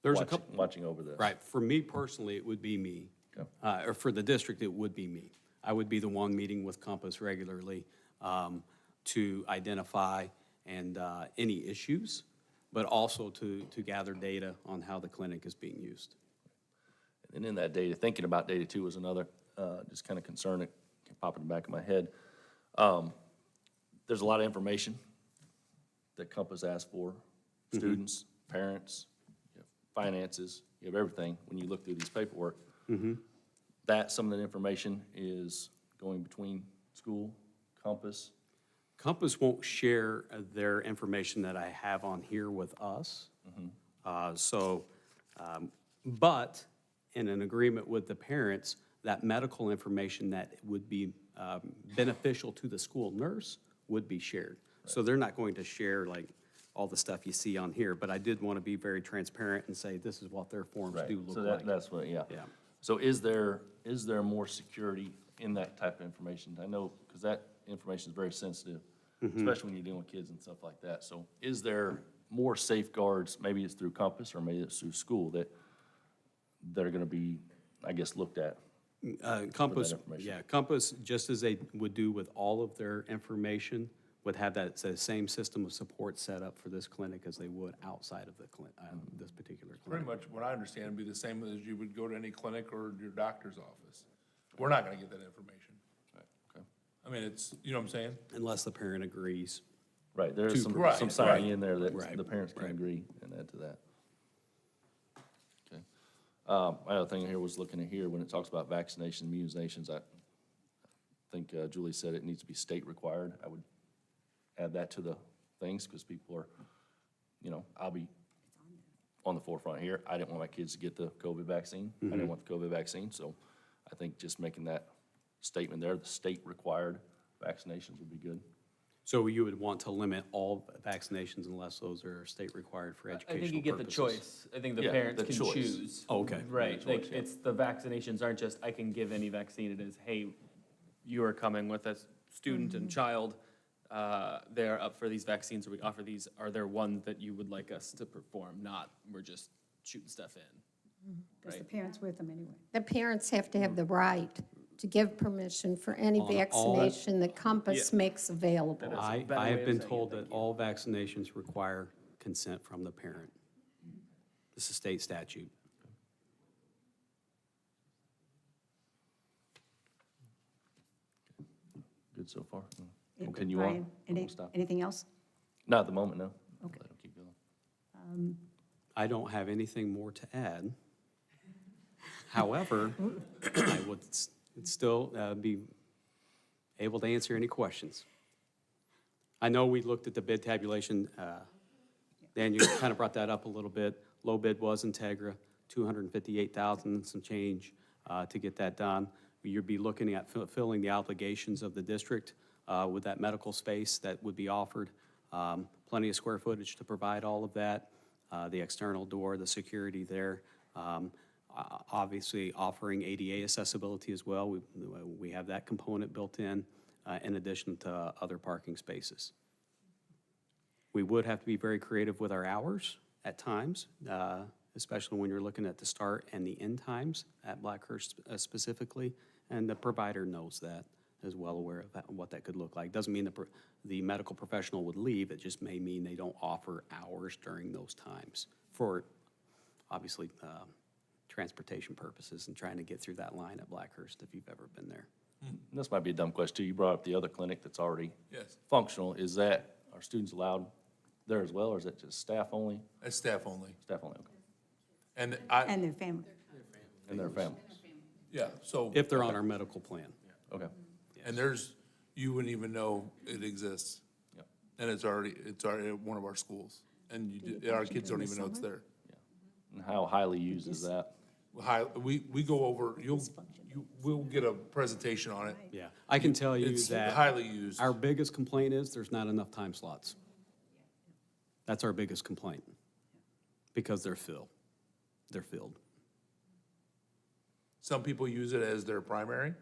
There's a couple. watching over this? Right, for me personally, it would be me. Okay. Or for the district, it would be me. I would be the one meeting with Compass regularly to identify any issues, but also to gather data on how the clinic is being used. And in that data, thinking about data too was another, just kind of concern that popped in the back of my head. There's a lot of information that Compass asks for, students, parents, you have finances, you have everything when you look through these paperwork. That, some of that information is going between school, Compass. Compass won't share their information that I have on here with us. But in an agreement with the parents, that medical information that would be beneficial to the school nurse would be shared. So they're not going to share like all the stuff you see on here, but I did want to be very transparent and say this is what their forms do look So like. that's what, yeah. Yeah. So is there more security in that type of information? I know, because that information is very sensitive, especially when you're dealing with kids and stuff like that. So is there more safeguards, maybe it's through Compass or maybe it's through school, that are going to be, I guess, looked at? Compass, information. yeah, Compass, just as they would do with all of their information, would have that same system of support set up for this clinic as they would outside of the this particular Pretty clinic. much what I understand would be the same as you would go to any clinic or your doctor's office. We're not gonna get that information. Okay. I mean, it's, you know what I'm saying? Unless the parent agrees. Right, there's Two some, Right, some signing right. in there that Right, the parents can right. agree and add to that. Okay. My other thing here was looking at here, when it talks about vaccination, immunizations, I think Julie said it needs to be state required. I would add that to the things, because people are, you know, I'll be on the forefront here. I didn't want my kids to get the COVID vaccine. I didn't want the COVID vaccine, so I think just making that statement there, the state required vaccinations would be good. So you would want to limit all vaccinations unless those are state required for I educational think you get the purposes? choice. I think the Yeah, parents the can choice. choose. Oh, okay. Right, The choice, like, yeah. it's, the vaccinations aren't just, I can give any vaccine, it is, hey, you are coming with a student and child, they are up for these vaccines, or we offer these, are there ones that you would like us to perform? Not, we're just shooting stuff in. Because the Right. parents with them anyway. The parents have to have the right to give permission for any On all- vaccination that Compass makes available. That's a I better way have of been saying it, told thank that all vaccinations require consent from the parent. This is state statute. Good so far? Yeah, Continue Brian, on? any- Stop. anything else? Not at the moment, no. Okay. Let 'em keep going. I don't have anything more to add. However, I would still be able to answer any questions. I know we looked at the bid tabulation. Dan, you kind of brought that up a little bit. Low bid was Integra, $258,000 and some change to get that done. You'd be looking at fulfilling the obligations of the district with that medical space that would be offered. Plenty of square footage to provide all of that. The external door, the security there. Obviously offering ADA accessibility as well. We have that component built in addition to other parking spaces. We would have to be very creative with our hours at times, especially when you're looking at the start and the end times at Blackhurst specifically, and the provider knows that, is well aware of that, what that could look like. Doesn't mean the medical professional would leave, it just may mean they don't offer hours during those times for, obviously, transportation purposes and trying to get through that line at Blackhurst if you've ever been there. This might be a dumb question too. You brought up the other clinic that's already Yes. functional. Is that, are students allowed there as well, or is it just staff only? It's staff only. Staff only, okay. And And their family. And their families? yeah, so. If they're on our medical plan. Okay. And there's, you wouldn't even know it exists. Yep. And it's already at one of our schools. And our kids don't even know it's there. And how highly used is that? We go over, we'll get a presentation on it. Yeah, I can tell you It's that. highly used. Our biggest complaint is there's not enough time slots. That's our biggest complaint, because they're filled. They're filled. Some people use it as their primary.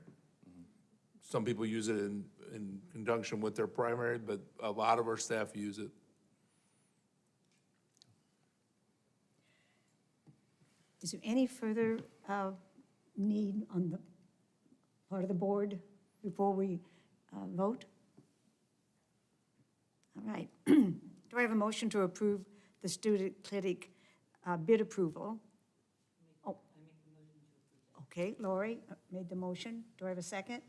Some people use it in conjunction with their primary, but a lot of our staff use it. Is there any further need on the part of the board before we vote? All right. Do I have a motion to approve the student clinic bid approval? Oh. Okay, Lori made the motion. Do I have a second?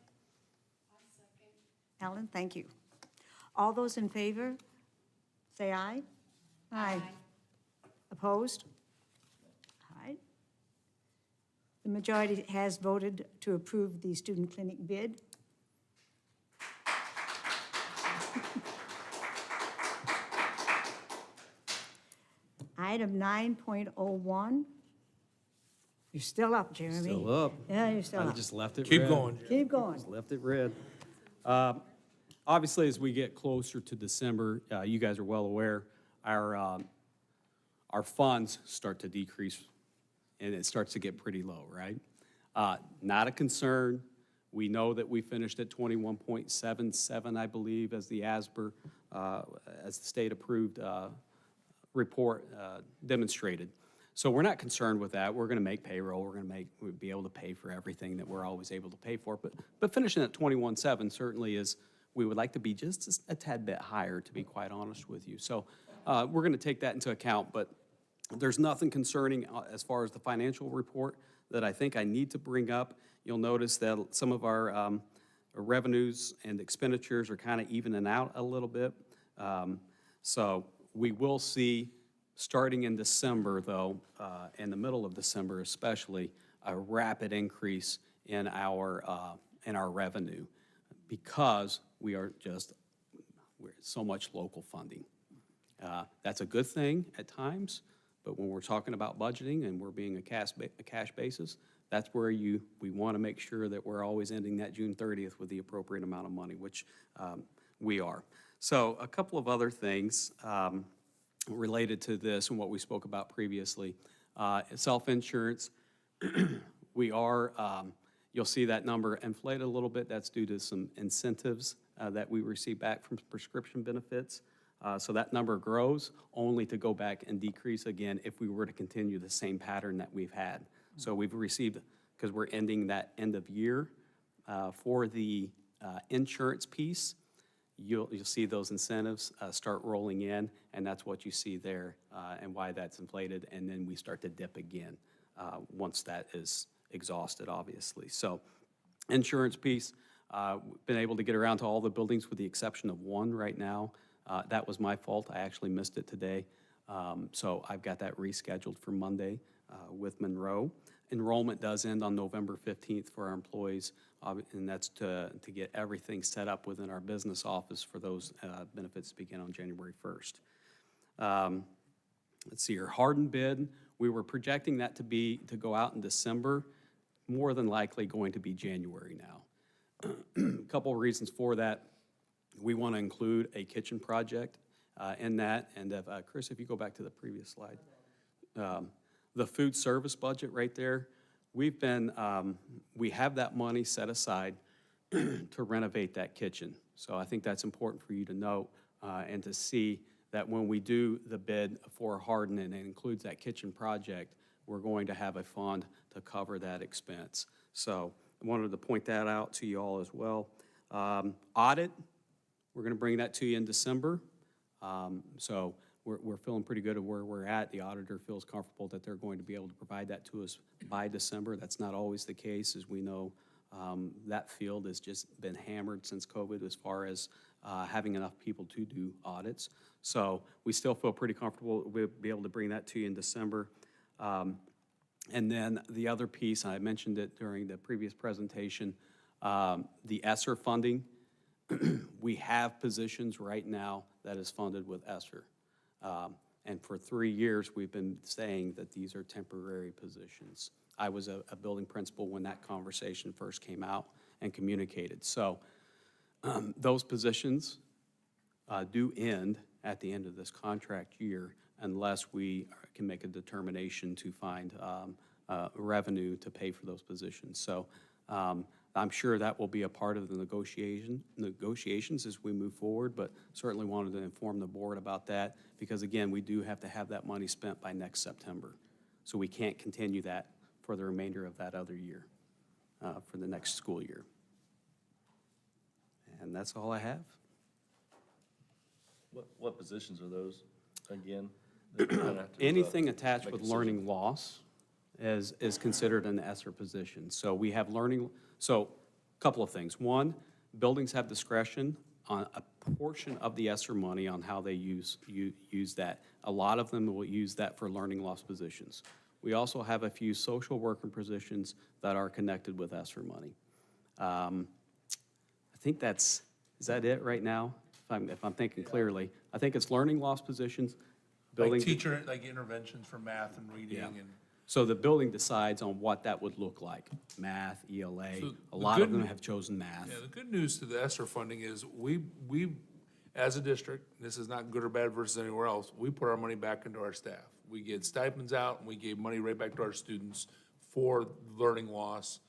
Alan, thank you. All those in favor, say aye. Aye. Opposed? All right. The majority has voted to approve the student clinic bid. Item 9.01. You're still up, Jeremy. Still up. Yeah, you're still I up. just left it Keep red. going. Keep going. Just left it red. Obviously, as we get closer to December, you guys are well aware, our funds start to decrease, and it starts to get pretty low, right? Not a concern. We know that we finished at 21.77, I believe, as the ASBR, as the state-approved report demonstrated. So we're not concerned with that. We're going to make payroll. We'll be able to pay for everything that we're always able to pay for. But finishing at 21.7 certainly is we would like to be just a tad bit higher, to be quite honest with you. So we're going to take that into account, but there's nothing concerning as far as the financial report that I think I need to bring up. You'll notice that some of our revenues and expenditures are kind of evening out a little bit. So we will see, starting in December, though, in the middle of December especially, a rapid increase in our revenue because we're so much local funding. That's a good thing at times, but when we're talking about budgeting and we're being a cash basis, that's where we want to make sure that we're always ending that June 30th with the appropriate amount of money, which we are. So a couple of other things related to this and what we spoke about previously. Self-insurance, we are, you'll see that number inflate a little bit. That's due to some incentives that we receive back from prescription benefits. So that number grows, only to go back and decrease again if we were to continue the same pattern that we've had. So we've received, because we're ending that end of year, for the insurance piece, you'll see those incentives start rolling in, and that's what you see there and why that's inflated, and then we start to dip again once that is exhausted, obviously. So insurance piece, been able to get around to all the buildings with the exception of one right now. That was my fault. I actually missed it today. So I've got that rescheduled for Monday with Monroe. Enrollment does end on November 15th for our employees, and that's to get everything set up within our business office for those benefits to begin on January 1st. Let's see here, hardened bid, we were projecting that to go out in December, more than likely going to be January now. A couple of reasons for that. We want to include a kitchen project in that, and Chris, if you go back to the previous slide. The food service budget right there, we have that money set aside to renovate that kitchen. So I think that's important for you to note and to see that when we do the bid for Hardin and it includes that kitchen project, we're going to have a fund to cover that expense. So I wanted to point that out to you all as well. Audit, we're going to bring that to you in December. So we're feeling pretty good at where we're at. The auditor feels comfortable that they're going to be able to provide that to us by December. That's not always the case, as we know. That field has just been hammered since COVID as far as having enough people to do audits. So we still feel pretty comfortable we'll be able to bring that to you in December. And then the other piece, I mentioned it during the previous presentation, the ESSER funding. We have positions right now that is funded with ESSER. And for 3 years, we've been saying that these are temporary positions. I was a building principal when that conversation first came out and communicated. So those positions do end at the end of this contract year unless we can make a determination to find revenue to pay for those positions. So I'm sure that will be a part of the negotiations as we move forward, but certainly wanted to inform the board about that because, again, we do have to have that money spent by next September. So we can't continue that for the remainder of that other year, for the next school year. And that's all I have. What positions are those, again? Anything attached with learning loss is considered an ESSER position. So we have so a couple of things. One, buildings have discretion on a portion of the ESSER money on how they use that. A lot of them will use that for learning loss positions. We also have a few social worker positions that are connected with ESSER money. I think is that it right now? If I'm thinking clearly. I think it's learning loss positions. Like teacher, like interventions for math and reading and. So the building decides on what that would look like, math, ELA. So a lot of them have chosen math. Yeah, the good news to the ESSER funding is we, as a district, this is not good or bad versus anywhere else, we put our money back into our staff. We get stipends out and we gave money right back to our students for learning loss.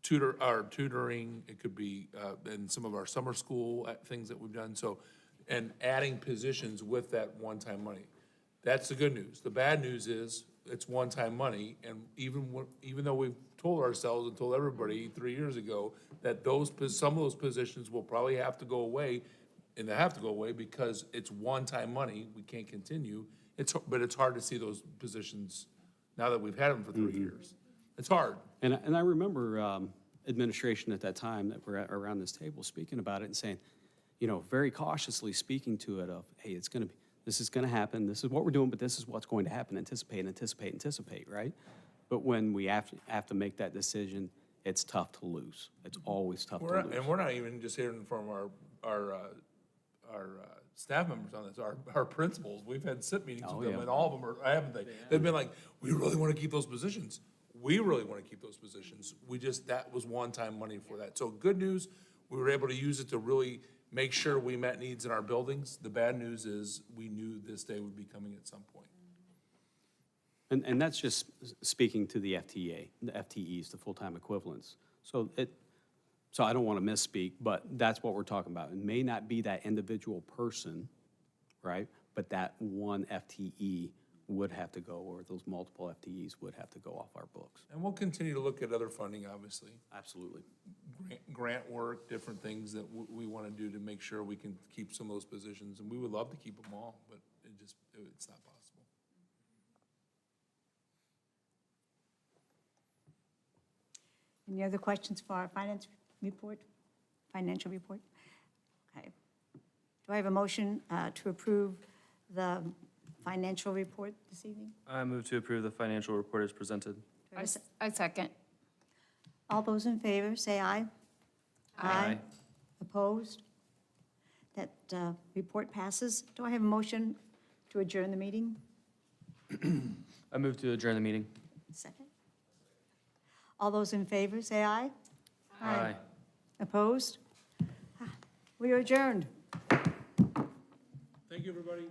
Tutoring, it could be in some of our summer school things that we've done. So, and adding positions with that one-time money. That's the good news. The bad news is it's one-time money, and even though we've told ourselves and told everybody 3 years ago that some of those positions will probably have to go away, and they have to go away because it's one-time money, we can't continue. But it's hard to see those positions now that we've had them for 3 years. It's hard. And I remember administration at that time that were around this table speaking about it and saying, you know, very cautiously speaking to it of, hey, this is gonna happen, this is what we're doing, but this is what's going to happen, anticipate, right? But when we have to make that decision, it's tough to lose. It's always tough to lose. And we're not even just hearing from our staff members on this, our principals. We've had SIP meetings with them, and all of them haven't they? They've been like, we really want to keep those positions. We really want to keep those positions. That was one-time money for that. So good news, we were able to use it to really make sure we met needs in our buildings. The bad news is we knew this day would be coming at some point. And that's just speaking to the FTEs, the full-time equivalents. So I don't want to misspeak, but that's what we're talking about. It may not be that individual person, right? But that one FTE would have to go, or those multiple FTEs would have to go off our books. And we'll continue to look at other funding, obviously. Absolutely. Grant work, different things that we want to do to make sure we can keep some of those positions. And we would love to keep them all, but it's not possible. Any other questions for our financial report? Okay. Do I have a motion to approve the financial report this evening? I move to approve the financial report as presented. I second. All those in favor, say aye. Aye. Opposed? That report passes. Do I have a motion to adjourn the meeting? I move to adjourn the meeting. Second. All those in favor, say aye. Aye. Opposed? We are adjourned. Thank you, everybody.